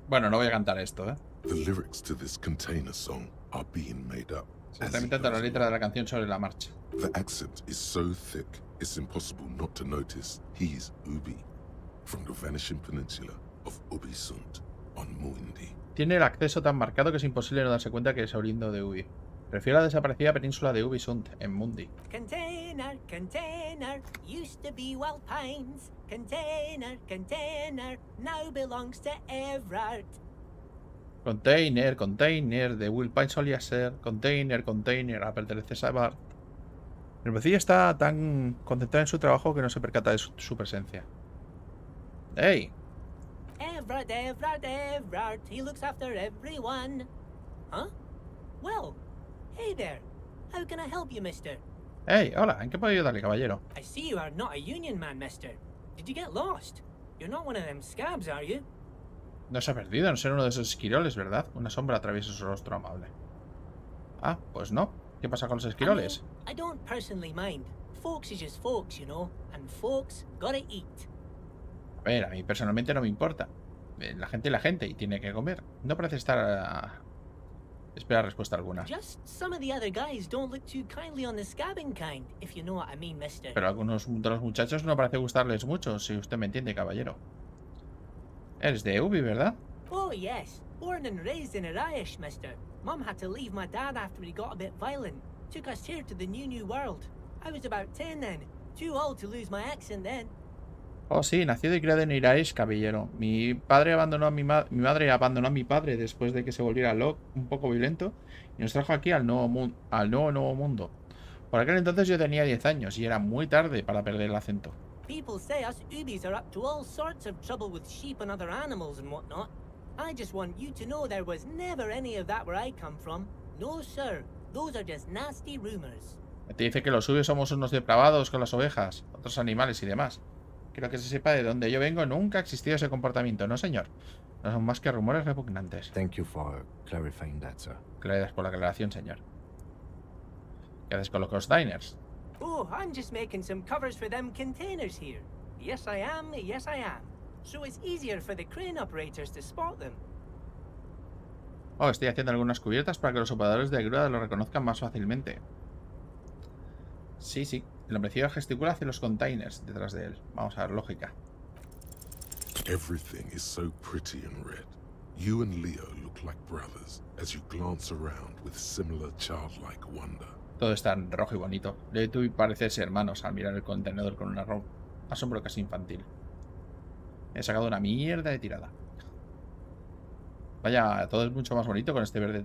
Bueno, no voy a cantar esto, ¿eh? The lyrics to this container song are being made up. Se está inventando la letra de la canción sobre la marcha. The accent is so thick, it's impossible not to notice he's Ubi, from the vanishing peninsula of Ubisund on Mundi. Tiene el acceso tan marcado que es imposible no darse cuenta que es oriundo de Ubi. Prefiero la desaparecida península de Ubisund, en Mundi. Container, container, used to be Wild Pines. Container, container, now belongs to Everard. Container, container, de Will Pine solía ser. Container, container, a pertenecer a Bar. El vecino está tan concentrado en su trabajo que no se percata de su presencia. ¡Ey! Everard, Everard, Everard, he looks after everyone. Huh? Well, hey there. How can I help you, mister? ¡Ey! Hola, ¿en qué puedo ayudarle, caballero? I see you are not a union man, mister. Did you get lost? You're not one of them scabs, are you? No se ha perdido, no ser uno de esos esquiroles, ¿verdad? Una sombra atraviesa su rostro amable. Ah, pues no. ¿Qué pasa con los esquiroles? I don't personally mind. Folks is just folks, you know, and folks gotta eat. A ver, a mí personalmente no me importa. La gente es la gente y tiene que comer. No parece estar a esperar respuesta alguna. Just some of the other guys don't look too kindly on the scabbing kind, if you know what I mean, mister. Pero a algunos de los muchachos no parece gustarles mucho, si usted me entiende, caballero. Eres de Ubi, ¿verdad? Oh, yes. Born and raised in Irish, mister. Mum had to leave my dad after he got a bit violent. Took us here to the new world. I was about 10 then. Too old to lose my accent then. Oh, sí, nacido y criado en Irish, caballero. Mi padre abandonó a mi madre abandonó a mi padre después de que se volviera un poco violento y nos trajo aquí al nuevo mundo. Por aquel entonces yo tenía 10 años y era muy tarde para perder el acento. People say us Ubis are up to all sorts of trouble with sheep and other animals and whatnot. I just want you to know there was never any of that where I come from. No, sir. Those are just nasty rumors. Te dice que los Ubis somos unos depravados con las ovejas, otros animales y demás. Quiero que se sepa de dónde yo vengo. Nunca ha existido ese comportamiento, no, señor. No son más que rumores repugnantes. Thank you for clarifying that, sir. Gracias por la aclaración, señor. ¿Qué haces con los containers? Oh, I'm just making some covers for them containers here. Yes, I am. Yes, I am. So it's easier for the crane operators to spot them. Oh, estoy haciendo algunas cubiertas para que los operadores de grúa lo reconozcan más fácilmente. Sí, sí. El hombrecillo gesticula hacia los containers detrás de él. Vamos a ver, lógica. Everything is so pretty and red. You and Leo look like brothers as you glance around with similar childlike wonder. Todo está en rojo y bonito. Leo y tú parecen ser hermanos al mirar el contenedor con un asombro casi infantil. He sacado una mierda de tirada. Vaya, todo es mucho más bonito con este verde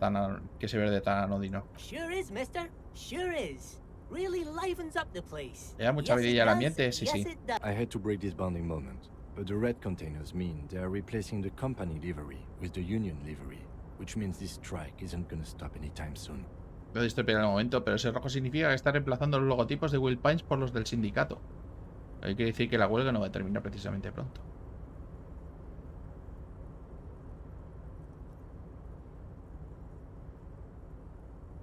ese verde tan anodino. Sure is, mister. Sure is. Really livens up the place. Le da mucha vidilla al ambiente, sí, sí. I had to break this bonding moment, but the red containers mean they are replacing the company livery with the union livery, which means this strike isn't gonna stop anytime soon. Lo he estropeado en el momento, pero ese rojo significa que está reemplazando los logotipos de Will Pines por los del sindicato. Hay que decir que la huelga no va a terminar precisamente pronto.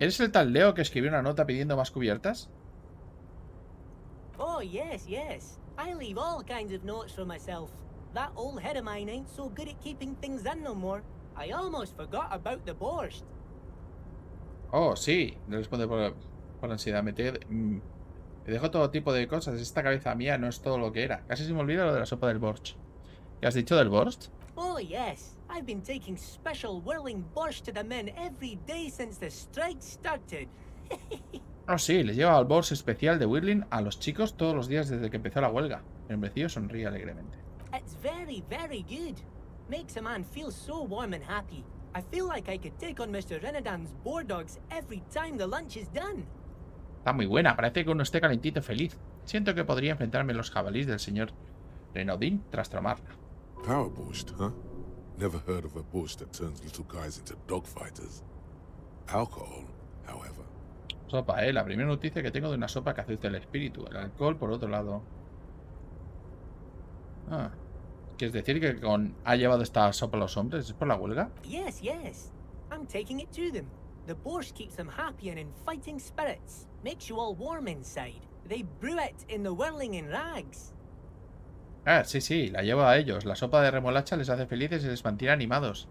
¿Eres el tal Leo que escribió una nota pidiendo más cubiertas? Oh, yes, yes. I leave all kinds of notes for myself. That old head of mine ain't so good at keeping things in no more. I almost forgot about the borscht. Oh, sí. Le responde por ansiedad. Me dejo todo tipo de cosas. Esta cabeza mía no es todo lo que era. Casi se me olvida lo de la sopa del borscht. ¿Qué has dicho del borscht? Oh, yes. I've been taking special whirling borscht to the men every day since the strike started. Oh, sí. Les lleva el borscht especial de Whirling a los chicos todos los días desde que empezó la huelga. El hombrecillo sonríe alegremente. It's very, very good. Makes a man feel so warm and happy. I feel like I could take on Mr. Renadan's boar dogs every time the lunch is done. Está muy buena. Parece que uno esté calentito y feliz. Siento que podría enfrentarme a los jabalíes del señor Renaudin tras tomarla. Power borscht, huh? Never heard of a borscht that turns little guys into dogfighters. Alcohol, however. Sopa, La primera noticia que tengo de una sopa que asusta el espíritu. El alcohol, por otro lado. Ah. ¿Quieres decir que ha llevado esta sopa a los hombres? ¿Es por la huelga? Yes, yes. I'm taking it to them. The borscht keeps them happy and in fighting spirits. Makes you all warm inside. They brew it in the whirling in rags. Ah, sí, sí, la llevo a ellos. La sopa de remolacha les hace felices y les mantiene animados.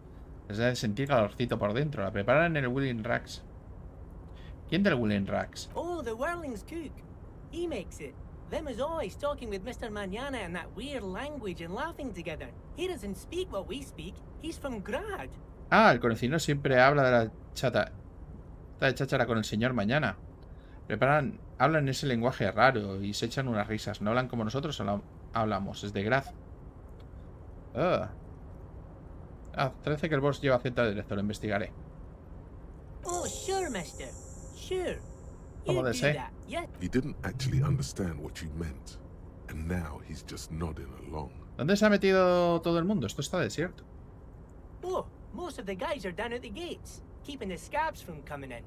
Les hace sentir calorcito por dentro. La preparan en el Whirling Rags. ¿Quién del Whirling Rags? Oh, the whirling's cook. He makes it. Them is always talking with Mr. Mañana in that weird language and laughing together. He doesn't speak what we speak. He's from Grad. Ah, el conocido siempre habla de la chata. Está de cháchara con el señor Mañana. Hablan ese lenguaje raro y se echan unas risas. No hablan como nosotros hablamos. Es de Graz. Parece que el boss lleva acento directo. Lo investigaré. Oh, sure, mister. Sure. Como desee. He didn't actually understand what you meant. And now he's just nodding along. ¿Dónde se ha metido todo el mundo? Esto está desierto. Oh, most of the guys are down at the gates, keeping the scabs from coming in.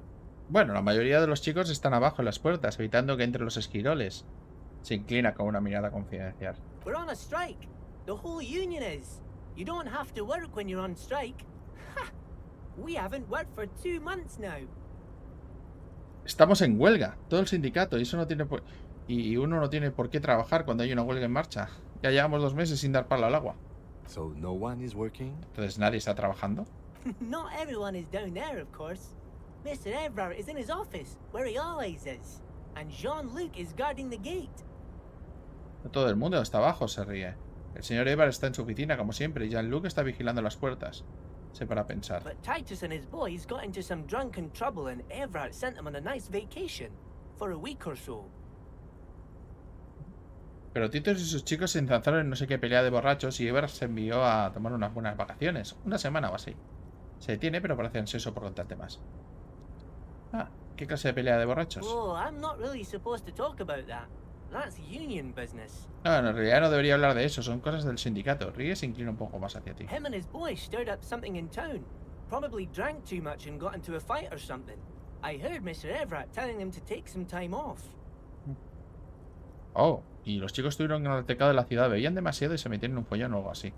Bueno, la mayoría de los chicos están abajo en las puertas, evitando que entren los esquiroles. Se inclina con una mirada confidencial. We're on a strike. The whole union is. You don't have to work when you're on strike. Ha! We haven't worked for 2 months now. Estamos en huelga, todo el sindicato, y eso no tiene y uno no tiene por qué trabajar cuando hay una huelga en marcha. Ya llevamos 2 meses sin dar palo al agua. So no one is working? Entonces nadie está trabajando. Not everyone is down there, of course. Mr. Evrard is in his office, where he always is, and Jean-Luc is guarding the gate. No todo el mundo está abajo, se ríe. El señor Evrard está en su oficina como siempre y Jean-Luc está vigilando las puertas. Se para a pensar. But Titus and his boys got into some drunken trouble and Evrard sent them on a nice vacation for a week or so. Pero Titus y sus chicos se enzazaron en no sé qué pelea de borrachos y Evrard se envió a tomar unas buenas vacaciones. 1 semana o así. Se detiene, pero parece ansioso por contarte más. Ah, ¿qué clase de pelea de borrachos? Oh, I'm not really supposed to talk about that. That's union business. No, en realidad no debería hablar de eso, son cosas del sindicato. Ríe se inclina un poco más hacia ti. Him and his boys stirred up something in town. Probably drank too much and got into a fight or something. I heard Mr. Everett telling them to take some time off. Oh, y los chicos tuvieron un altercado de la ciudad, bebían demasiado y se metieron en un follón o algo así.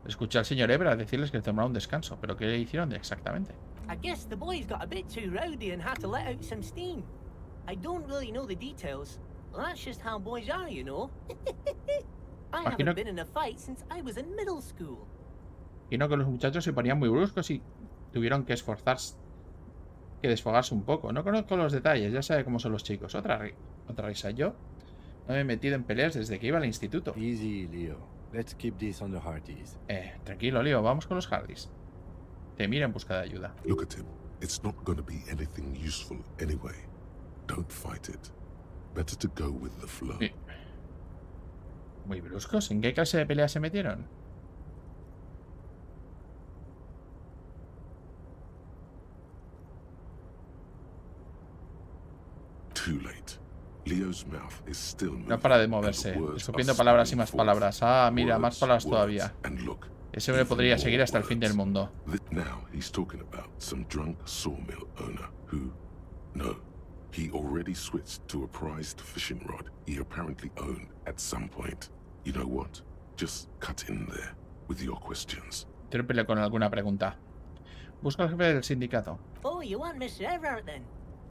Escuché al señor Everett decirles que tomaron un descanso, pero ¿qué le hicieron exactamente? I guess the boys got a bit too rowdy and had to let out some steam. I don't really know the details. That's just how boys are, you know. I haven't been in a fight since I was in middle school. Y no, que los muchachos se ponían muy bruscos y tuvieron que desfogarse un poco. No conozco los detalles, ya sabe cómo son los chicos. Otra risa. Yo no me he metido en peleas desde que iba al instituto. Easy, Leo. Let's keep this on the Hardys. Tranquilo, Leo. Vamos con los Hardys. Te mira en busca de ayuda. Look at him. It's not going to be anything useful anyway. Don't fight it. Better to go with the flow. Muy bruscos. ¿En qué clase de pelea se metieron? Too late. Leo's mouth is still moving. No para de moverse, escupiendo palabras y más palabras. Ah, mira, más palabras todavía. Ese hombre podría seguir hasta el fin del mundo. Now he's talking about some drunk sawmill owner who, no, he already switched to a prized fishing rod he apparently owned at some point. You know what? Just cut in there with your questions. Interpele con alguna pregunta. Busca al jefe del sindicato. Oh, you want Mr. Everett then?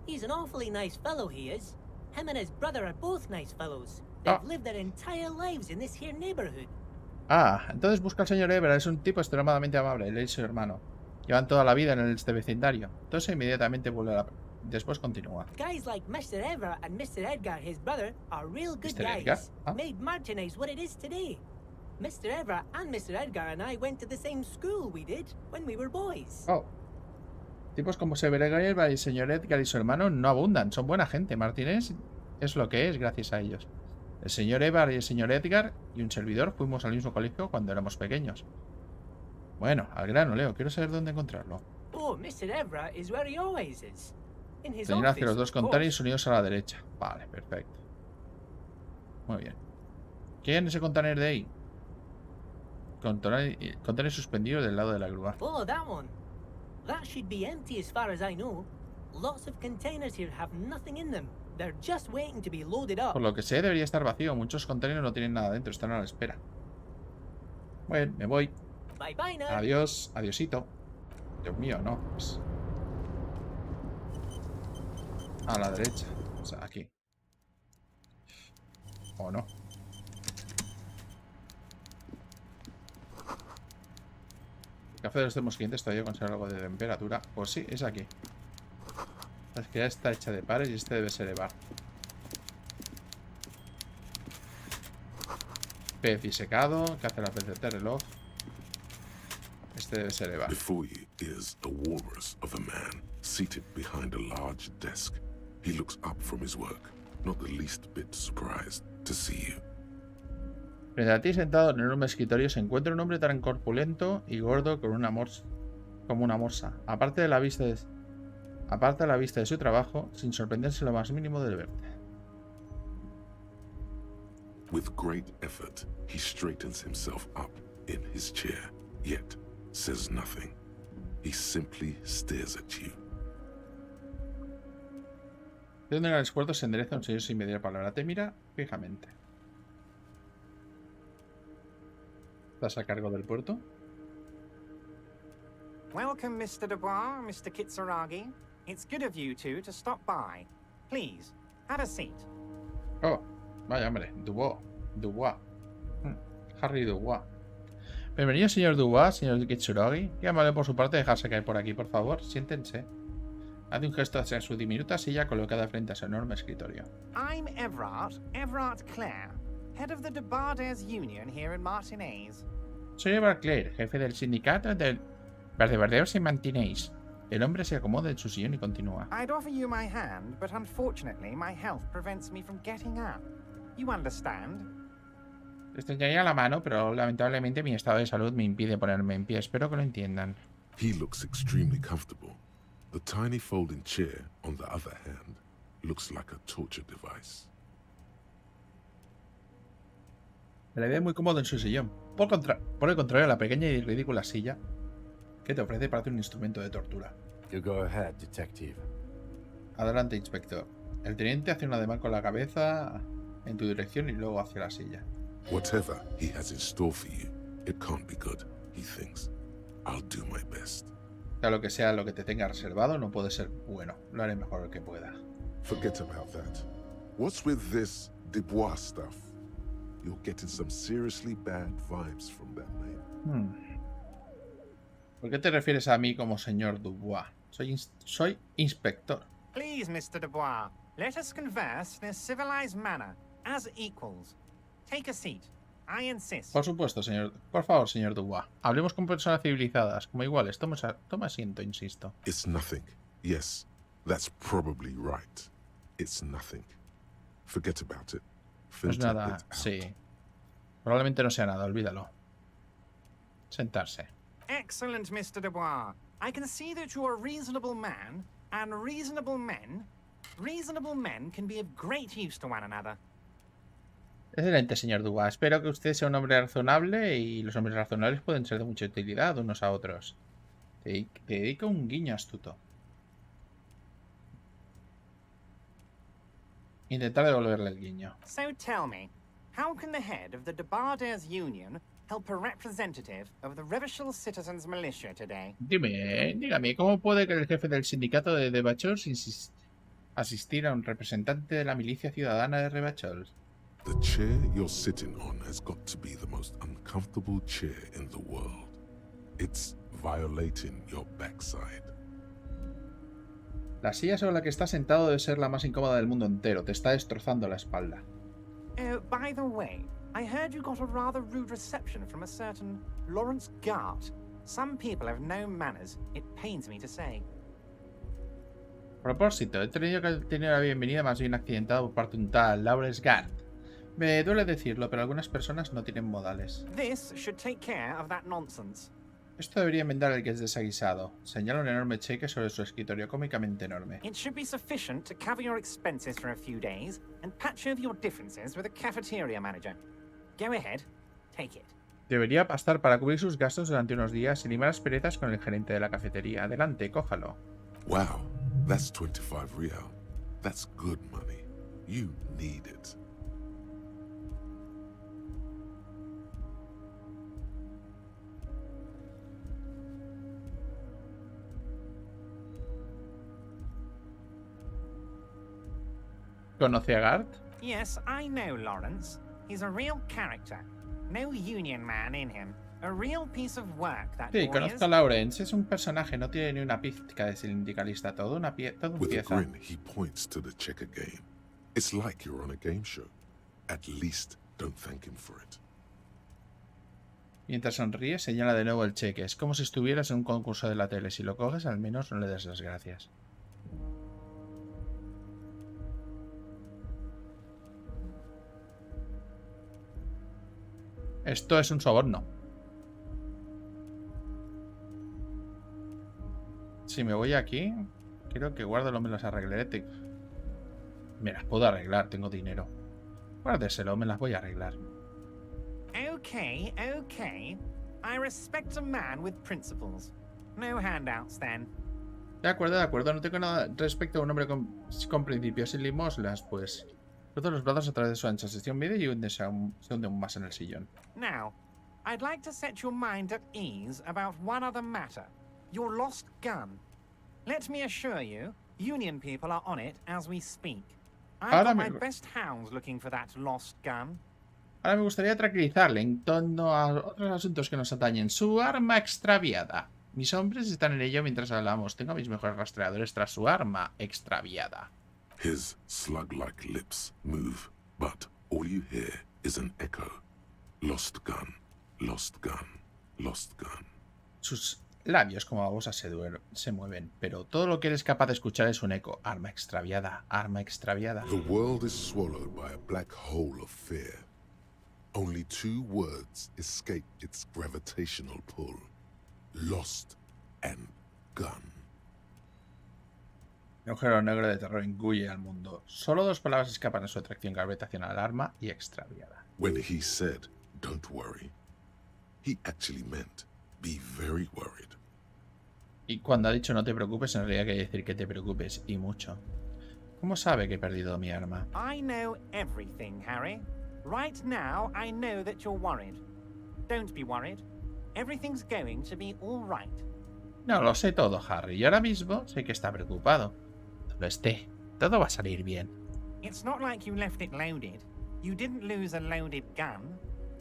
He's an awfully nice fellow, he is. Him and his brother are both nice fellows. They've lived their entire lives in this here neighborhood. Ah, entonces busca al señor Everard. Es un tipo extremadamente amable. Él y su hermano llevan toda la vida en este vecindario. Entonces inmediatamente vuelve a la... Después continúa. Guys like Mr. Everett and Mr. Edgar, his brother, are real good Mr. Edgar? guys. Ah. Made Martinez what it is today. Mr. Everett and Mr. Edgar and I went to the same school we did when we were boys. Oh. Tipos como Everard y el señor Edgar y su hermano no abundan. Son buena gente. Martínez es lo que es gracias a ellos. El señor Everard y el señor Edgar y un servidor fuimos al mismo colegio cuando éramos pequeños. Bueno, al grano, Leo. Quiero saber dónde encontrarlo. Oh, Mr. Everett is where he always is. In his Señor hacia office, los dos of course. containers unidos a la derecha. Vale, perfecto. Muy bien. ¿Qué hay en ese container de ahí? Container suspendido del lado de la grúa. Oh, that one. That should be empty as far as I know. Lots of containers here have nothing in them. They're just waiting to be loaded up. Por lo que sé, debería estar vacío. Muchos containers no tienen nada dentro, están a la espera. Bueno, me voy. Bye bye now. Adiós, adiosito. Dios mío, no. Pues... a la derecha. O sea, aquí. ¿O no? El café de los termos clientes todavía conserva algo de temperatura. Pues sí, es aquí. La esquina está hecha de pares y este debe ser de bar. Pez disecado, que hace la pez de reloj. Este debe ser de bar. Before you is a walrus of a man seated behind a large desk. He looks up from his work, not the least bit surprised to see you. Frente a ti, sentado en el enorme escritorio, se encuentra un hombre tan corpulento y gordo como una morsa. Aparte de la vista de su trabajo, sin sorprenderse lo más mínimo del verte. With great effort, he straightens himself up in his chair, yet says nothing. He simply stares at you. De un gran esfuerzo se endereza un señor sin medir palabra. Te mira fijamente. ¿Estás a cargo del puerto? Welcome, Mr. Dubois, Mr. Kitsuragi. It's good of you two to stop by. Please, have a seat. Oh, vaya hombre, Dubois. Harry Dubois. Bienvenido, señor Dubois, señor Kitsuragi. Qué amable por su parte dejarse caer por aquí, por favor. Siéntense. Hace un gesto hacia su diminuta silla colocada frente a su enorme escritorio. I'm Everard Clare, head of the Debarders Union here in Martinez. Soy Everard Clare, jefe del sindicato del Verdeverdeos y Martinez. El hombre se acomoda en su sillón y continúa. I'd offer you my hand, but unfortunately my health prevents me from getting up. You understand? Les extendería la mano, pero lamentablemente mi estado de salud me impide ponerme en pie. Espero que lo entiendan. He looks extremely comfortable. The tiny folding chair, on the other hand, looks like a torture device. Me la ve muy cómodo en su sillón. Por el contrario, la pequeña y ridícula silla que te ofrece parece un instrumento de tortura. You go ahead, detective. Adelante, inspector. El teniente hace un ademán con la cabeza en tu dirección y luego hacia la silla. Whatever he has in store for you, it can't be good, he thinks. I'll do my best. Sea lo que te tenga reservado, no puede ser bueno. Lo haré mejor que pueda. Forget about that. What's with this Dubois stuff? You're getting some seriously bad vibes from that name. ¿Por qué te refieres a mí como señor Dubois? Soy inspector. Please, Mr. Dubois, let us converse in a civilized manner, as equals. Take a seat. I insist. Por supuesto, señor. Por favor, señor Dubois. Hablemos con personas civilizadas, como iguales. Toma asiento, insisto. It's nothing. Yes, that's probably right. It's nothing. Forget about it. No es nada, sí. Probablemente no sea nada, olvídalo. Sentarse. Excellent, Mr. Dubois. I can see that you are a reasonable man, and reasonable men can be of great use to one another. Excelente, señor Dubois. Espero que usted sea un hombre razonable y los hombres razonables pueden ser de mucha utilidad unos a otros. Te dedico un guiño astuto. Intentar devolverle el guiño. So tell me, how can the head of the Debarders Union help a representative of the Revachol Citizens Militia today? Dígame, ¿cómo puede que el jefe del sindicato de Revachol asistir a un representante de la milicia ciudadana de Revachol? The chair you're sitting on has got to be the most uncomfortable chair in the world. It's violating your backside. La silla sobre la que estás sentado debe ser la más incómoda del mundo entero. Te está destrozando la espalda. Oh, by the way, I heard you got a rather rude reception from a certain Lawrence Gart. Some people have no manners, it pains me to say. A propósito, he tenido que tener la bienvenida más bien accidentada por parte de un tal Lawrence Gart. Me duele decirlo, pero algunas personas no tienen modales. This should take care of that nonsense. Esto debería enmendar el que es desaguisado. Señala un enorme cheque sobre su escritorio, cómicamente enorme. It should be sufficient to cover your expenses for a few days and patch over your differences with a cafeteria manager. Go ahead, take it. Debería bastar para cubrir sus gastos durante unos días y limar las perezas con el gerente de la cafetería. Adelante, cójalo. Wow, that's 25 real. That's good money. You need it. ¿Conoce a Gart? Yes, I know Lawrence. He's a real character. No union man in him. A real piece of work, that Sí, boy conozco is. a Lawrence. Es un personaje, no tiene ni una pizca de sindicalista. Todo un With a pieza. grin, he points to the checker game. It's like you're on a game show. At least don't thank him for it. Mientras sonríe, señala de nuevo el cheque. Es como si estuvieras en un concurso de la tele. Si lo coges, al menos no le des las gracias. Esto es un soborno. Si me voy aquí, creo que guárdalo, me las arreglaré. Me las puedo arreglar, tengo dinero. Guárdeselo, me las voy a arreglar. Okay, okay. I respect a man with principles. No handouts, then. De acuerdo, no tengo nada respecto a un hombre con principios y limosnas, pues. Cruza los brazos a través de su ancha sesión media y se hunde aún más en el sillón. Now, I'd like to set your mind at ease about one other matter. Your lost gun. Let me assure you, Union people are on it as we speak. I've got my best hounds looking for that lost gun. Ahora me gustaría tranquilizarle en torno a otros asuntos que nos atañen. Su arma extraviada. Mis hombres están en ello mientras hablamos. Tengo a mis mejores rastreadores tras su arma extraviada. His slug-like lips move, but all you hear is an echo. Lost gun, lost gun, lost gun. Sus labios como babosas se mueven, pero todo lo que eres capaz de escuchar es un eco. Arma extraviada, arma extraviada. The world is swallowed by a black hole of fear. Only two words escape its gravitational pull. Lost and gun. Un agujero negro de terror engulle al mundo. Solo dos palabras escapan de su atracción gravitacional: arma y extraviada. When he said, "Don't worry," he actually meant, "Be very worried." Y cuando ha dicho no te preocupes, en realidad quiere decir que te preocupes, y mucho. ¿Cómo sabe que he perdido mi arma? I know everything, Harry. Right now, I know that you're worried. Don't be worried. Everything's going to be all right. No, lo sé todo, Harry. Y ahora mismo sé que está preocupado. No lo esté. Todo va a salir bien. It's not like you left it loaded. You didn't lose a loaded gun.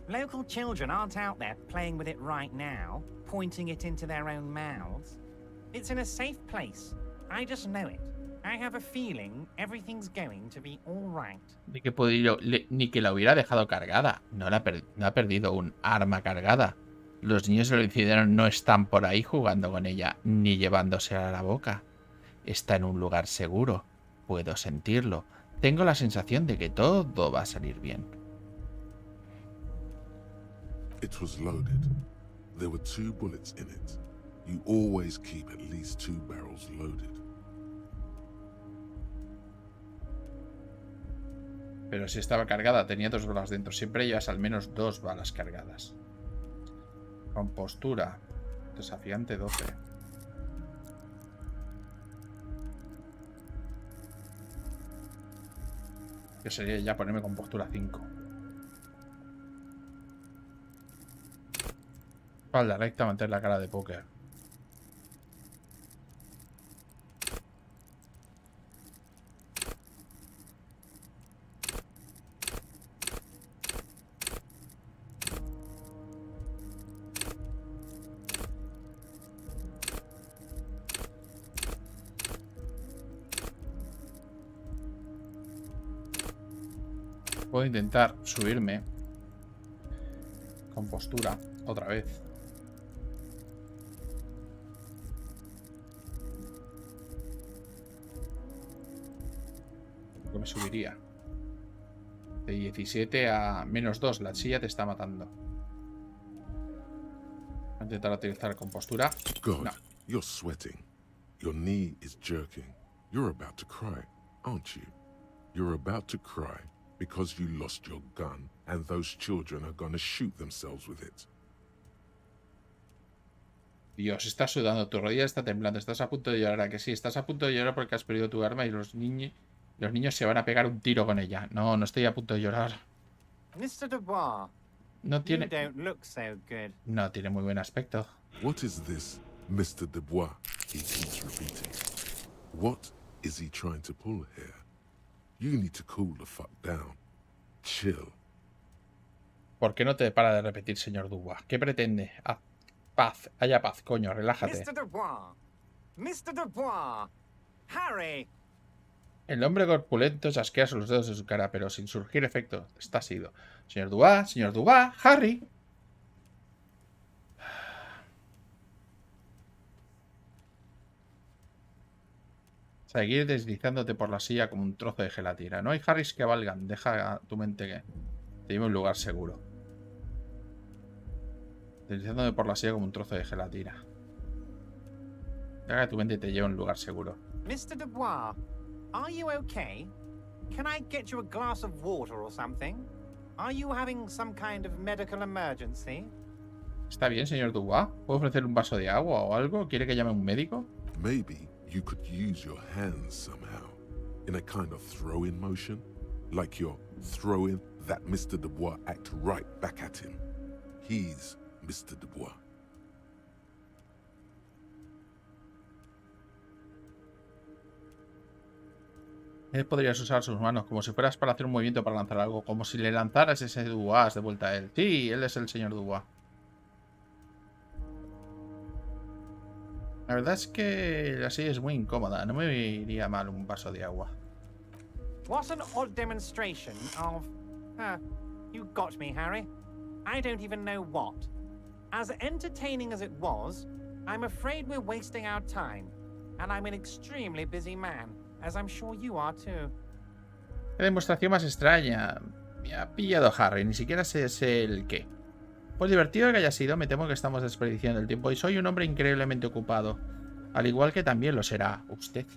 Local children aren't out there playing with it right now, pointing it into their own mouths. It's in a safe place. I just know it. I have a feeling everything's going to be all right. Ni que la hubiera dejado cargada. No ha perdido un arma cargada. Los niños del incidente no están por ahí jugando con ella, ni llevándosela a la boca. Está en un lugar seguro. Puedo sentirlo. Tengo la sensación de que todo va a salir bien. It was loaded. There were 2 bullets in it. You always keep at least 2 barrels loaded. Pero si estaba cargada, tenía 2 balas dentro. Siempre llevas al menos 2 balas cargadas. Compostura. Desafiante 12. Que sería ya ponerme compostura 5. Espalda recta, mantener la cara de póker. Puedo intentar subirme. Con postura, otra vez. Creo que me subiría. De 17 a -2. La silla te está matando. Voy a intentar utilizar con postura. God, No. you're sweating. Your knee is jerking. You're about to cry, aren't you? You're about to cry because you lost your gun and those children are gonna shoot themselves with it. Dios, estás sudando, tu rodilla está temblando, estás a punto de llorar, ¿a que sí? Estás a punto de llorar porque has perdido tu arma y los niños se van a pegar un tiro con ella. No, no estoy a punto de llorar. Mr. Dubois, No you tiene... don't look so good. No tiene muy buen aspecto. What is this, Mr. Dubois? He keeps repeating. What is he trying to pull here? You need to cool the fuck down. Chill. ¿Por qué no te para de repetir, señor Dubois? ¿Qué pretende? Haz paz, haya paz, coño, relájate. Mr. Dubois! Mr. Dubois! Harry! El hombre corpulento chasquea los dedos de su cara, pero sin surgir efecto. Está sido. Señor Dubois, Harry. Seguir deslizándote por la silla como un trozo de gelatina. No hay Harrys que valgan. Deja a tu mente que te lleve a un lugar seguro. Deslizándome por la silla como un trozo de gelatina. Deja que tu mente te lleve a un lugar seguro. Mr. Dubois, are you okay? Can I get you a glass of water or something? Are you having some kind of medical emergency? ¿Está bien, señor Dubois? ¿Puedo ofrecerle un vaso de agua o algo? ¿Quiere que llame a un médico? Maybe you could use your hands somehow, in a kind of throw-in motion, like you're throwing that Mr. Dubois act right back at him. He's Mr. Dubois. Él podrías usar sus manos como si fueras para hacer un movimiento para lanzar algo, como si le lanzaras ese Dubois de vuelta a él. Sí, él es el señor Dubois. La verdad es que la silla es muy incómoda. No me iría mal un vaso de agua. What an odd demonstration of... you got me, Harry. I don't even know what. As entertaining as it was, I'm afraid we're wasting our time. And I'm an extremely busy man, as I'm sure you are too. Qué demostración más extraña. Me ha pillado Harry. Ni siquiera sé el qué. Pues divertido que haya sido, me temo que estamos desperdiciando el tiempo y soy un hombre increíblemente ocupado. Al igual que también lo será usted.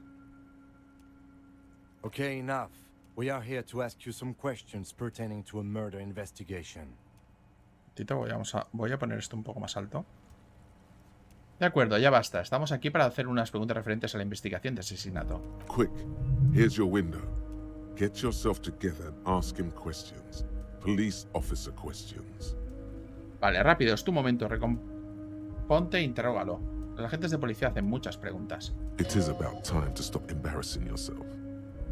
Okay, enough. We are here to ask you some questions pertaining to a murder investigation. Tito, voy a poner esto un poco más alto. De acuerdo, ya basta. Estamos aquí para hacer unas preguntas referentes a la investigación de asesinato. Quick, here's your window. Get yourself together and ask him questions. Police officer questions. Vale, rápido, es tu momento. Ponte e interrógalo. Los agentes de policía hacen muchas preguntas. It is about time to stop embarrassing yourself.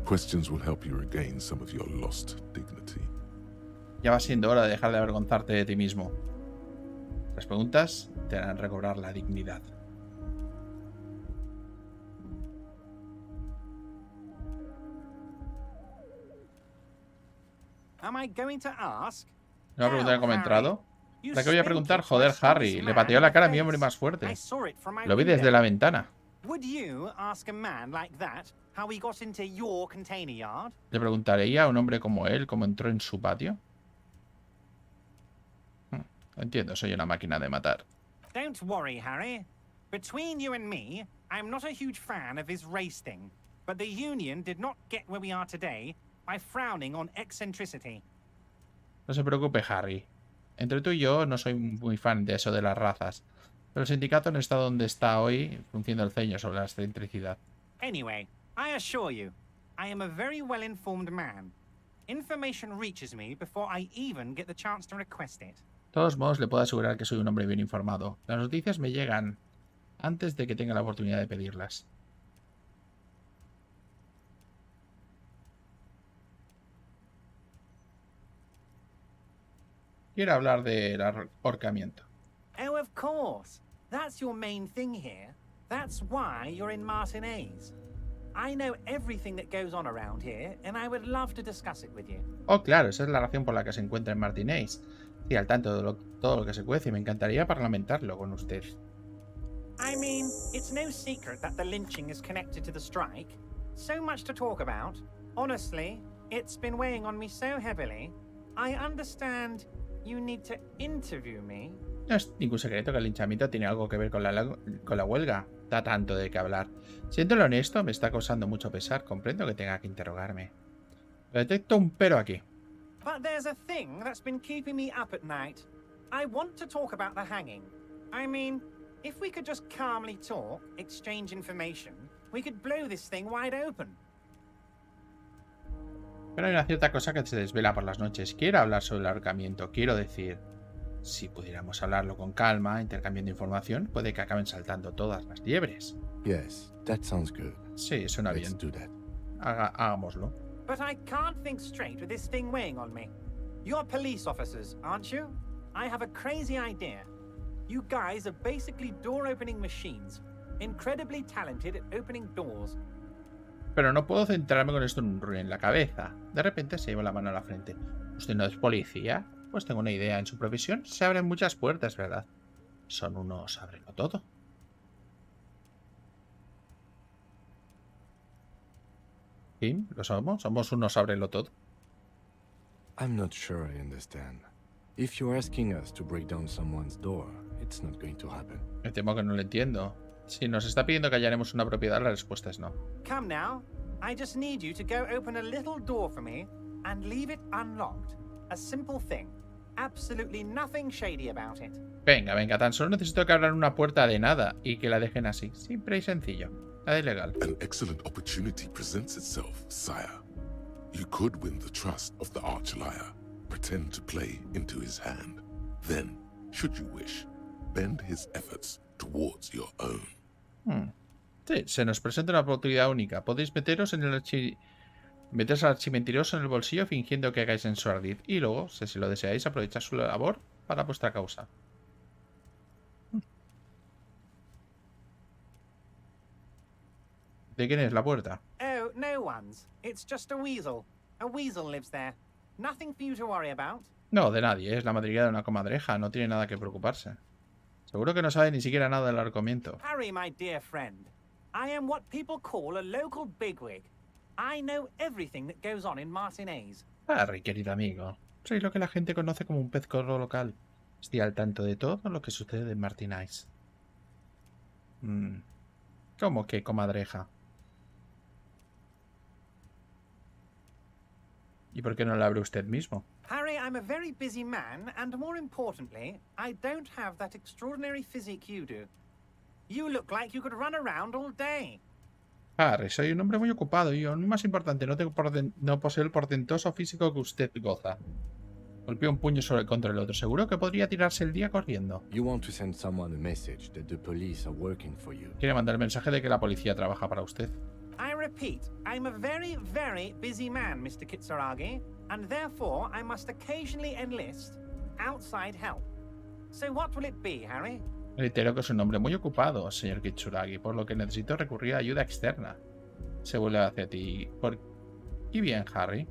Questions will help you regain some of your lost dignity. Ya va siendo hora de dejar de avergonzarte de ti mismo. Las preguntas te harán recobrar la dignidad. Am I going to ask? ¿No va a preguntar cómo ha entrado? ¿La que voy a preguntar? Joder, Harry. Le pateó la cara a mi hombre más fuerte. Lo vi desde la ventana. ¿Le preguntaría a un hombre como él cómo entró en su patio? Entiendo, soy una máquina de matar. Don't worry, Harry. Between you and me, I'm not a huge fan of his race thing. But the Union did not get where we are today by frowning on eccentricity. No se preocupe, Harry. Entre tú y yo no soy muy fan de eso de las razas. Pero el sindicato no está donde está hoy, frunciendo el ceño sobre la excentricidad. Anyway, I assure you, I am a very well-informed man. Information reaches me before I even get the chance to request it. De todos modos, le puedo asegurar que soy un hombre bien informado. Las noticias me llegan antes de que tenga la oportunidad de pedirlas. Quiero hablar del ahorcamiento. Oh, of course. That's your main thing here. That's why you're in Martinez. I know everything that goes on around here, and I would love to discuss it with you. Oh, claro, esa es la razón por la que se encuentra en Martinez. Estoy al tanto de todo lo que se cuece y me encantaría parlamentarlo con usted. I mean, it's no secret that the lynching is connected to the strike. So much to talk about. Honestly, it's been weighing on me so heavily. I understand you need to interview me. No es ningún secreto que el linchamiento tiene algo que ver con la huelga. Da tanto de qué hablar. Siéndolo honesto, me está causando mucho pesar. Comprendo que tenga que interrogarme. Detecto un pero aquí. But there's a thing that's been keeping me up at night. I want to talk about the hanging. I mean, if we could just calmly talk, exchange information, we could blow this thing wide open. Pero hay una cierta cosa que se desvela por las noches. Quiero hablar sobre el ahorcamiento. Quiero decir, si pudiéramos hablarlo con calma, intercambiando información, puede que acaben saltando todas las liebres. Yes, that sounds good. Sí, suena bien. Let's do that. Hagámoslo. But I can't think straight with this thing weighing on me. You're police officers, aren't you? I have a crazy idea. You guys are basically door-opening machines. Incredibly talented at opening doors. Pero no puedo centrarme con esto en la cabeza. De repente se lleva la mano a la frente. ¿Usted no es policía? Pues tengo una idea. En su profesión se abren muchas puertas, ¿verdad? Son unos ábrelo todo. Sí, lo somos. Somos unos ábrelo todo. I'm not sure I understand. If you're asking us to break down someone's door, it's not going to happen. Me temo que no lo entiendo. Si nos está pidiendo que hallaremos una propiedad, la respuesta es no. Come now. I just need you to go open a little door for me and leave it unlocked. A simple thing. Absolutely nothing shady about it. Venga, venga, tan solo necesito que abran una puerta de nada y que la dejen así. Simple y sencillo. Nada ilegal. An excellent opportunity presents itself, sire. You could win the trust of the arch-liar, pretend to play into his hand. Then, should you wish, bend his efforts towards your own. Sí, se nos presenta una oportunidad única. Podéis meteros al archimentiroso en el bolsillo fingiendo que hagáis en su ardid. Y luego, si lo deseáis, aprovechar su labor para vuestra causa. ¿De quién es la puerta? Oh, no one's. It's just a weasel. A weasel lives there. Nothing for you to worry about. No, de nadie. Es la madriguera de una comadreja. No tiene nada que preocuparse. Seguro que no sabe ni siquiera nada del ahorcamiento. Harry, my dear friend. I am what people call a local bigwig. I know everything that goes on in Martinez. Harry, querido amigo. Soy lo que la gente conoce como un pez gordo local. Estoy al tanto de todo lo que sucede en Martinez. ¿Cómo que comadreja? ¿Y por qué no la abre usted mismo? Harry, I'm a very busy man, and more importantly, I don't have that extraordinary physique you do. You look like you could run around all day. Harry, soy un hombre muy ocupado y aún más importante, no poseo el portentoso físico que usted goza. Golpeó un puño contra el otro. Seguro que podría tirarse el día corriendo. You want to send someone a message that the police are working for you. Quiere mandar el mensaje de que la policía trabaja para usted. I repeat, I'm a very, very busy man, Mr. Kitsuragi, and therefore I must occasionally enlist outside help. So what will it be, Harry? Reitero que es un hombre muy ocupado, señor Kitsuragi, por lo que necesito recurrir a ayuda externa. Se vuelve hacia ti. Y bien, Harry.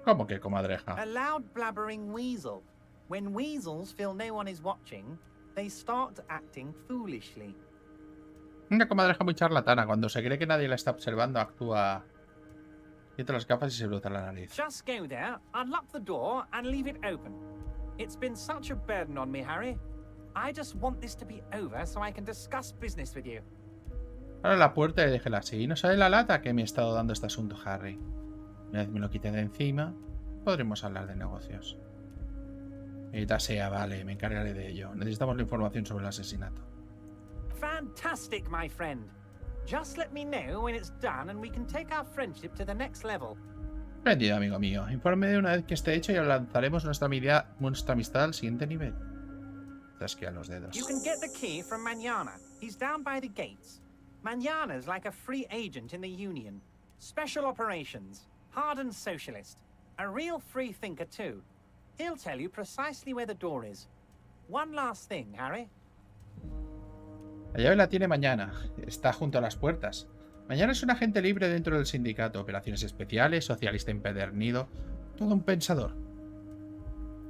¿Cómo que comadreja? A loud blabbering weasel. When weasels feel no one is watching, they start acting foolishly. Una comadreja muy charlatana. Cuando se cree que nadie la está observando, actúa... Quita las gafas y se brota la nariz. Just go there, unlock the door, and leave it open. It's been such a burden on me, Harry. I just want this to be over so I can discuss business with you. Abre la puerta y déjela así. ¿No sabe la lata que me ha estado dando este asunto, Harry? Una vez me lo quite de encima, podremos hablar de negocios. Edita sea, vale, me encargaré de ello. Necesitamos la información sobre el asesinato. Fantastic, my friend. Just let me know when it's done and we can take our friendship to the next level. Entendido, amigo mío. Informe de una vez que esté hecho y lanzaremos nuestra amistad al siguiente nivel. Tasquea los dedos. You can get the key from Manana. He's down by the gates. Manana's like a free agent in the Union. Special operations. Hardened socialist. A real free thinker too. He'll tell you precisely where the door is. One last thing, Harry. La llave la tiene mañana. Está junto a las puertas. Mañana es un agente libre dentro del sindicato. Operaciones especiales, socialista empedernido. Todo un pensador.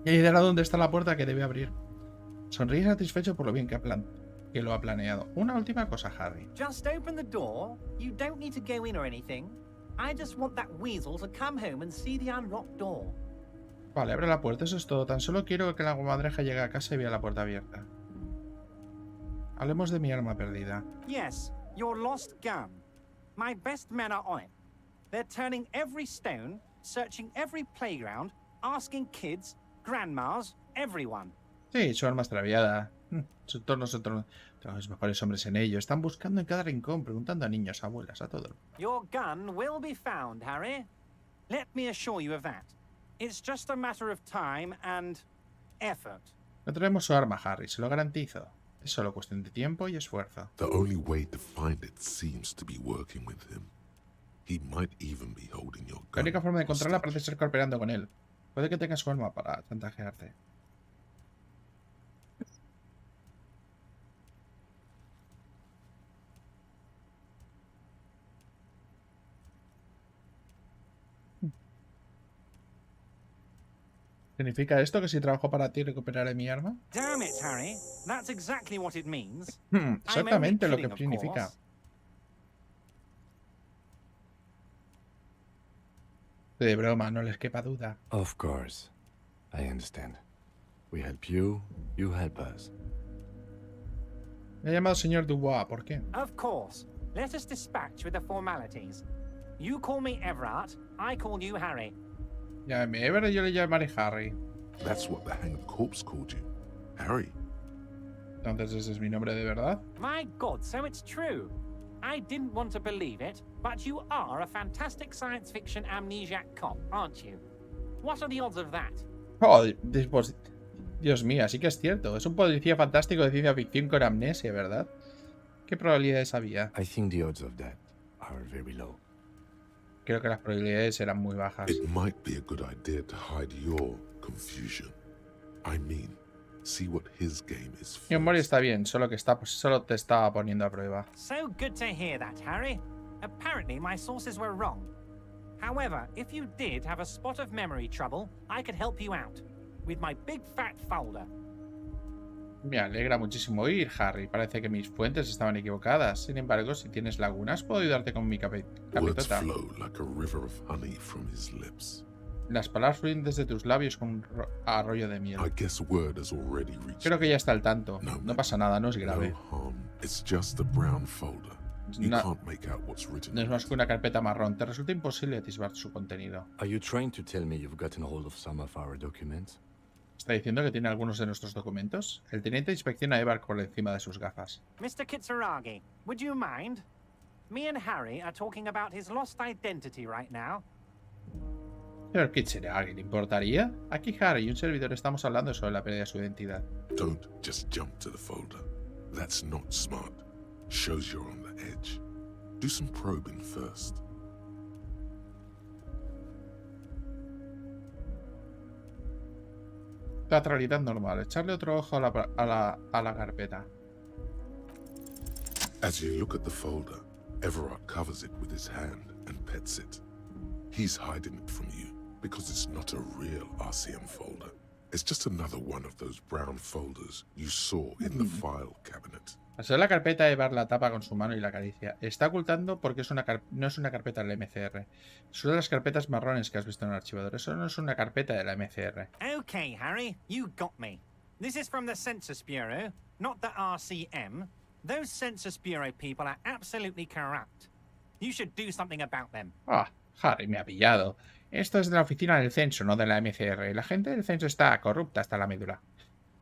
Y ahí dirá dónde está la puerta que debe abrir. Sonríe satisfecho por lo bien que lo ha planeado. Una última cosa, Harry. Just open the door. You don't need to go in or anything. I just want that weasel to come home and see the unlocked door. Vale, abre la puerta, eso es todo. Tan solo quiero que la comadreja llegue a casa y vea la puerta abierta. Hablemos de mi arma perdida. Yes, your lost gun. My best men are on it. They're turning every stone, searching every playground, asking kids, grandmas, everyone. Sí, su arma extraviada. Su entorno, los mejores hombres en ello. Están buscando en cada rincón, preguntando a niños, abuelas, a todo. Your gun will be found, Harry. Let me assure you of that. It's just a matter of time and effort. No tenemos su arma, Harry, se lo garantizo. Es solo cuestión de tiempo y esfuerzo. The only way to find it seems to be working with him. He might even be holding your gun. La única forma de encontrarla parece ser cooperando con él. Puede que tenga su arma para chantajearte. ¿Significa esto que si trabajo para ti recuperaré mi arma? Damn it, Harry. That's exactly what it means. Exactamente lo que significa. De broma, no les quepa duda. Of course. I understand. We help you, you help us. Me he llamado señor Dubois, ¿por qué? Of course. Let us dispatch with the formalities. You call me Everard, I call you Harry. Llámame Everard y yo le llamaré Harry. That's what the hanged corpse called you. Harry. Entonces, ¿ese es mi nombre de verdad? My God, so it's true. I didn't want to believe it, but you are a fantastic science fiction amnesiac cop, aren't you? What are the odds of that? Oh, Dios mío, sí que es cierto. Es un policía fantástico de ciencia ficción con amnesia, ¿verdad? ¿Qué probabilidades había? I think the odds of that are very low. Creo que las probabilidades eran muy bajas. It might be a good idea to hide your confusion. I mean, see what his game is Mi memoria está bien, solo que solo te estaba poniendo a prueba. So good to hear that, Harry. Apparently my sources were wrong. However, if you did have a spot of memory trouble, I could help you out with my big fat folder. Me alegra muchísimo oír, Harry. Parece que mis fuentes estaban equivocadas. Sin embargo, si tienes lagunas, puedo ayudarte con mi capitota. Las palabras fluyen desde tus labios con un arroyo de miel. Creo que ya está al tanto. No pasa nada, no es grave. No es más que una carpeta marrón. Te resulta imposible atisbar su contenido. Are you trying to tell me you've gotten hold of some of our documents? ¿Está diciendo que tiene algunos de nuestros documentos? El teniente inspecciona a Evar por encima de sus gafas. Mr. Kitsuragi, would you mind? Me and Harry are talking about his lost identity right now. Señor Kitsuragi, ¿le importaría? Aquí Harry y un servidor estamos hablando sobre la pérdida de su identidad. Don't just jump to the folder. That's not smart. Shows you're on the edge. Do some probing first. Teatralidad normal. Echarle otro ojo a la carpeta. As you look at the folder, Everard covers it with his hand and pets it. He's hiding it from you because it's not a real RCM folder. It's just another one of those brown folders you saw in the file cabinet. Al ser la carpeta, Evar la tapa con su mano y la acaricia. Está ocultando porque no es una carpeta del MCR. Es una de las carpetas marrones que has visto en el archivador. Eso no es una carpeta de la MCR. Okay, Harry, you got me. This is from the Census Bureau, not the RCM. Those Census Bureau people are absolutely corrupt. You should do something about them. Ah, Harry me ha pillado. Esto es de la oficina del censo, no de la MCR. La gente del censo está corrupta hasta la médula.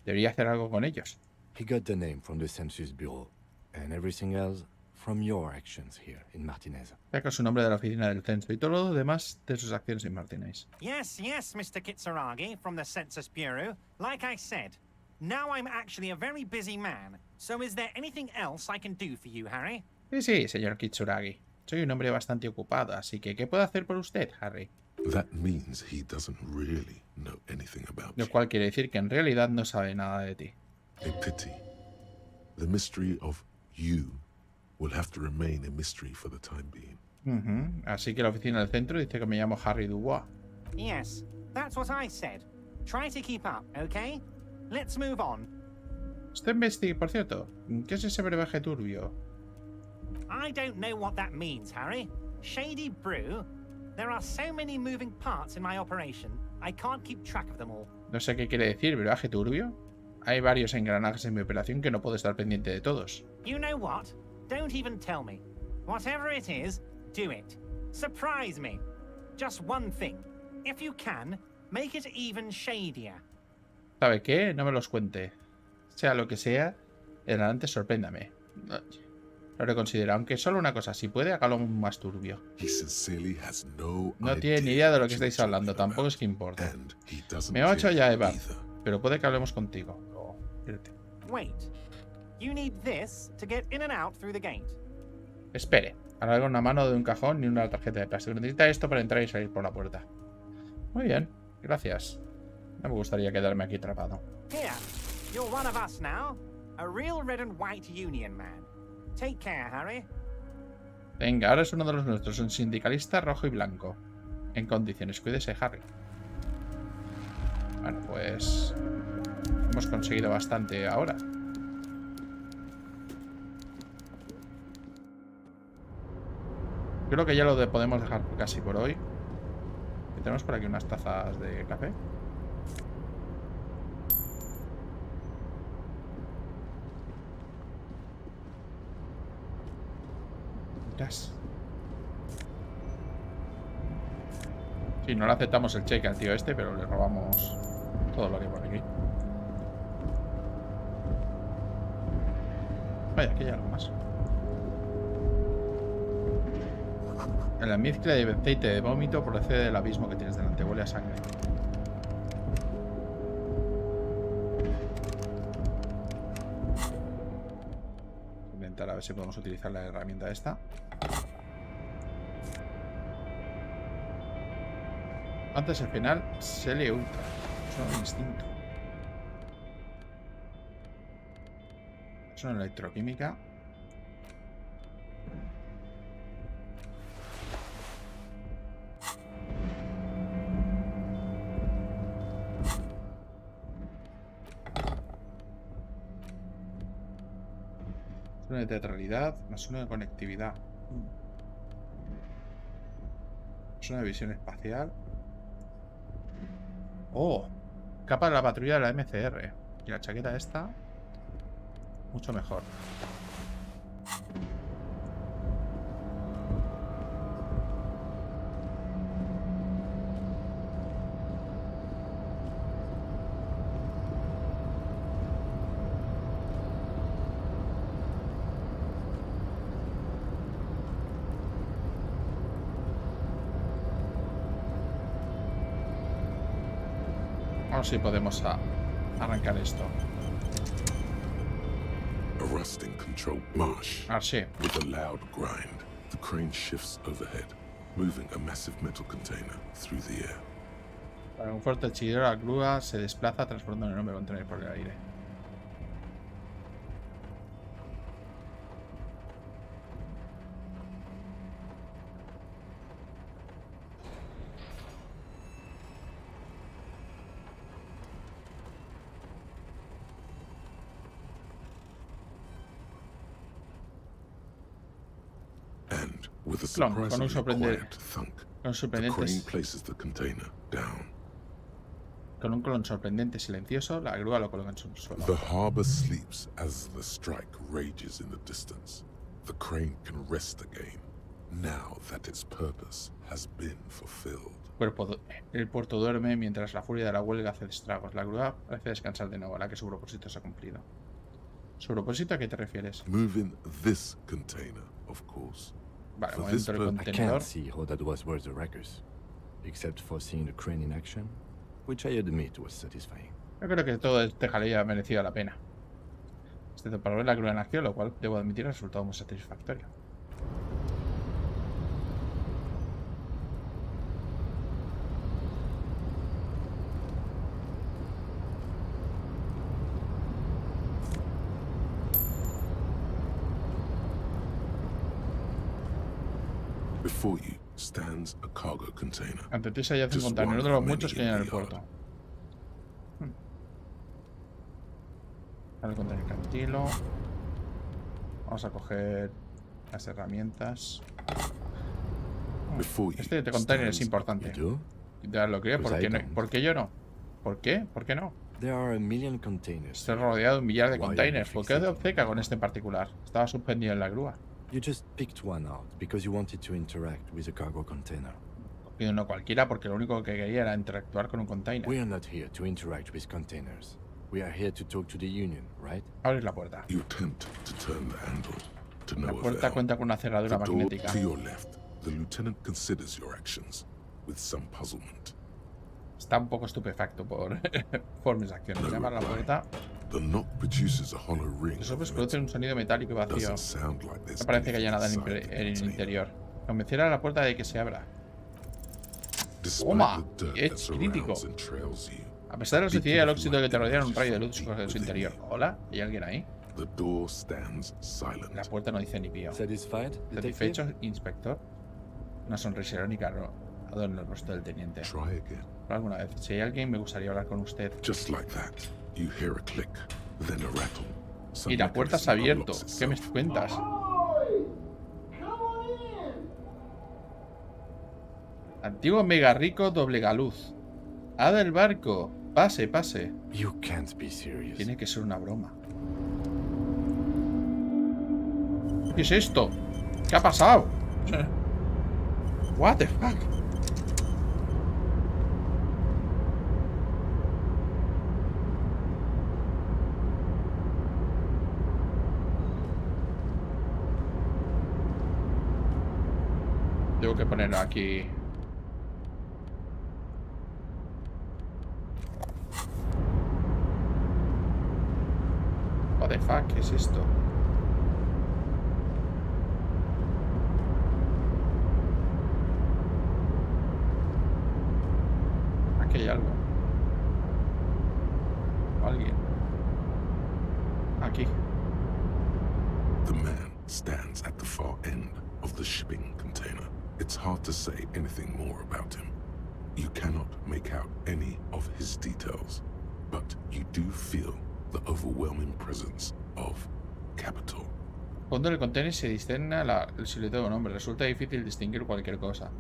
Debería hacer algo con ellos. He got the name from the Census Bureau, and everything else from your actions here in Martinez. Saca su nombre de la oficina del censo y todo lo demás de sus acciones en Martinez. Yes, Mr. Kitsuragi from the Census Bureau. Like I said, now I'm actually a very busy man. So is there anything else I can do for you, Harry? Sí, señor Kitsuragi. Soy un hombre bastante ocupado, así que ¿qué puedo hacer por usted, Harry? That means he doesn't really know anything about Lo cual quiere decir que en realidad no sabe nada de ti. A pity. The mystery of You will have to remain a mystery for the time being. Así que la oficina del centro dice que me llamo Harry Dubois. Yes, that's what I said. Try to keep up, okay? Let's move on. Por cierto, ¿qué es ese brebaje turbio? I don't know what that means, Harry. Shady brew? There are so many moving parts in my operation, I can't keep track of them all. No sé qué quiere decir, brebaje turbio. Hay varios engranajes en mi operación que no puedo estar pendiente de todos. You know what? Don't even tell me. Whatever it is, do it. Surprise me. Just one thing. If you can, make it even shadier. ¿Sabe qué? No me los cuente. Sea lo que sea, en adelante sorpréndame. Lo reconsidera, aunque solo una cosa, si puede, hágalo más turbio. No tiene ni idea de lo que estáis hablando, tampoco es que importa. Me ha hecho ya Eva, pero puede que hablemos contigo. Wait. You need this to get in and out through the gate. Espere, alarga una mano de un cajón ni una tarjeta de plástico. Necesita esto para entrar y salir por la puerta. Muy bien, gracias. No me gustaría quedarme aquí atrapado. Here, you're one of us now. A real red and white union man. Take care, Harry. Venga, ahora es uno de los nuestros, un sindicalista rojo y blanco. En condiciones, cuídese, Harry. Bueno, pues... hemos conseguido bastante ahora. Creo que ya lo podemos dejar casi por hoy. Y tenemos por aquí unas tazas de café. Sí, no le aceptamos el cheque al tío este, pero le robamos todo lo que hay por aquí. Vaya, aquí hay algo más. La mezcla de aceite de vómito procede del abismo que tienes delante. Huele a sangre. Voy a intentar a ver si podemos utilizar la herramienta esta. Antes el final se le ultra. Es un instinto. Es una electroquímica. Es una de teatralidad más una de conectividad. Es una de visión espacial. Oh, capa de la patrulla de la MCR. Y la chaqueta esta, mucho mejor. Vamos si podemos arrancar esto. A rusting control marsh. Sí. With a loud grind, the crane shifts overhead, moving a massive metal container through the air. Para un fuerte chillido, la grúa se desplaza transportando un enorme contenedor por el aire. With a surprisingly quiet thunk, the crane places the container down. Con un clon sorprendente silencioso, la grúa lo coloca en su suelo. The harbor sleeps as the strike rages in the distance. The crane can rest again, now that its purpose has been fulfilled. El puerto duerme mientras la furia de la huelga hace estragos. La grúa parece descansar de nuevo, a la que su propósito se ha cumplido. ¿Su propósito a qué te refieres? Moving this container, of course. Vale, dentro del I can't see how that was worth the wreckers, except for seeing the crane in action, which I admit was satisfying. Yo creo que todo este jaleo ha merecido la pena. Excepto para ver la grúa en acción, lo cual debo admitir ha resultado muy satisfactorio. Before you stands a cargo container. Ante ti se yace un contenedor, uno de los muchos que hay en el puerto. El contenedor tranquilo. Vamos a coger las herramientas. Este container es importante. Ya lo creo, ¿por qué no? ¿Por qué yo no? ¿Por qué? ¿Por qué no? Estoy rodeado de un millar de containers. ¿Por qué de obceca con este en particular? Estaba suspendido en la grúa. You just picked one out because you wanted to interact with a cargo container. Cogí uno cualquiera porque lo único que quería era interactuar con un container. We are not here to interact with containers. We are here to talk to the Union, right? Abres la puerta. You attempt to turn the handle to no La puerta avail. cuenta con una cerradura The door magnética. to your left, the lieutenant considers your actions with some puzzlement. Está un poco estupefacto por mis acciones. Llama a la puerta. The knock produces a hollow ring. Eso produce un sonido metálico y vacío. No parece que haya nada en el interior. Convencerá a la puerta de que se abra. ¡Toma! Es crítico. A pesar de la suciedad y el óxido que te rodean, un rayo de luz surge de su interior. ¿Hola? ¿Hay alguien ahí? La puerta no dice ni pío. ¿Satisfecho, inspector? Una sonrisa irónica adorna el rostro del teniente. Por alguna vez, si hay alguien, me gustaría hablar con usted. Y la puerta se ha abierto. ¿Qué me cuentas? Antiguo mega rico doblegaluz. ¡Hada del barco! Pase, pase. Tiene que ser una broma. ¿Qué es esto? ¿Qué ha pasado? What the fuck? Tengo que ponerlo aquí. What the fuck, ¿qué es esto? Aquí hay algo. Alguien. Aquí. The man stands at the far end of the shipping container. It's hard to say anything more about him. You cannot make out any of his details, but you do feel the overwhelming presence of capital. Cuando el container se discerna el silueta de un hombre, resulta difícil distinguir cualquier cosa.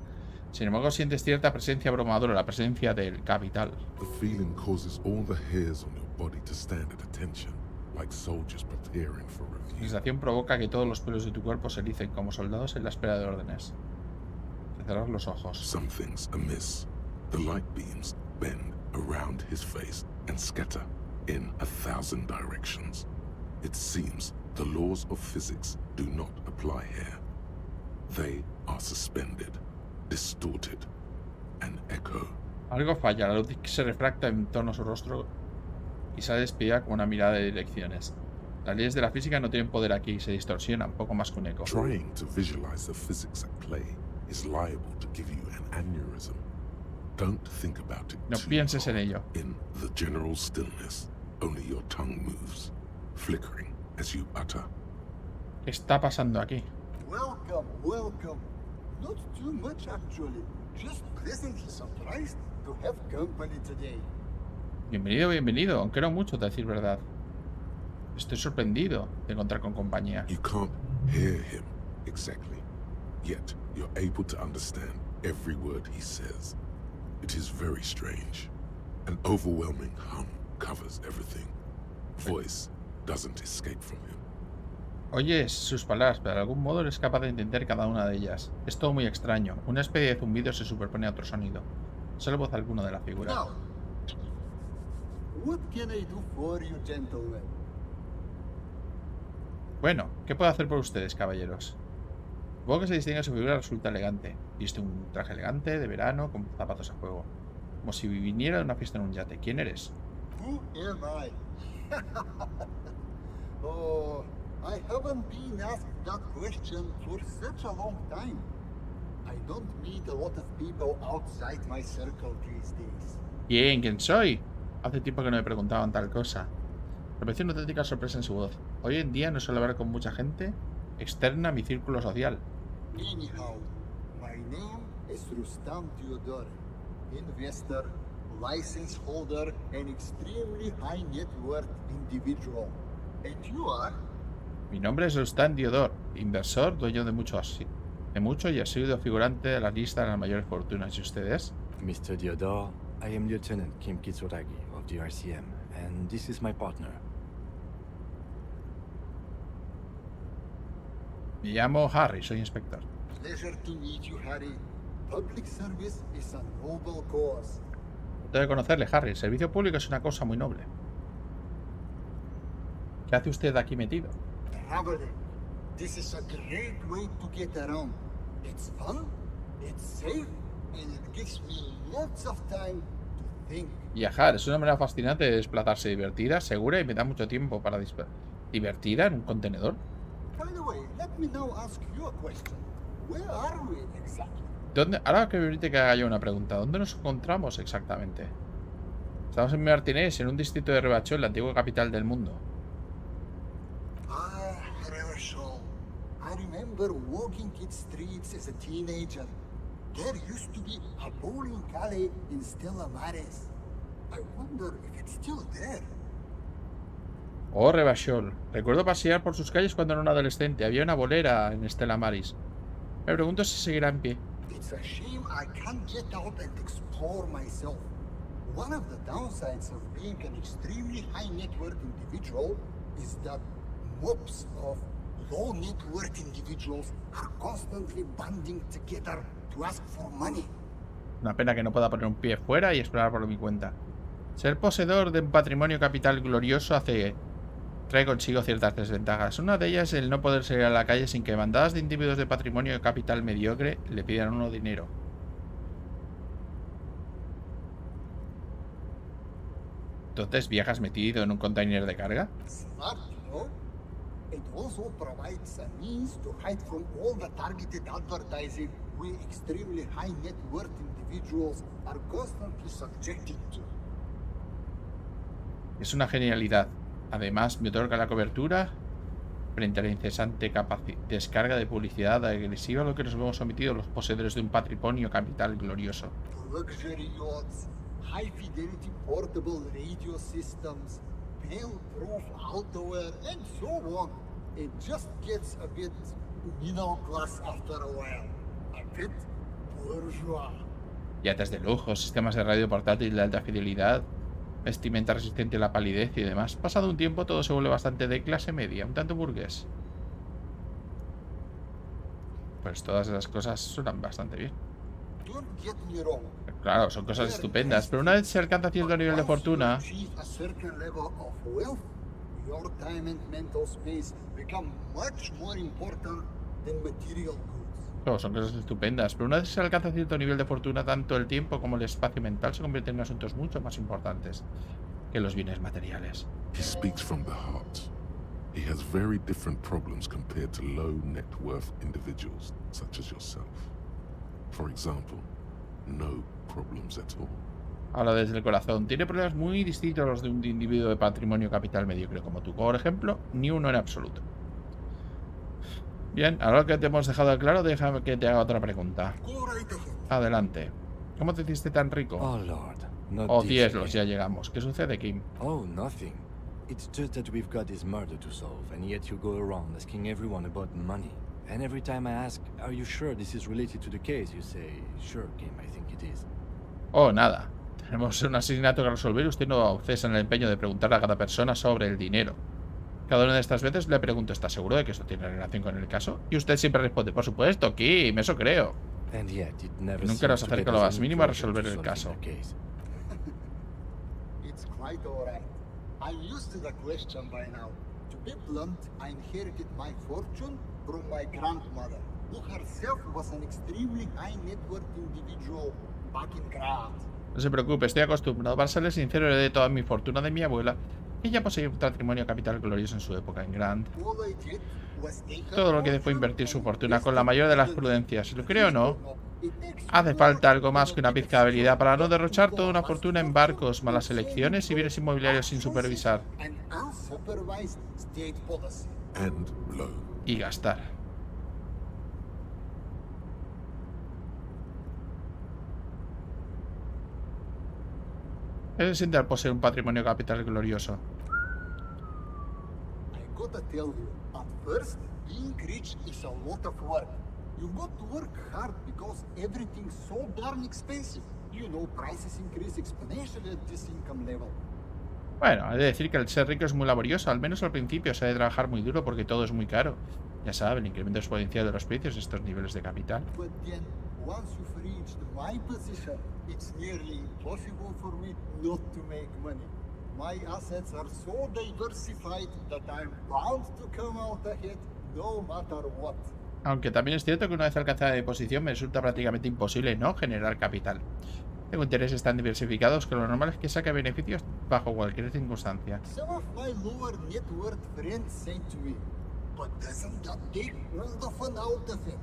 Sin embargo, sientes cierta presencia abrumadora, la presencia del capital. The feeling causes all the hairs on your body to stand at attention, like soldiers preparing for review. La sensación provoca que todos los pelos de tu cuerpo se ericen como soldados en la espera de órdenes. Cerrar los ojos. Something's amiss. The light beams bend around his face and scatter in 1,000 directions. It seems the laws of physics do not apply here. They are suspended, distorted, and echo. Algo falla, la luz se refracta en torno a su rostro y sale despedida con una mirada de direcciones. Las leyes de la física no tienen poder aquí y se distorsionan poco más que un eco. Trying to visualize the physics at play is liable to give you an aneurysm. Don't think about it. No pienses en ello. In the general stillness, only your tongue moves, flickering as you utter. ¿Qué está pasando aquí? Welcome, welcome. Not too much actually. Just pleasantly surprised to have company today. Bienvenido, bienvenido, aunque no mucho, de decir verdad. Estoy sorprendido de encontrar con compañía. You can't hear him exactly, yet you're able to understand every word he says. It is very strange. An overwhelming hum covers everything. Voice doesn't escape from him. Oyes sus palabras, pero de algún modo eres capaz de entender cada una de ellas. Es todo muy extraño. Una especie de zumbido se superpone a otro sonido. Solo voz alguna de la figura. Now, what can I do for you, gentlemen? Bueno, ¿qué puedo hacer por ustedes, caballeros? Supongo que se distingue su figura, resulta elegante. Viste un traje elegante, de verano, con zapatos a juego. Como si viniera de una fiesta en un yate. ¿Quién eres? Who am I? Oh, I haven't been asked that question for such a long time. I don't meet a lot of people outside my circle these days. ¿Quién soy? Hace tiempo que no me preguntaban tal cosa. Repeció una auténtica sorpresa en su voz. Hoy en día no suelo hablar con mucha gente externa a mi círculo social. Anyhow, My name is Rustam Theodore, investor, license holder, and extremely high net worth individual. And you are? Mi nombre es Rustam Theodore, inversor, dueño de mucho y ha sido figurante de la lista de las mayores fortunas. ¿Y ustedes? Mr. Theodore, I am Lieutenant Kim Kitsuragi of the RCM, and this is my partner. Me llamo Harry, soy inspector. Pleasure to meet you, Harry. Public service is a noble cause. Debe conocerle, Harry. El servicio público es una cosa muy noble. ¿Qué hace usted aquí metido? Traveling. This is a great way to get around. It's fun, it's safe, and it gives me lots of time to think. Viajar es una manera fascinante de desplazarse, divertida, segura y me da mucho tiempo para ¿Divertida en un contenedor? By the way, let me now ask you a question. Where are we exactly? Ahora que me permite que haga yo una pregunta, ¿dónde nos encontramos exactamente? Estamos en Martinez, en un distrito de Rivachol, la antigua capital del mundo. Ah, Rivachol. I remember walking its streets as a teenager. There used to be a bowling alley in Stella Maris. I wonder if it's still there. Oh, Rivachol. Recuerdo pasear por sus calles cuando era un adolescente. Había una bolera en Stella Maris. Me pregunto si seguirá en pie. It's a shame I can't get out and explore myself. One of the downsides of being an extremely high net worth individual is that mobs of low net worth individuals are constantly banding together to ask for money. Una pena que no pueda poner un pie fuera y explorar por mi cuenta. Ser poseedor de un patrimonio capital glorioso trae consigo ciertas desventajas. Una de ellas es el no poder salir a la calle sin que bandadas de individuos de patrimonio capital mediocre le pidan a uno dinero. Entonces, ¿viajas metido en un container de carga? Smart, no? It also provides a means to hide from all the targeted advertising we extremely high net worth individuals are constantly subjected to. Es una genialidad. Además, me otorga la cobertura frente a la incesante descarga de publicidad agresiva a lo que nos hemos sometido los poseedores de un patrimonio capital glorioso. Luxury yachts, high fidelity portable radio systems, fail-proof outerwear, and so on. It just gets a bit middle class after a while. A bit bourgeois. Yates de lujo, sistemas de radio portátil de alta fidelidad, vestimenta resistente a la palidez y demás. Pasado un tiempo todo se vuelve bastante de clase media, un tanto burgués. Pues todas esas cosas suenan bastante bien. Claro, son cosas estupendas, pero una vez se alcanza cierto nivel de fortuna... Claro, son cosas estupendas, pero una vez se alcanza cierto nivel de fortuna, tanto el tiempo como el espacio mental se convierten en asuntos mucho más importantes que los bienes materiales. He speaks from the heart. He has very different problems compared to low net worth individuals such as yourself. For example, no problems at all. Habla desde el corazón. Tiene problemas muy distintos a los de un individuo de patrimonio capital mediocre como tú. Por ejemplo, ni uno en absoluto. Bien, ahora que te hemos dejado claro, déjame que te haga otra pregunta. Adelante. ¿Cómo te hiciste tan rico? Oh, Lord. Oh, cielos, ya llegamos. ¿Qué sucede, Kim? Oh, nothing. It's just that we've got this murder to solve, and yet you go around asking everyone about money. And every time I ask, are you sure this is related to the case? You say, sure, Kim, I think it is. Oh, nada. Tenemos un asesinato que resolver y usted no cesa en el empeño de preguntar a cada persona sobre el dinero. Cada una de estas veces le pregunto, ¿está seguro de que eso tiene relación con el caso? Y usted siempre responde, por supuesto, Kim, eso creo. Y nunca nos acerca lo más mínimo a resolver el caso. It's quite alright. I'm used to the question by now. To be blunt, I inherited my fortune from my grandmother, who herself was an extremely high net worth individual back in Graz. No se preocupe, estoy acostumbrado. Para serle sincero, heredé toda mi fortuna de mi abuela. Ella poseía un patrimonio capital glorioso en su época en Grand. Todo lo que fue invertir su fortuna con la mayor de las prudencias. ¿Lo creo o no? Hace falta algo más que una pizca de habilidad para no derrochar toda una fortuna en barcos, malas elecciones y bienes inmobiliarios sin supervisar. And blow. Y gastar. ¿Qué se siente al poseer un patrimonio capital glorioso? I gotta tell you, at first, being rich is a lot of work. You've got to work hard because everything's so darn expensive. You know, prices increase exponentially at this income level. Bueno, he de decir que el ser rico es muy laborioso, al menos al principio se ha de trabajar muy duro porque todo es muy caro. Ya saben, el incremento exponencial de los precios de estos niveles de capital. But then, once you've reached my position, it's nearly impossible for me not to make money. My assets are so diversified that I'm bound to come out ahead no matter what. Aunque también es cierto que una vez alcanzada mi posición me resulta prácticamente imposible no generar capital. Tengo intereses tan diversificados que lo normal es que saque beneficios bajo cualquier circunstancia. Some of my lower net worth friends say to me, but doesn't that take all the fun out of it?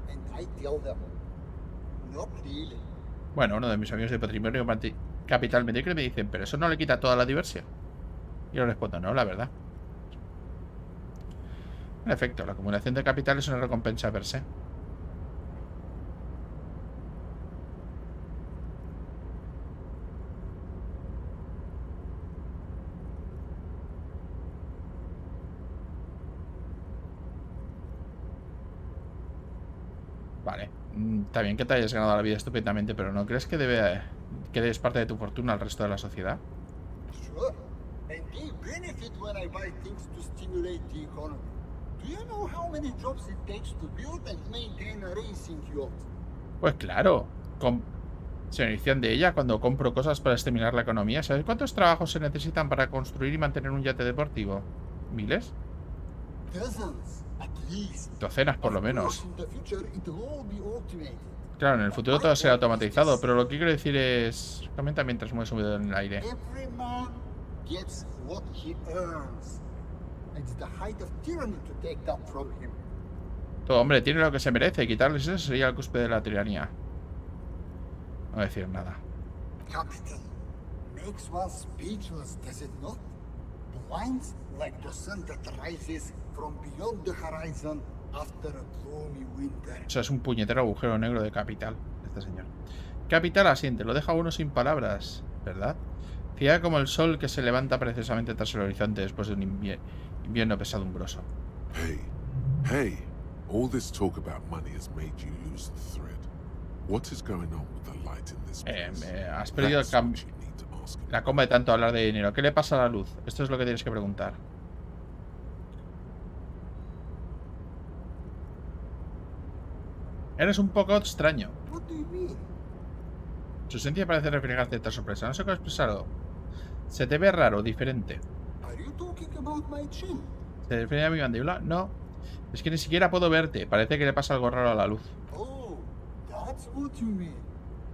And I tell them, not really. Bueno, uno de mis amigos de patrimonio capital mediocre me dicen, pero eso no le quita toda la diversión. Y yo respondo, no, la verdad. En efecto, la acumulación de capital es una recompensa per se. Vale. Está bien que te hayas ganado la vida estupendamente, pero ¿no crees que debes parte de tu fortuna al resto de la sociedad? Sure. And they benefit when I buy things to stimulate the economy. Do you know how many jobs it takes to build and maintain a racing yacht? Pues claro. Se benefician de ella cuando compro cosas para estimular la economía. ¿Sabes cuántos trabajos se necesitan para construir y mantener un yate deportivo? ¿Miles? Dozens, at least. Docenas por lo menos. In the future, it'll all be automated. Claro, en el futuro todo será automatizado, pero lo que quiero decir es... Comenta mientras mueves un dedo en el aire. Every man gets what he earns. It's the height of tyranny to take that from him. Todo hombre tiene lo que se merece, y quitarles eso sería el cúspide de la tiranía. No voy a decir nada. Capital makes one speechless, does it not? Blinds like the sun that rises from beyond the horizon after a gloomy winter. Eso es un puñetero agujero negro de capital, este señor. Capital asiente, lo deja a uno sin palabras, ¿verdad? Ciega como el sol que se levanta precisamente tras el horizonte después de un invierno pesadumbroso. Hey, all this talk about money has made you lose the thread. What is going on with the light in this place? Has perdido la comba de tanto hablar de dinero. ¿Qué le pasa a la luz? Esto es lo que tienes que preguntar. Eres un poco extraño. Su esencia parece reflejar cierta sorpresa. No sé cómo expresarlo. Se te ve raro, diferente. ¿Se refiere a mi mandíbula? No. Es que ni siquiera puedo verte. Parece que le pasa algo raro a la luz. Oh, that's what you mean.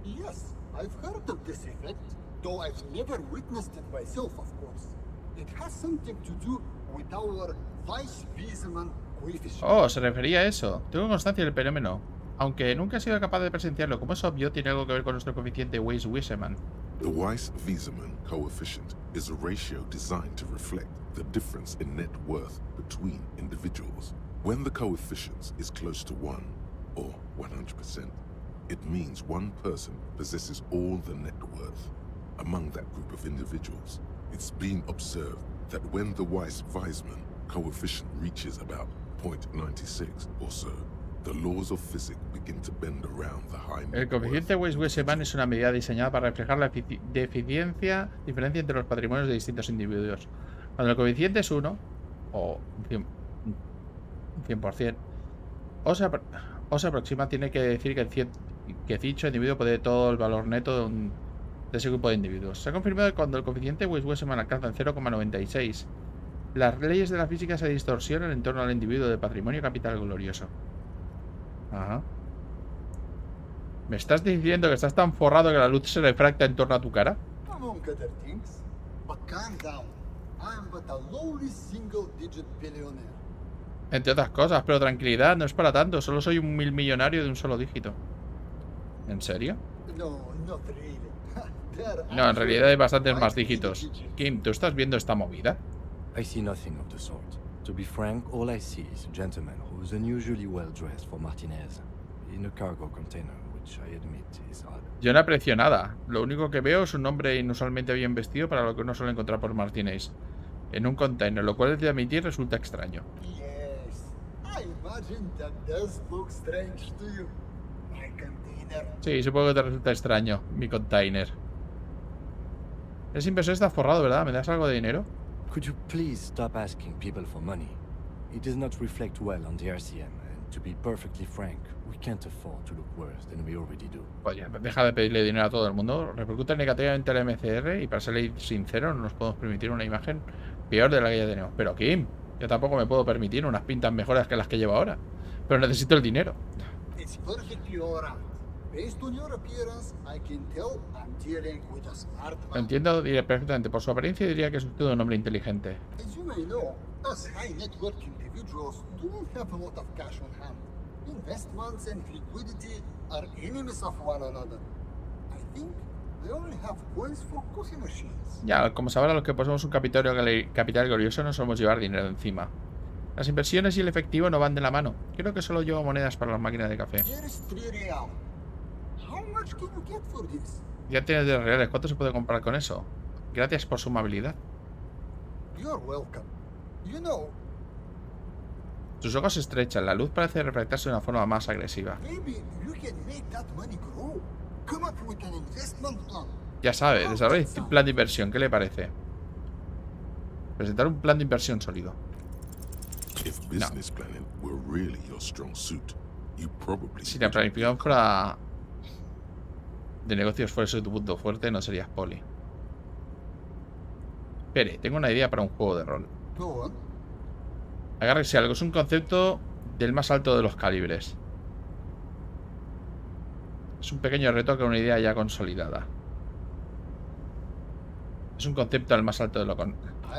Yes, I've heard of this effect, though I've never witnessed it myself, of course. It has something to do with our Weiss-Wiesemann coefficient. Oh, se refería a eso. Tengo constancia del fenómeno. Aunque nunca he sido capaz de presenciarlo, como es obvio, tiene algo que ver con nuestro coeficiente Weiss-Wiesemann. The Weiss-Wiesemann coefficient is a ratio designed to reflect the difference in net worth between individuals. When the coefficient is close to 1, or 100%, it means one person possesses all the net worth. Among that group of individuals, it's been observed that when the Weiss-Wiesemann coefficient reaches about 0.96 or so, the laws of physics begin to bend around the high net worth. El coeficiente Weiss-Wiesemann es una medida diseñada para reflejar la diferencia entre los patrimonios de distintos individuos. Cuando el coeficiente es 1, o 100%, o se aproxima, tiene que decir que dicho individuo posee todo el valor neto de ese grupo de individuos. Se ha confirmado que cuando el coeficiente Weiss-Wiesemann alcanza 0,96, las leyes de la física se distorsionan en torno al individuo de patrimonio capital glorioso. Ajá. ¿Me estás diciendo que estás tan forrado que la luz se refracta en torno a tu cara? Among other things, but calm down. I'm but a lowly single-digit billionaire. Entre otras cosas, pero tranquilidad, no es para tanto. Solo soy un millonario de un solo dígito. ¿En serio? No, not really. No, en realidad hay bastantes más dígitos. Kim, ¿tú estás viendo esta movida? I see nothing of the sort. To be frank, all I see is a gentleman who is unusually well dressed for Martinez, in a cargo container with which I admit is odd. Yo no aprecio nada. Lo único que veo es un hombre inusualmente bien vestido para lo que uno suele encontrar por Martínez en un container, lo cual, de admitir, resulta extraño. Yes, I imagine that does look strange to you. My container. Sí, supongo que te resulta extraño, mi container. Ese inversor está forrado, ¿verdad? ¿Me das algo de dinero? Could you please stop asking people for money? It does not reflect well on the RCM, and to be perfectly frank, we can't afford to look worse than we already do. Oye, deja de pedirle dinero a todo el mundo. Repercute negativamente al MCR y, para ser sincero, no nos podemos permitir una imagen peor de la que ya tenemos. Pero Kim, yo tampoco me puedo permitir unas pintas mejores que las que llevo ahora. Pero necesito el dinero. It's perfectly alright. Based on your appearance, I can tell I'm dealing with a smart Lo man. entiendo perfectamente. Por su apariencia diría que es usted un hombre inteligente. As you may know, us high net worth individuals do not have a lot of cash on hand. Investments and liquidity are enemies of one another. I think they only have coins for coffee machines. Ya, como sabrá, los que poseemos un capital glorioso no solemos llevar dinero encima. Las inversiones y el efectivo no van de la mano. Creo que solo llevo monedas para las máquinas de café. Here is 3 real. How much can you get for this? Ya tienes 10 reales. ¿Cuánto se puede comprar con eso? Gracias por su amabilidad. You're welcome. You know, Sus ojos se estrechan. La luz parece refractarse de una forma más agresiva. maybe you can make that money grow. Come up with an investment plan. Ya sabe, desarrolla un plan de inversión. ¿Qué le parece? Presentar un plan de inversión sólido. If business planning were really your strong suit, you probably Si la planificación fuera de negocios fuese tu punto fuerte, no serías poli. Espere, tengo una idea para un juego de rol. Go on. Agárrese algo. Es un concepto del más alto de los calibres. Es un pequeño reto con una idea ya consolidada. Es un concepto al más alto de lo I'm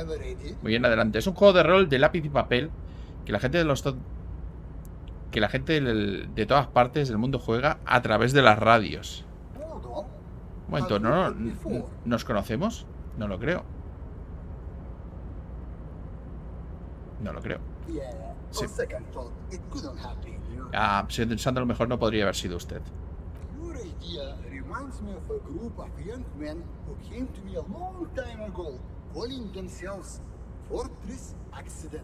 ready. Muy bien, adelante. Es un juego de rol de lápiz y papel que la gente de de todas partes del mundo juega a través de las radios. Hold on. Un momento, ¿no nos conocemos? No lo creo. No lo creo. Yeah, Sí. on second thought, it couldn't have been you. Ah, pensando lo mejor, no podría haber sido usted. Your idea reminds me of a group of young men who came to me a long time ago, calling themselves Fortress Accident.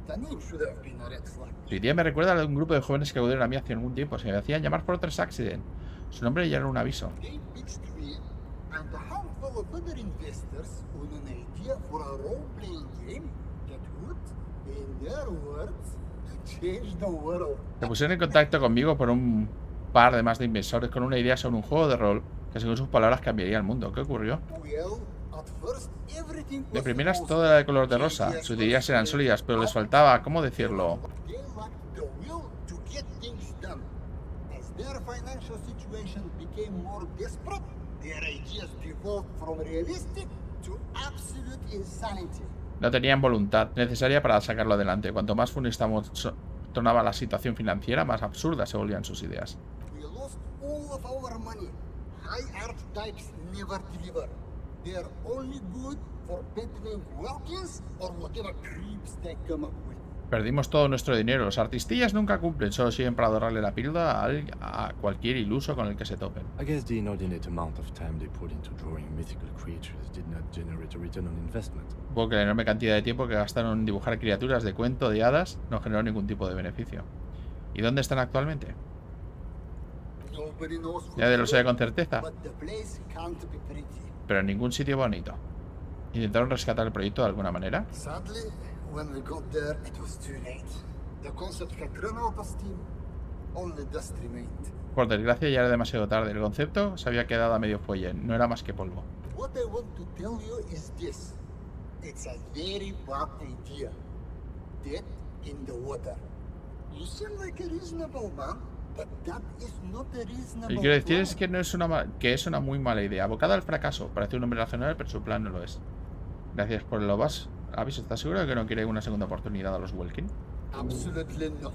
The name should have been a red flag. Su idea me recuerda a de un grupo de jóvenes que acudieron a mí hace algún tiempo. Se me hacían llamar por otros accident. Su nombre ya era un aviso. They pitched me and a handful of other investors on an idea for a role-playing game that would, in their words, change the world. Se pusieron en contacto conmigo por un par de más de inversores con una idea sobre un juego de rol que, según sus palabras, cambiaría el mundo. ¿Qué ocurrió? Well, at first everything De was primeras rosy. todo era de color de rosa. Sus ideas eran sólidas, pero les faltaba, ¿cómo decirlo? They lacked the will to get things done. As their financial situation became more desperate, their ideas devolved from realistic to absolute insanity. No tenían voluntad necesaria para sacarlo adelante. Cuanto más funesta tornaba la situación financiera, más absurdas se volvían sus ideas. We lost all of our money. High archetypes never deliver. They're only good for peddling Wilkins or whatever creeps they come up with. Perdimos todo nuestro dinero. Los artistillas nunca cumplen, solo siguen para dorarle la píldora a cualquier iluso con el que se topen. I guess the inordinate amount of time they put into drawing mythical creatures did not generate a return on investment. Supongo que la enorme cantidad de tiempo que gastaron en dibujar criaturas de cuento de hadas no generó ningún tipo de beneficio. ¿Y dónde están actualmente? Nobody knows for Nadie lo sabe sure, con certeza, but the place can't be pretty. pero en ningún sitio bonito. ¿Intentaron rescatar el proyecto de alguna manera? Sadly, when we got there, it was too late. The concept had run out of steam. Only dust remained. Por desgracia ya era demasiado tarde. El concepto se había quedado a medio fuelle. No era más que polvo. What I want to tell you is this. It's a very bad idea. Dead in the water. You seem like a reasonable man, but that is not a Lo reasonable que quiero decir plan. es que no es que es una muy mala idea. Abocada al fracaso. Parece un hombre racional, pero su plan no lo es. Gracias por el aviso. ¿Estás seguro de que no quiere una segunda oportunidad a los Welkin? Absolutely not.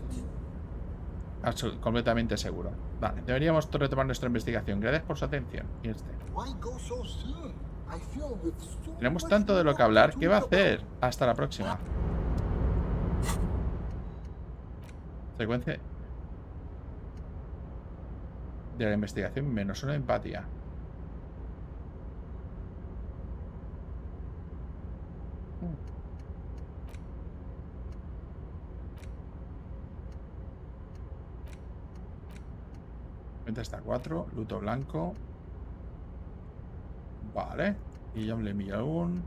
Completamente seguro. Vale, deberíamos retomar nuestra investigación. Gracias por su atención. Y Why go so soon? I feel with so Tenemos much tanto de lo que more hablar. to ¿Qué va a talk hacer? Hasta la próxima. De la investigación, -1 de empatía. Venta hasta 4, luto blanco. Vale. Y ya le millón.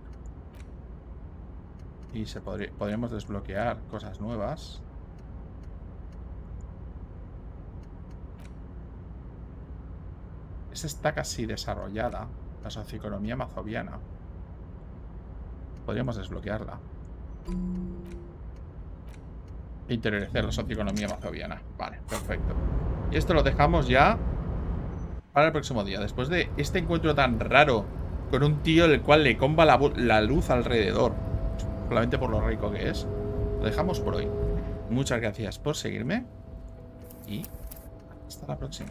Y podríamos desbloquear cosas nuevas. Esta está casi desarrollada. La socioeconomía mazoviana. Podríamos desbloquearla. Interiorizar la socioeconomía mazoviana. Vale, perfecto. Y esto lo dejamos ya para el próximo día. Después de este encuentro tan raro con un tío el cual le comba la luz alrededor, solamente por lo rico que es, lo dejamos por hoy. Muchas gracias por seguirme y hasta la próxima.